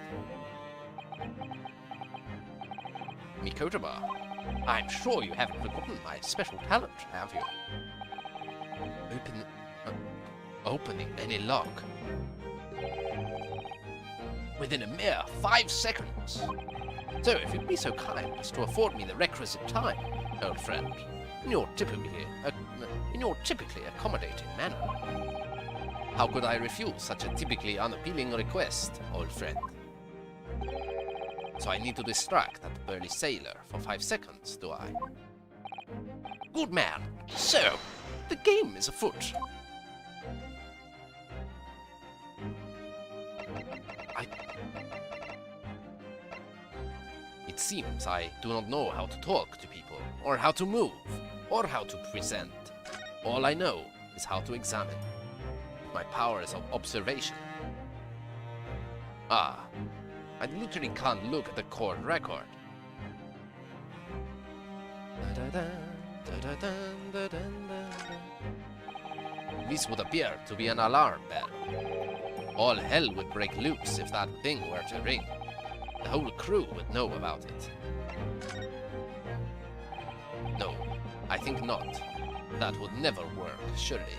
Mikotoba, I'm sure you haven't forgotten my special talent, have you? Opening any lock. Within a mere 5 seconds. So, if you'd be so kind as to afford me the requisite time, old friend, in your typically accommodating manner. How could I refuse such a typically unappealing request, old friend? So I need to distract that burly sailor for 5 seconds, do I? Good man. So, the game is afoot. It seems I do not know how to talk to people, or how to move, or how to present. All I know is how to examine. My powers of observation. Ah, I literally can't look at the chord record. This would appear to be an alarm bell. All hell would break loose if that thing were to ring. The whole crew would know about it. No, I think not. That would never work, surely.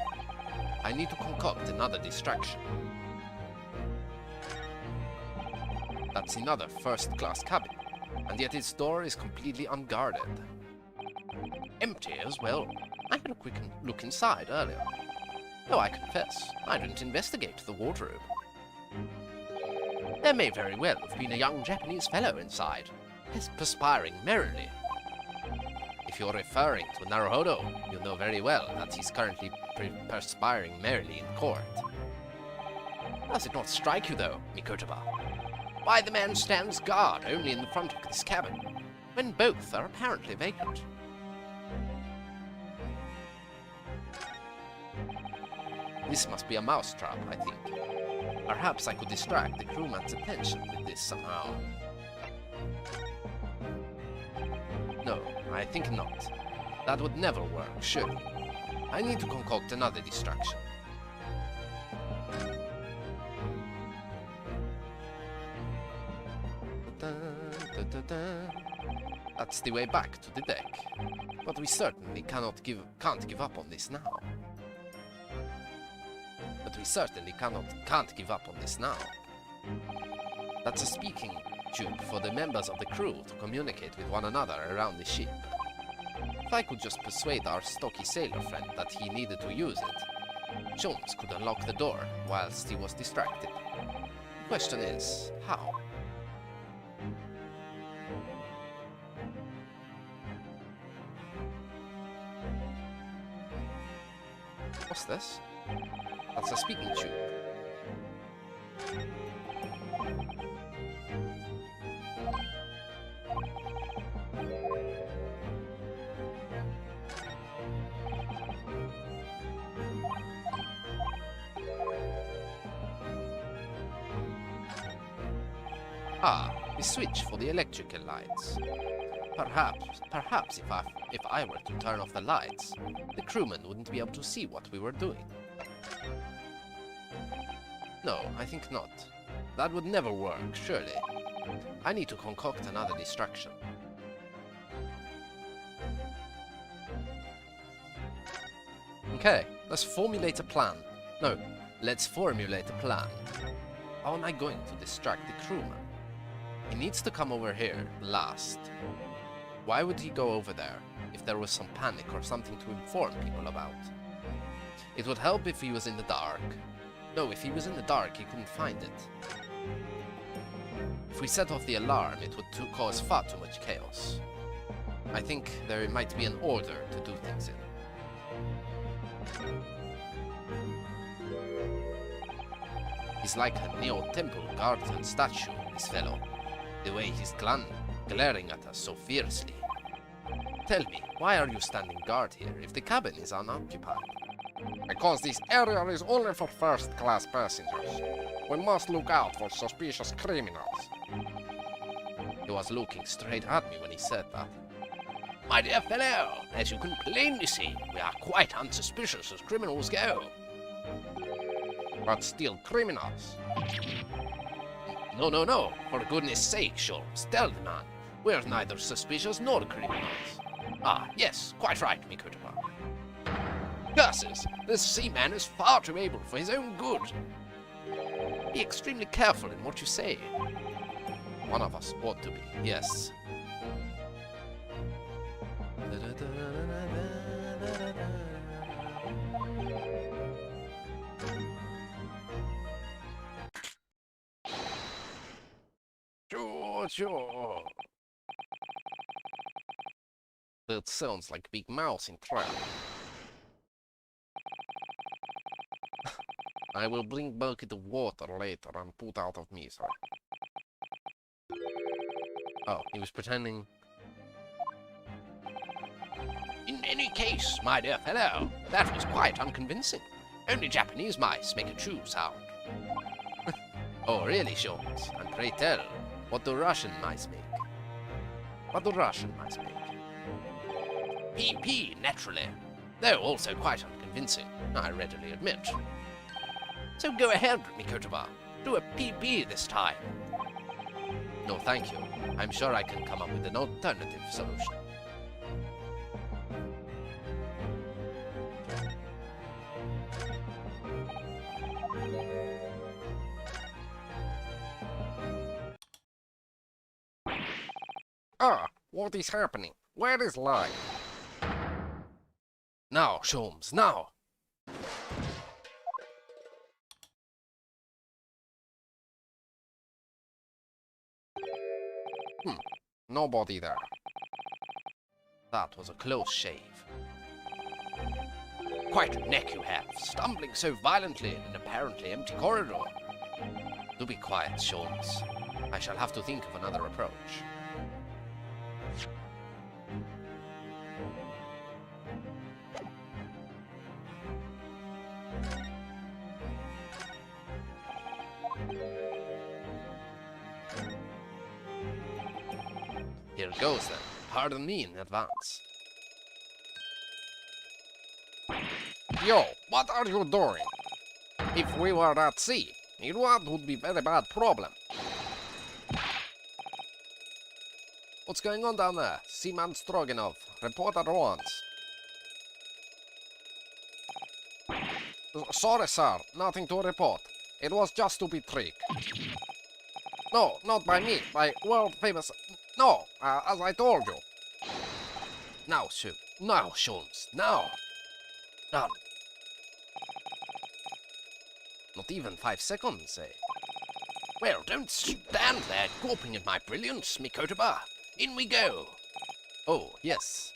I need to concoct another distraction. That's another first-class cabin, and yet its door is completely unguarded. Empty as well. I had a quick look inside earlier. Though I confess, I didn't investigate the wardrobe. There may very well have been a young Japanese fellow inside, perspiring merrily. If you're referring to Naruhodo, you know very well that he's currently perspiring merrily in court. Does it not strike you, though, Mikotoba? Why the man stands guard only in the front of this cabin, when both are apparently vacant? This must be a mousetrap, I think. Perhaps I could distract the crewman's attention with this somehow. No, I think not. That would never work, surely. I need to concoct another distraction. That's the way back to the deck. But we certainly can't give up on this now. Can't give up on this now. That's a speaking tube for the members of the crew to communicate with one another around the ship. If I could just persuade our stocky sailor friend that he needed to use it, Jones could unlock the door whilst he was distracted. The question is, how? What's this? That's a speaking tube. Ah, the switch for the electrical lights. Perhaps if I were to turn off the lights, the crewmen wouldn't be able to see what we were doing. No, I think not. That would never work, surely. I need to concoct another distraction. Okay, let's formulate a plan. No, let's formulate a plan. How am I going to distract the crewman? He needs to come over here last. Why would he go over there if there was some panic or something to inform people about? It would help if he was in the dark. No, if he was in the dark, he couldn't find it. If we set off the alarm, it would cause far too much chaos. I think there might be an order to do things in. He's like a Neo-Temple guardian statue, this fellow. The way he's glaring at us so fiercely. Tell me, why are you standing guard here if the cabin is unoccupied? Because this area is only for first-class passengers. We must look out for suspicious criminals. He was looking straight at me when he said that. My dear fellow, as you can plainly see, we are quite unsuspicious as criminals go. But still criminals. No. For goodness sake, Sholmes, tell the man. We're neither suspicious nor criminals. Ah, yes, quite right, Mikotoba. Curses! This seaman is far too able for his own good. Be extremely careful in what you say. One of us ought to be, yes. Sure. That sounds like Big Mouse in trouble. I will bring bucket of water later and put out of misery. Oh, he was pretending. In any case, my dear fellow, that was quite unconvincing. Only Japanese mice make a true sound. Oh, really, Sholmes? And pray tell, what do Russian mice make? What do Russian mice make? PP, naturally. Though also quite unconvincing, I readily admit. So go ahead, Mikotoba. Do a PP this time. No, thank you. I'm sure I can come up with an alternative solution. Ah, what is happening? Where is life? Now, Sholmes, now! Nobody there. That was a close shave. Quite a neck you have, stumbling so violently in an apparently empty corridor. Do be quiet, Sholmes. I shall have to think of another approach. Here goes then. Pardon me in advance. Yo, what are you doing? If we were at sea, it would be very bad problem. What's going on down there? Seaman Stroganov, report at once. Sorry, sir, nothing to report. It was just to be trick. No, not by me, by world famous... No, as I told you. Now, Sholmes, now! Done. Not even 5 seconds, eh? Well, don't stand there gawping at my brilliance, Mikotoba. In we go. Oh, yes.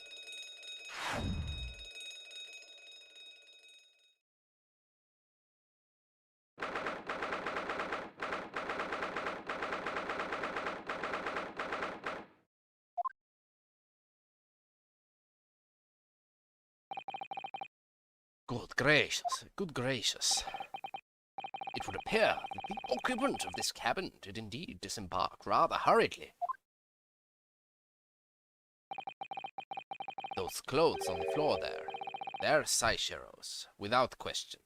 Good gracious, good gracious. It would appear that the occupant of this cabin did indeed disembark rather hurriedly. Those clothes on the floor there, they're Seishiro's, without question.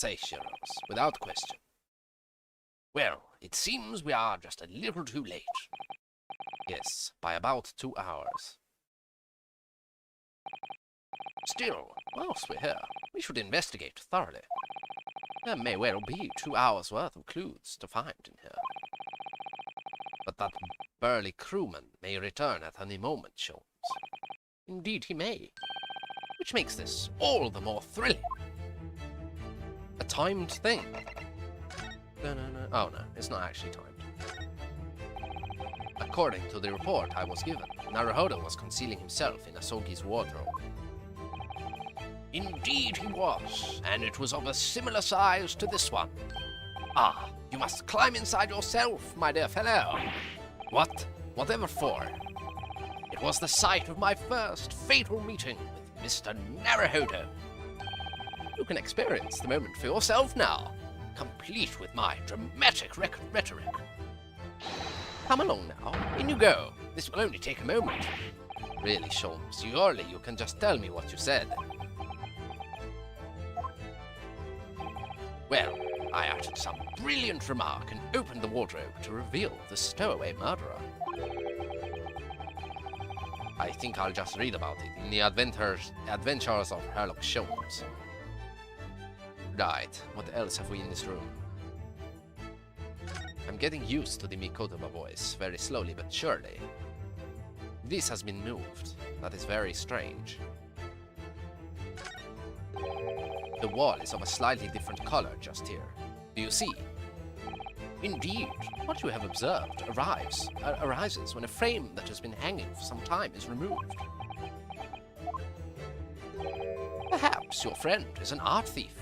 Seishiro's, without question. Well, it seems we are just a little too late. Yes, by about 2 hours. Still, whilst we're here, we should investigate thoroughly. There may well be 2 hours' worth of clues to find in here. But that burly crewman may return at any moment, Sholmes. Indeed he may. Which makes this all the more thrilling. A timed thing. Oh no, it's not actually timed. According to the report I was given, Naruhodo was concealing himself in Asogi's wardrobe. Indeed he was, and it was of a similar size to this one. Ah, you must climb inside yourself, my dear fellow. What? Whatever for? It was the site of my first fatal meeting with Mr. Naruhodo. You can experience the moment for yourself now, complete with my dramatic rhetoric. Come along now, in you go. This will only take a moment. Really, Sholmes, surely you can just tell me what you said. Well, I uttered some brilliant remark and opened the wardrobe to reveal the stowaway murderer. I think I'll just read about it in the Adventures of Sherlock Holmes. Right, what else have we in this room? I'm getting used to the Mikotoba voice, very slowly but surely. This has been moved. That is very strange. The wall is of a slightly different color just here. Do you see? Indeed, what you have observed arises when a frame that has been hanging for some time is removed. Perhaps your friend is an art thief.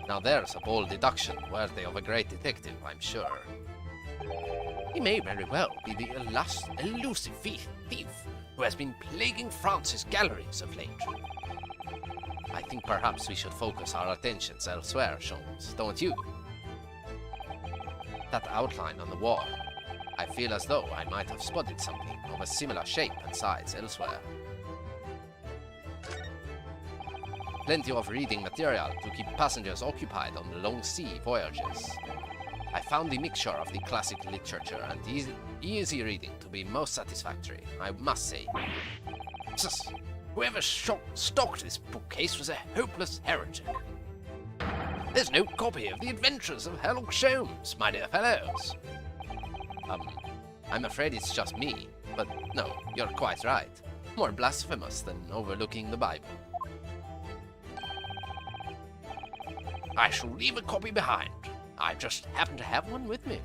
Now there's a bold deduction worthy of a great detective, I'm sure. He may very well be the elusive thief who has been plaguing France's galleries of late. I think perhaps we should focus our attentions elsewhere, Sholmes, don't you? That outline on the wall. I feel as though I might have spotted something of a similar shape and size elsewhere. Plenty of reading material to keep passengers occupied on the long sea voyages. I found the mixture of the classic literature and easy reading to be most satisfactory, I must say. Sus, whoever stocked this bookcase was a hopeless heretic. There's no copy of the Adventures of Aleks Sholmes, my dear fellows. I'm afraid it's just me, but no, you're quite right. More blasphemous than overlooking the Bible. I shall leave a copy behind. I just happen to have one with me.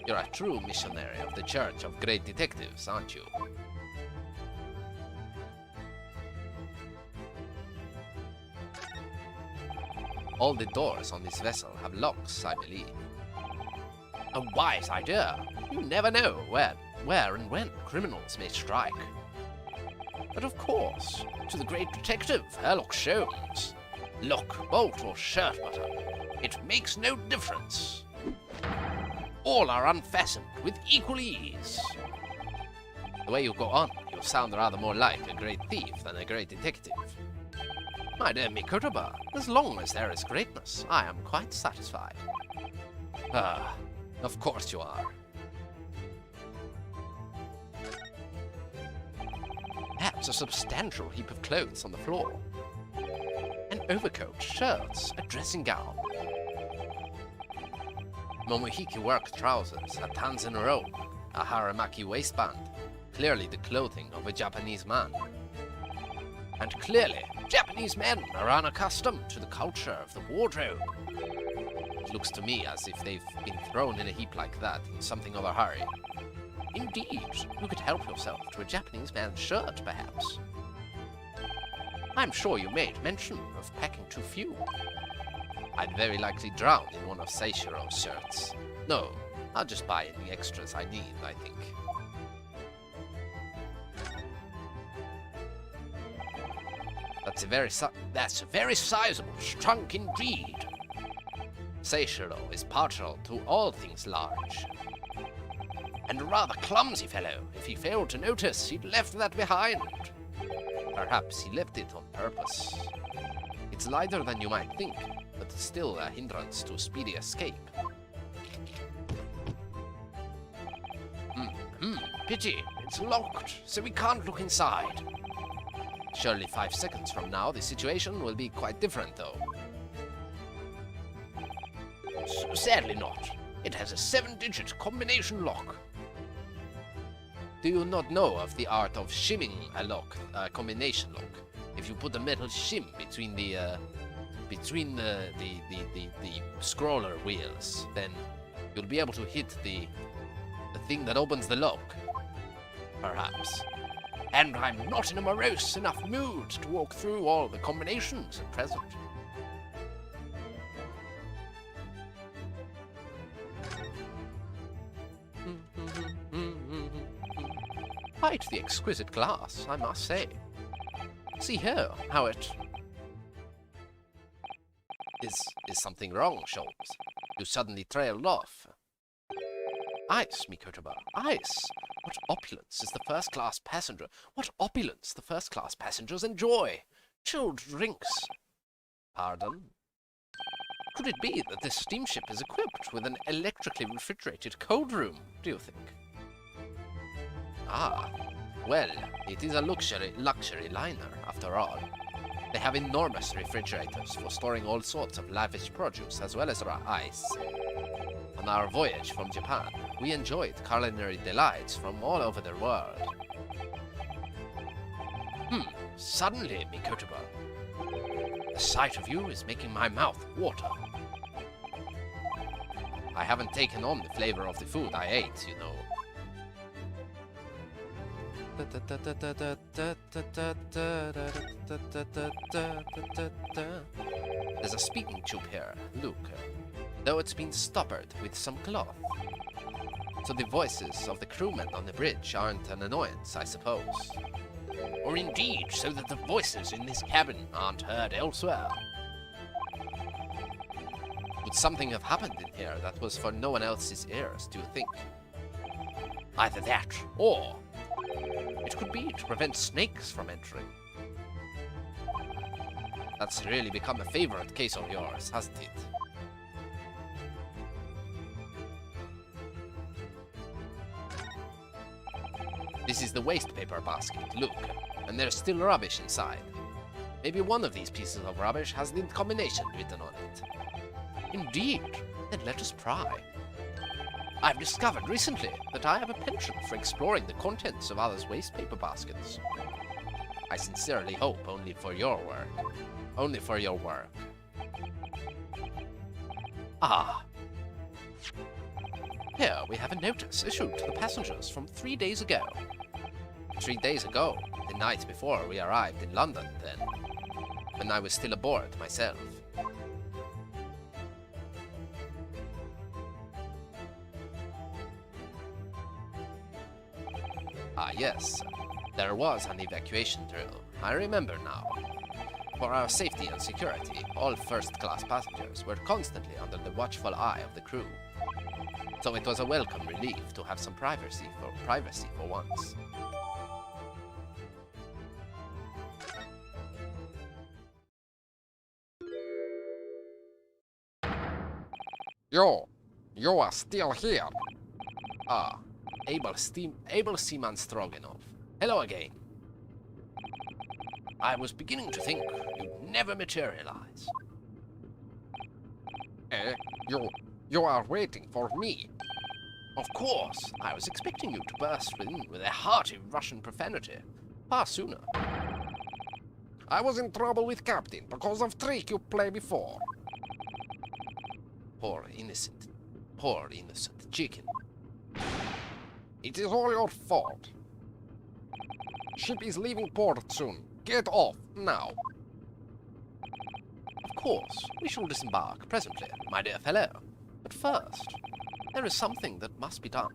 You're a true missionary of the Church of Great Detectives, aren't you? All the doors on this vessel have locks, I believe. A wise idea. You never know where and when criminals may strike. But of course, to the great detective, Aleks Sholmes, lock, bolt, or shirt button, it makes no difference. All are unfastened with equal ease. The way you go on, you sound rather more like a great thief than a great detective. My dear Mikotoba, as long as there is greatness, I am quite satisfied. Ah, of course you are. That's a substantial heap of clothes on the floor. An overcoat, shirts, a dressing gown. Momohiki work trousers, a Tanzen robe, a haramaki waistband. Clearly the clothing of a Japanese man. And clearly, Japanese men are unaccustomed to the culture of the wardrobe. It looks to me as if they've been thrown in a heap like that in something of a hurry. Indeed, you could help yourself to a Japanese man's shirt, perhaps. I'm sure you made mention of packing too few. I'd very likely drown in one of Seishiro's shirts. No, I'll just buy any extras I need, I think. That's a very sizable trunk indeed. Seishiro is partial to all things large. And a rather clumsy fellow. If he failed to notice, he'd left that behind. Perhaps he left it on purpose. It's lighter than you might think, but still a hindrance to speedy escape. Pity. It's locked, so we can't look inside. Surely 5 seconds from now, the situation will be quite different, though. Sadly not. It has a 7-digit combination lock. Do you not know of the art of shimming a lock, a combination lock? If you put a metal shim between the scroller wheels, then you'll be able to hit the thing that opens the lock. Perhaps. And I'm not in a morose enough mood to walk through all the combinations at present. Quite the exquisite glass, I must say. See here, how it... Is something wrong, Sholmes? You suddenly trailed off. Ice, Mikotoba, ice! What opulence is the first-class passenger? What opulence the first-class passengers enjoy! Chilled drinks. Pardon? Could it be that this steamship is equipped with an electrically refrigerated cold room, do you think? Ah, well, it is a luxury liner, after all. They have enormous refrigerators for storing all sorts of lavish produce as well as ice. On our voyage from Japan, we enjoyed culinary delights from all over the world. Suddenly, Mikotoba, the sight of you is making my mouth water. I haven't taken on the flavor of the food I ate, you know. There's a speaking tube here, look. Though it's been stoppered with some cloth. So the voices of the crewmen on the bridge aren't an annoyance, I suppose. Or indeed, so that the voices in this cabin aren't heard elsewhere. Would something have happened in here that was for no one else's ears, do you think? Either that, or it could be to prevent snakes from entering. That's really become a favorite case of yours, hasn't it? This is the waste paper basket, look, and there's still rubbish inside. Maybe one of these pieces of rubbish has the combination written on it. Indeed, Then let us pry. I've discovered recently that I have a penchant for exploring the contents of others' waste paper baskets. I sincerely hope only for your work. Only for your work. Ah, Here we have a notice issued to the passengers from 3 days ago. 3 days ago, the night before we arrived in London, then. When I was still aboard myself. Ah, yes. There was an evacuation drill. I remember now. For our safety and security, all first-class passengers were constantly under the watchful eye of the crew. So it was a welcome relief to have some privacy for once. You are still here. Ah, Able Seaman Stroganoff. Hello again. I was beginning to think you'd never materialize. You are waiting for me. Of course, I was expecting you to burst in with a hearty Russian profanity. Far sooner. I was in trouble with Captain because of trick you played before. Poor innocent chicken. It is all your fault. Ship is leaving port soon. Get off, now. Of course, we shall disembark presently, my dear fellow. But first, there is something that must be done.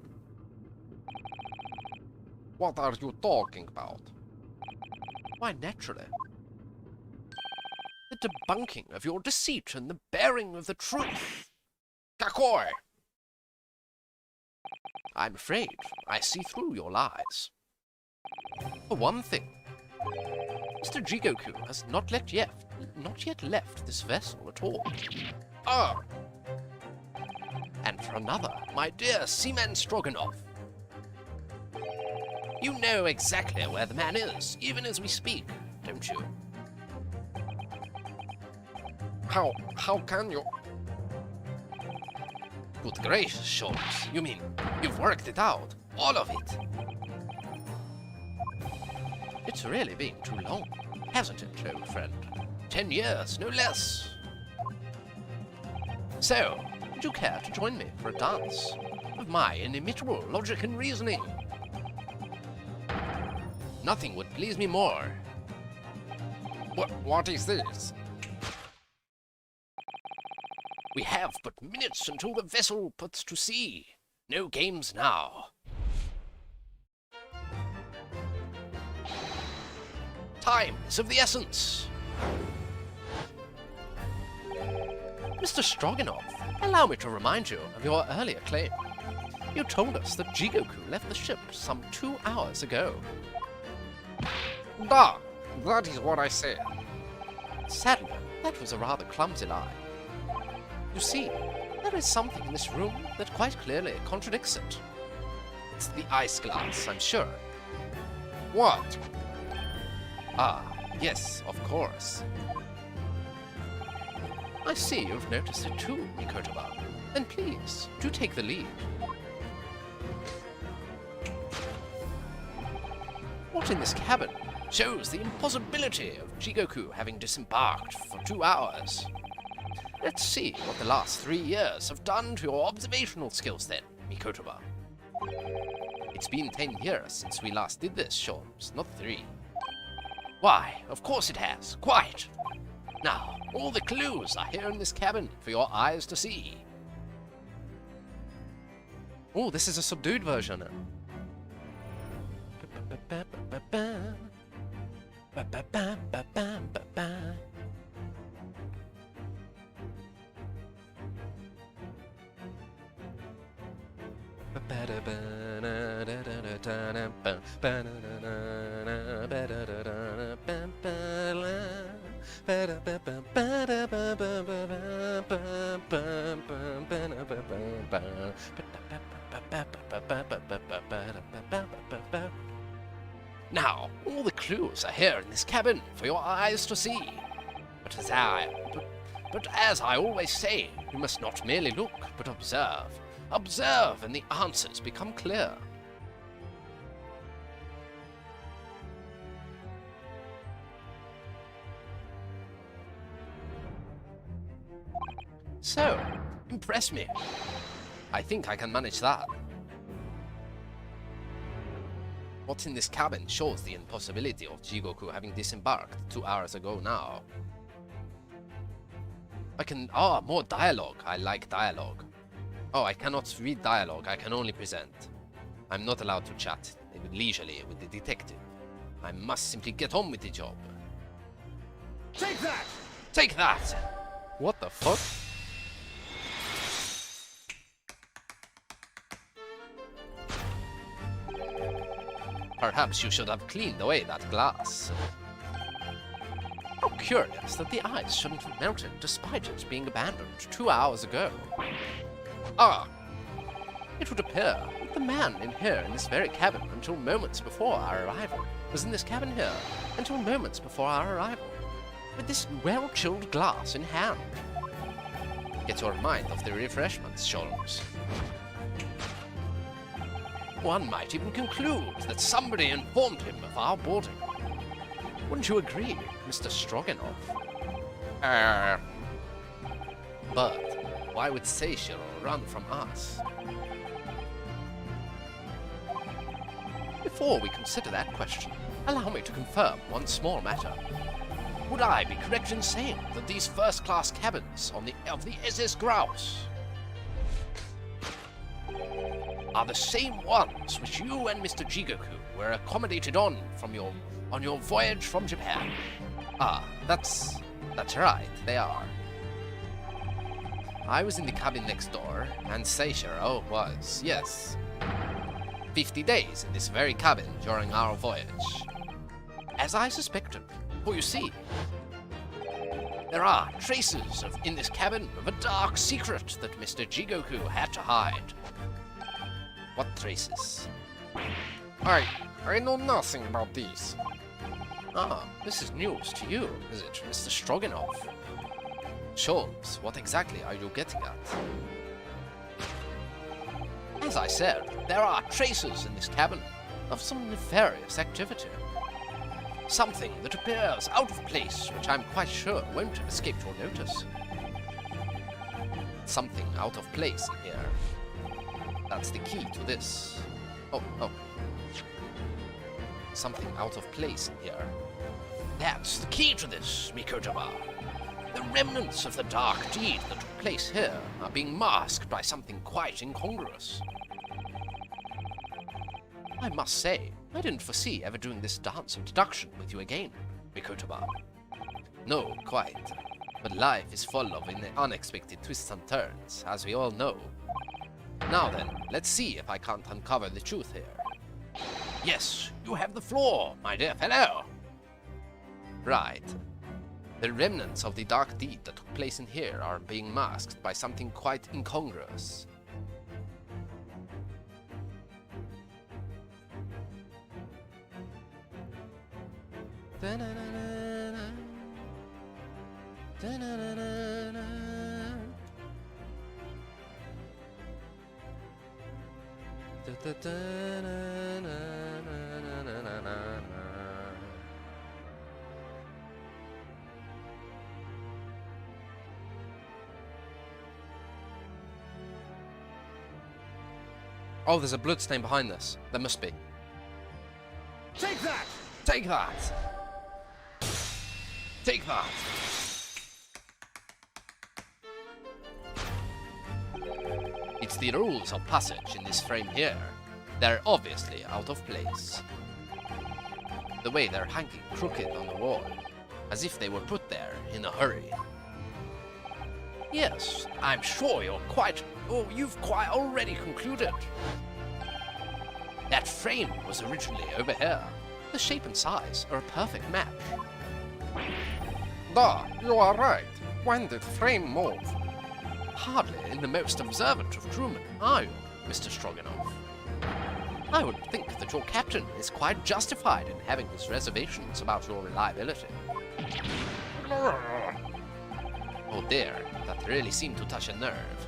What are you talking about? Why, naturally. The debunking of your deceit and the bearing of the truth. Какой? I'm afraid I see through your lies. For one thing, Mr. Jigoku has not yet left this vessel at all. Ah, And for another, my dear Seaman Stroganoff. You know exactly where the man is, even as we speak, don't you? how can you? Good gracious, Shores. You mean you've worked it out? All of it? It's really been too long, hasn't it, old friend? 10 years, no less. So, would you care to join me for a dance of my inimitable logic and reasoning? Nothing would please me more. What is this? We have but minutes until the vessel puts to sea. No games now. Time is of the essence. Mr. Stroganoff, allow me to remind you of your earlier claim. You told us that Jigoku left the ship some 2 hours ago. Da, that is what I said. Sadly, that was a rather clumsy lie. You see, there is something in this room that quite clearly contradicts it. It's the ice glass, I'm sure. What? Ah, yes, of course. I see you've noticed it too, Mikotoba. Then please, do take the lead. What in this cabin shows the impossibility of Jigoku having disembarked for 2 hours? Let's see what the last 3 years have done to your observational skills then, Mikotoba. It's been 10 years since we last did this, Sholmes, not 3. Why, of course it has, quite. Now, all the clues are here in this cabin for your eyes to see. Oh, this is a subdued version. Now, all the clues are here in this cabin for your eyes to see. But as I always say, you must not merely look, but observe. Observe, and the answers become clear. So, impress me. I think I can manage that. What's in this cabin shows the impossibility of Jigoku having disembarked 2 hours ago now. More dialogue. I like dialogue. Oh, I cannot read dialogue, I can only present. I'm not allowed to chat leisurely with the detective. I must simply get on with the job. Take that! Take that! What the fuck? Perhaps you should have cleaned away that glass. How curious that the ice shouldn't have melted despite it being abandoned 2 hours ago. Ah! It would appear that the man in here in this very cabin until moments before our arrival was in this cabin here until moments before our arrival, with this well-chilled glass in hand. Get your mind off the refreshments, Sholmes. One might even conclude that somebody informed him of our boarding. Wouldn't you agree, Mr. Stroganoff? But why would Seishiro run from us? Before we consider that question, allow me to confirm one small matter. Would I be correct in saying that these first-class cabins of the SS Grouse are the same ones which you and Mr. Jigoku were accommodated on your voyage from Japan? Ah, that's right, they are. I was in the cabin next door, and Seishiro was, yes, 50 days in this very cabin during our voyage. As I suspected, for you see, there are traces in this cabin of a dark secret that Mr. Jigoku had to hide. What traces? I know nothing about these. Ah, this is news to you, is it, Mr. Stroganoff? Sholmes, what exactly are you getting at? As I said, there are traces in this cabin of some nefarious activity. Something that appears out of place, which I'm quite sure won't have escaped your notice. Something out of place in here. That's the key to this. Oh. Something out of place in here. That's the key to this, Mikotoba. The remnants of the dark deed that took place here are being masked by something quite incongruous. I must say, I didn't foresee ever doing this dance of deduction with you again, Mikotoba. No, quite. But life is full of unexpected twists and turns, as we all know. Now then, let's see if I can't uncover the truth here. Yes, you have the floor, my dear fellow. Right. The remnants of the dark deed that took place in here are being masked by something quite incongruous. Oh, there's a bloodstain behind this. There must be. Take that! Take that! Take that! It's the rules of passage in this frame here. They're obviously out of place. The way they're hanging crooked on the wall, as if they were put there in a hurry. Yes, I'm sure you've quite already concluded. That frame was originally over here. The shape and size are a perfect match. Da, you are right. When did frame move? Hardly in the most observant of crewmen, are you, Mr. Stroganoff? I would think that your captain is quite justified in having his reservations about your reliability. Oh dear, that really seemed to touch a nerve.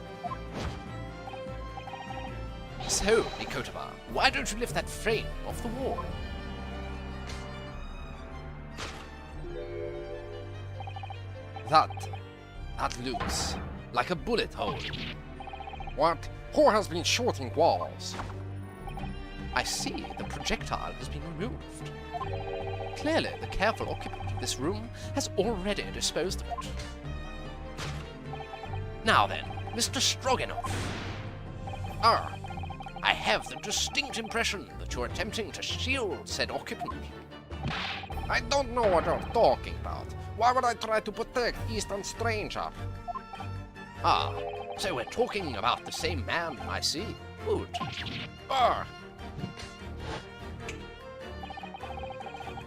So, Mikotaba, why don't you lift that frame off the wall? That looks like a bullet hole. What? Who has been shooting walls? I see the projectile has been removed. Clearly, the careful occupant of this room has already disposed of it. Now then, Mr. Stroganoff. I have the distinct impression that you're attempting to shield said occupant. I don't know what you're talking about. Why would I try to protect Eastern Stranger? Ah, so we're talking about the same man, I see. Good.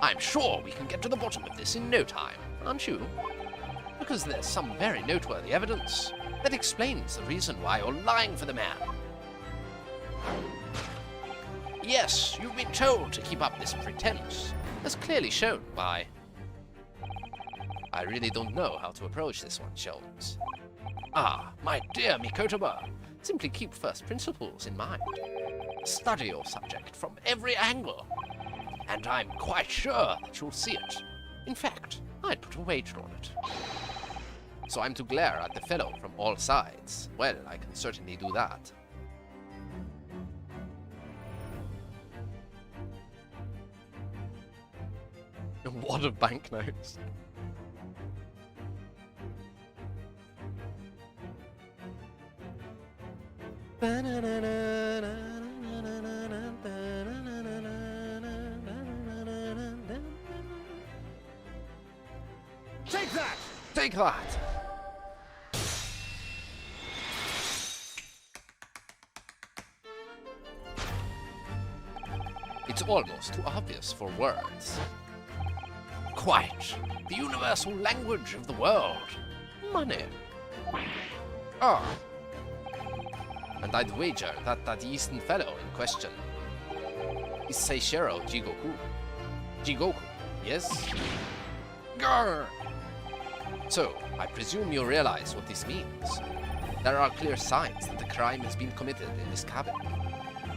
I'm sure we can get to the bottom of this in no time, aren't you? Because there's some very noteworthy evidence that explains the reason why you're lying for the man. Yes, you've been told to keep up this pretense, as clearly shown by... I really don't know how to approach this one, Sholmes. Ah, my dear Mikotaba, simply keep first principles in mind. Study your subject from every angle, and I'm quite sure that you'll see it. In fact, I'd put a wager on it. So I'm to glare at the fellow from all sides? Well, I can certainly do that. What a banknotes. Take that! Take that! It's almost too obvious for words. Quite. The universal language of the world. Money. And I'd wager that that Eastern fellow in question is Seishiro Jigoku. Jigoku, yes? Grr! So, I presume you realize what this means. There are clear signs that the crime has been committed in this cabin.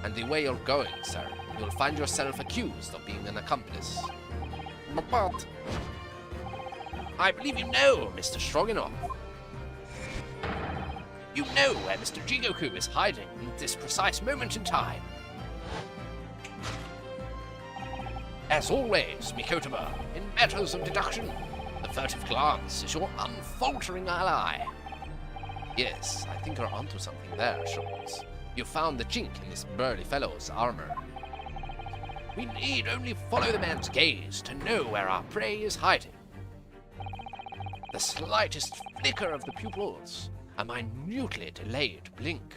And the way you're going, sir, you'll find yourself accused of being an accomplice. But... I believe you know, Mr. Stroganoff. You know where Mr. Jigoku is hiding in this precise moment in time. As always, Mikotaba, in matters of deduction, the furtive glance is your unfaltering ally. Yes, I think you're onto something there, Schultz. You found the chink in this burly fellow's armor. We need only follow the man's gaze to know where our prey is hiding. The slightest flicker of the pupils, a minutely delayed blink.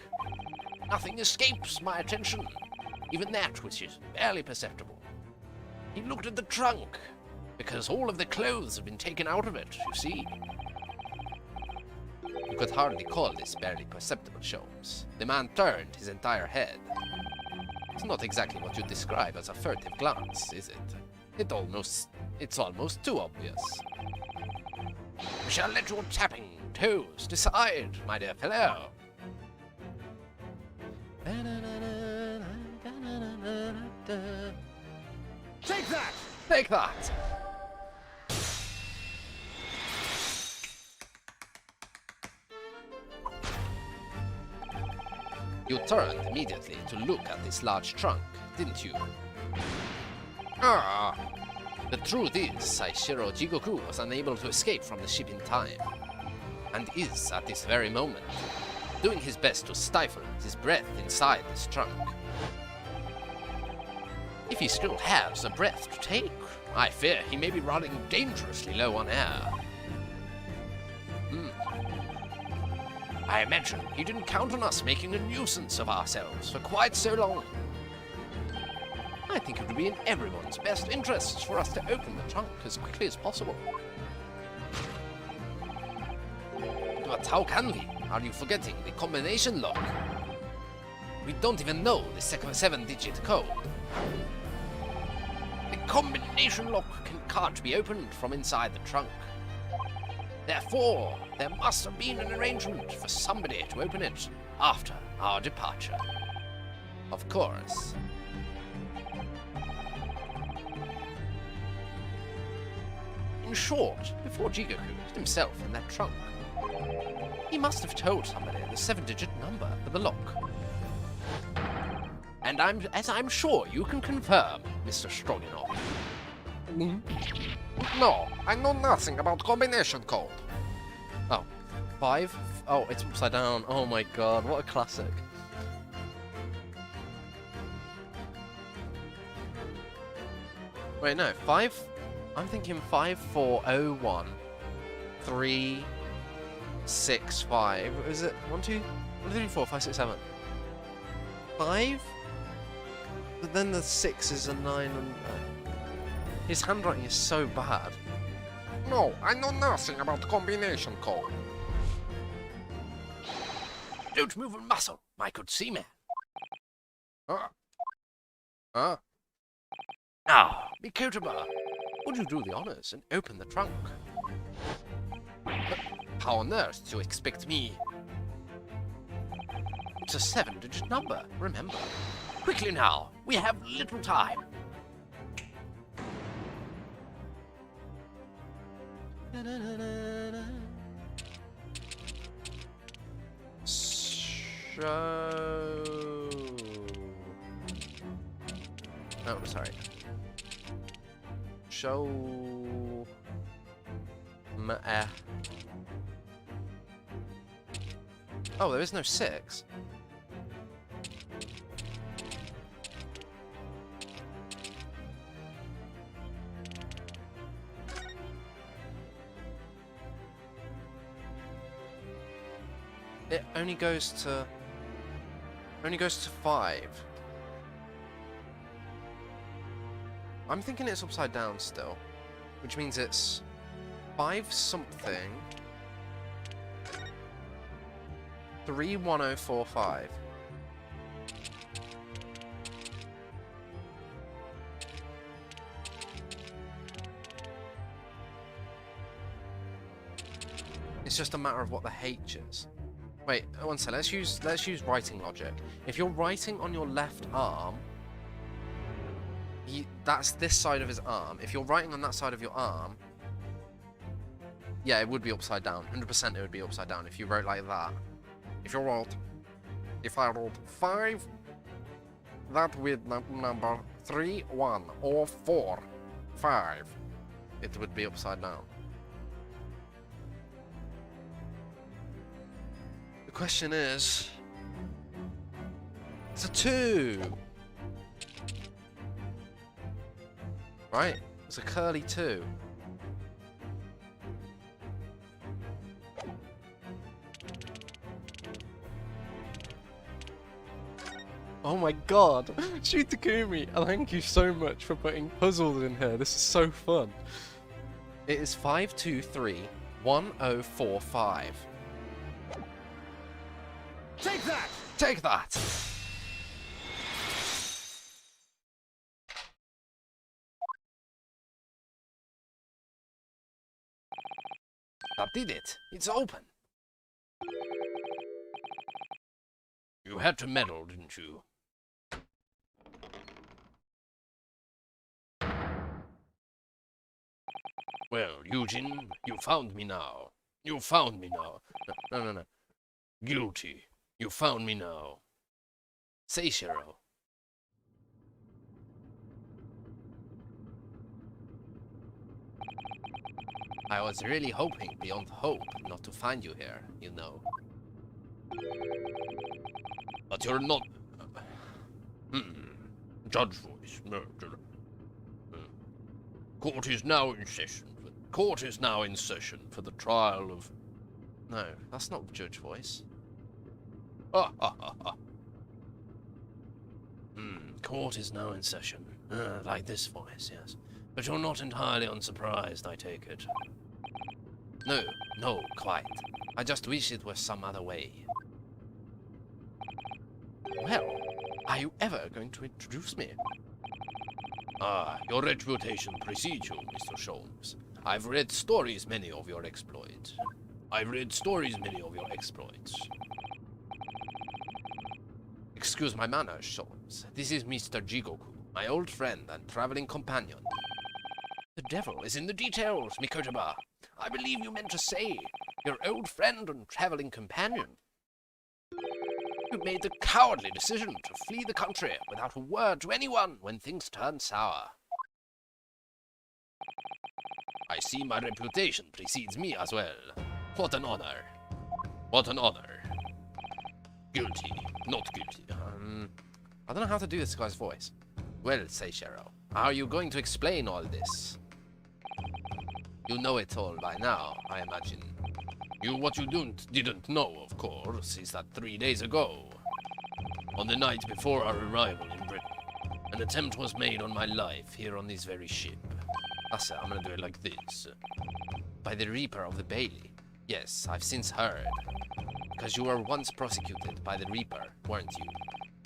Nothing escapes my attention, even that which is barely perceptible. He looked at the trunk, because all of the clothes have been taken out of it, you see. You could hardly call this barely perceptible, Sholmes. The man turned his entire head. It's not exactly what you'd describe as a furtive glance, is it? It's almost too obvious. We shall let your tapping toes decide, my dear fellow. Take that! Take that! You turned immediately to look at this large trunk, didn't you? Ah, The truth is, Saishiro Jigoku was unable to escape from the ship in time, and is, at this very moment, doing his best to stifle his breath inside this trunk. If he still has a breath to take, I fear he may be running dangerously low on air. I imagine he didn't count on us making a nuisance of ourselves for quite so long. I think it would be in everyone's best interests for us to open the trunk as quickly as possible. But how can we? Are you forgetting the combination lock? We don't even know the 7-digit code. The combination lock can't be opened from inside the trunk. Therefore, there must have been an arrangement for somebody to open it after our departure. Of course. In short, before Jigoku put himself in that trunk, he must have told somebody the 7-digit number for the lock. And as I'm sure you can confirm, Mr. Stroganoff. no, I know nothing about combination code. Oh, 5? Oh, it's upside down. Oh my god, what a classic. Wait, no, 5? I'm thinking 5401 365. Is it 1, 2, 3, 4, 5, 6, 7? 5? But then the 6 is a 9 and... His handwriting is so bad. No, I know nothing about combination code. Don't move a muscle, my good seaman. Huh? Now, Mikotoba, would you do the honors and open the trunk? How on earth do you expect me? It's a 7-digit number, remember. Quickly now, we have little time. Oh, sorry. Show... Oh, there is no 6. It only goes to 5. I'm thinking it's upside down still, which means it's 5 something 31045. It's just a matter of what the H is. Wait, one second. Let's use writing logic. If you're writing on your left arm, that's this side of his arm. If you're writing on that side of your arm, yeah, it would be upside down. 100% it would be upside down if you wrote like that. If I wrote 5, that with number 3, 1, or 4, 5. It would be upside down. The question is... It's a 2! Right? It's a curly 2. Oh my god! Shutakumi! Thank you so much for putting puzzles in here. This is so fun. It is 5231045. Take that! Take that! That did it. It's open. You had to meddle, didn't you? Well, Eugene, you found me now. You found me now. No. Guilty. You found me now. Seishiro. I was really hoping beyond hope not to find you here, you know. But you're not... Judge voice. Murder. Court is now in session. Court is now in session for the trial of... No, that's not judge voice. Court is now in session. Like this voice, yes. But you're not entirely unsurprised, I take it. No, quite. I just wish it was some other way. Well, are you ever going to introduce me? Your reputation precedes you, Mr. Sholmes. I've read stories many of your exploits. Excuse my manners, Sholmes. This is Mr. Jigoku, my old friend and traveling companion. The devil is in the details, Mikotoba. I believe you meant to say your old friend and traveling companion. You made the cowardly decision to flee the country without a word to anyone when things turned sour. I see my reputation precedes me as well. What an honor. What an honor. Guilty. Not guilty. I don't know how to do this guy's voice. Well, Seishiro, how are you going to explain all this? You know it all by now, I imagine. What you didn't know, of course, is that 3 days ago, on the night before our arrival in Britain, an attempt was made on my life here on this very ship. That's it, I'm gonna do it like this. By the Reaper of the Bailey. Yes, I've since heard. Because you were once prosecuted by the Reaper, weren't you?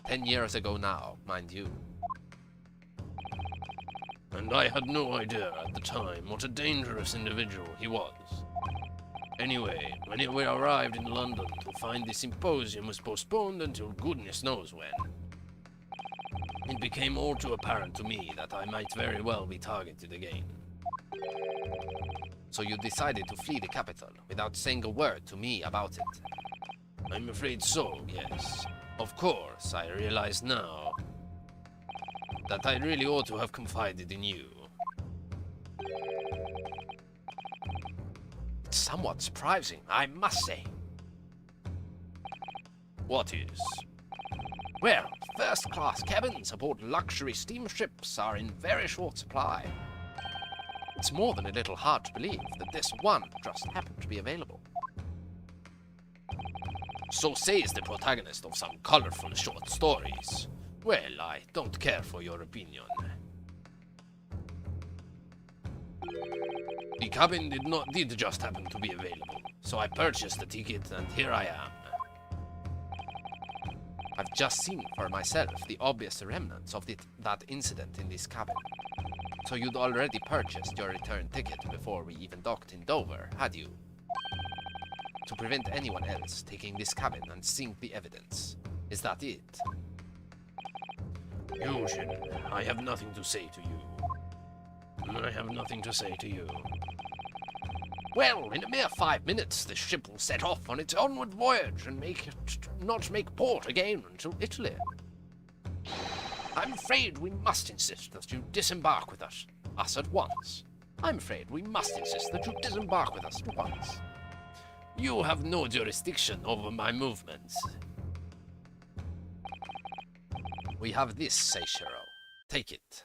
10 years ago now, mind you. And I had no idea at the time what a dangerous individual he was. Anyway, when we arrived in London to find the symposium was postponed until goodness knows when, it became all too apparent to me that I might very well be targeted again. So you decided to flee the capital without saying a word to me about it? I'm afraid so, yes. Of course, I realize now that I really ought to have confided in you. It's somewhat surprising, I must say. What is? Well, first-class cabins aboard luxury steamships are in very short supply. It's more than a little hard to believe that this one just happened to be available. So says the protagonist of some colorful short stories. Well, I don't care for your opinion. The cabin did just happen to be available, so I purchased the ticket and here I am. I've just seen for myself the obvious remnants of that incident in this cabin. So you'd already purchased your return ticket before we even docked in Dover, had you? To prevent anyone else taking this cabin and seeing the evidence. Is that it? Eugene, I have nothing to say to you. I have nothing to say to you. Well, in a mere 5 minutes, the ship will set off on its onward voyage and not make port again until Italy. I'm afraid we must insist that you disembark with us at once. I'm afraid we must insist that you disembark with us at once. You have no jurisdiction over my movements. We have this, Seishiro. Take it.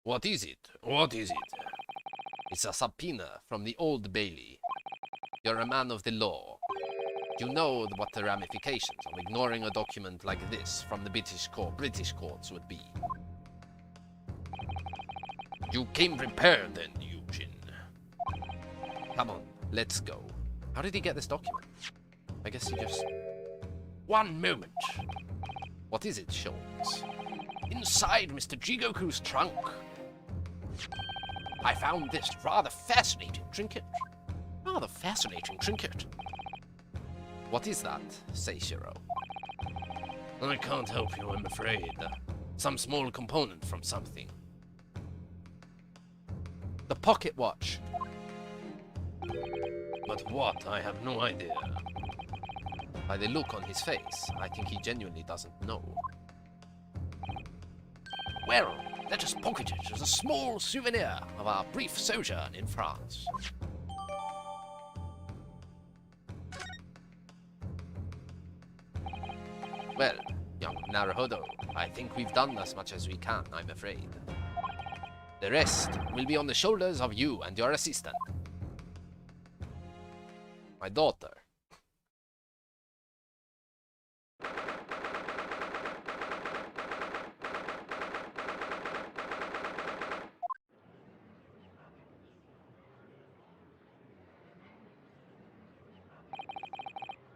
What is it? What is it? It's a subpoena from the Old Bailey. You're a man of the law. You know what the ramifications of ignoring a document like this from the British courts would be. You came prepared then, Eugene. Come on, let's go. How did he get this document? I guess he just... One moment. What is it, Sholmes? Inside Mr. Jigoku's trunk, I found this rather fascinating trinket. What is that, Seishiro? I can't help you, I'm afraid. Some small component from something. The pocket watch. But what? I have no idea. By the look on his face, I think he genuinely doesn't know. Well, let us pocket it as a small souvenir of our brief sojourn in France. Well, young Naruhodo, I think we've done as much as we can, I'm afraid. The rest will be on the shoulders of you and your assistant. My daughter.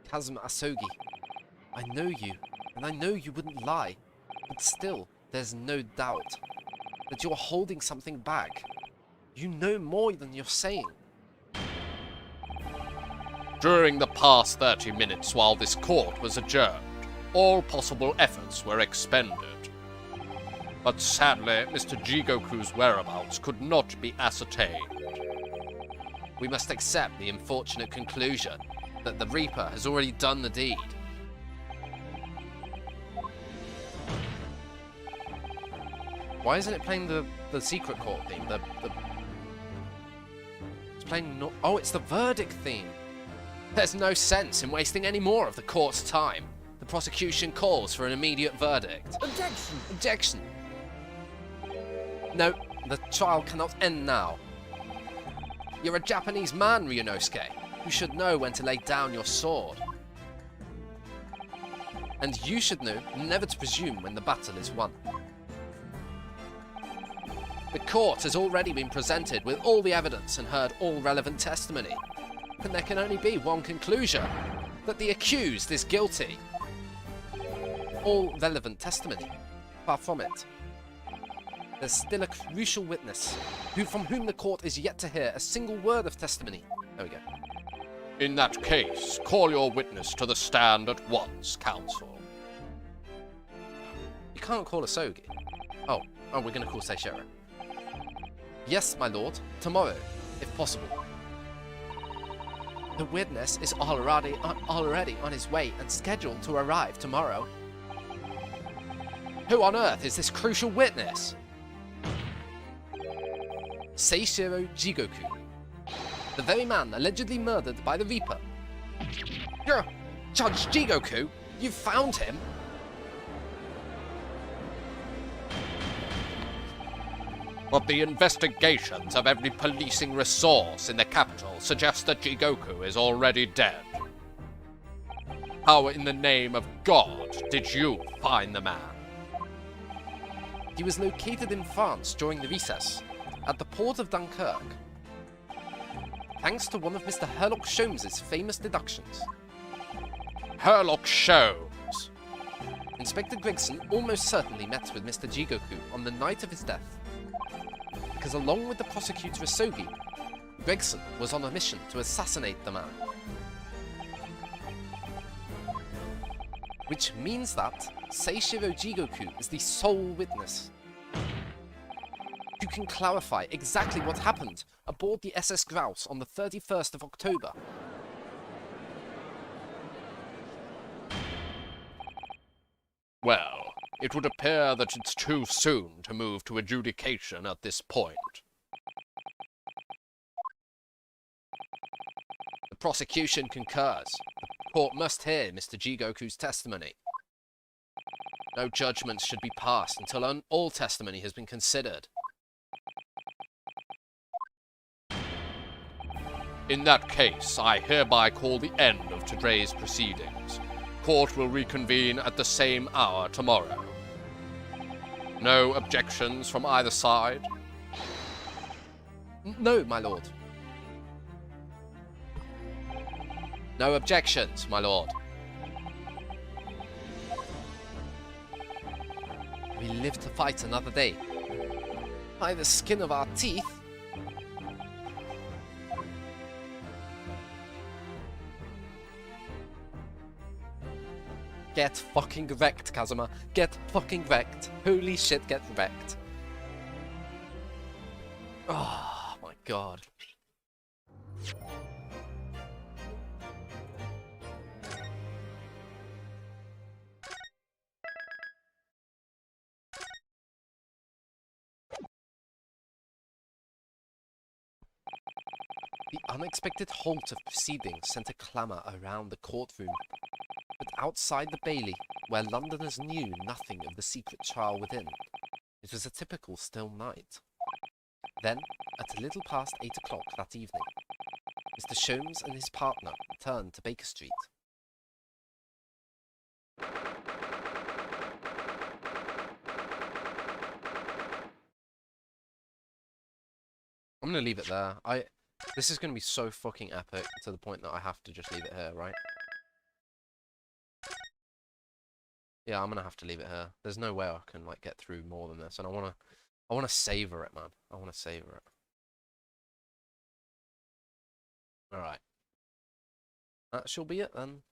Kazuma Asogi, I know you, and I know you wouldn't lie, but still, there's no doubt that you're holding something back. You know more than you're saying. During the past 30 minutes while this court was adjourned, all possible efforts were expended. But sadly, Mr. Jigoku's whereabouts could not be ascertained. We must accept the unfortunate conclusion that the Reaper has already done the deed. Why isn't it playing the secret court theme? It's playing no... Oh, it's the verdict theme. There's no sense in wasting any more of the court's time. The prosecution calls for an immediate verdict. Objection! Objection! No, the trial cannot end now. You're a Japanese man, Ryunosuke. You should know when to lay down your sword. And you should know never to presume when the battle is won. The court has already been presented with all the evidence and heard all relevant testimony. And there can only be one conclusion, that the accused is guilty. All relevant testimony. Far from it. There's still a crucial witness, from whom the court is yet to hear a single word of testimony. There we go. In that case, call your witness to the stand at once, counsel. You can't call Asogi. Oh, we're going to call Seishiro. Yes, my lord. Tomorrow, if possible. The witness is already on his way and scheduled to arrive tomorrow. Who on earth is this crucial witness? Seishiro Jigoku. The very man allegedly murdered by the Reaper. Judge Jigoku? You found him? But the investigations of every policing resource in the capital suggest that Jigoku is already dead. How in the name of God did you find the man? He was located in France during the recess, at the port of Dunkirk. Thanks to one of Mr. Herlock Sholmes' famous deductions. Herlock Sholmes. Inspector Gregson almost certainly met with Mr. Jigoku on the night of his death. Because along with the prosecutor Asogi, Gregson was on a mission to assassinate the man. Which means that Seishiro Jigoku is the sole witness. You can clarify exactly what happened aboard the SS Grouse on the 31st of October. Well, it would appear that it's too soon to move to adjudication at this point. The prosecution concurs. The court must hear Mr. Jigoku's testimony. No judgments should be passed until all testimony has been considered. In that case, I hereby call the end of today's proceedings. Court will reconvene at the same hour tomorrow. No objections from either side? No, my lord. No objections, my lord. We live to fight another day. By the skin of our teeth. Get fucking wrecked, Kazuma. Get fucking wrecked. Holy shit, get wrecked. Oh my god. unexpected halt of proceedings sent a clamour around the courtroom. But outside the Bailey, where Londoners knew nothing of the secret trial within, it was a typical still night. Then, at a little past 8 o'clock that evening, Mr. Sholmes and his partner returned to Baker Street. I'm gonna leave it there. This is gonna be so fucking epic to the point that I have to just leave it here, right? Yeah, I'm gonna have to leave it here. There's no way I can like get through more than this, and I wanna savor it, man. I wanna savor it. All right, that shall be it then.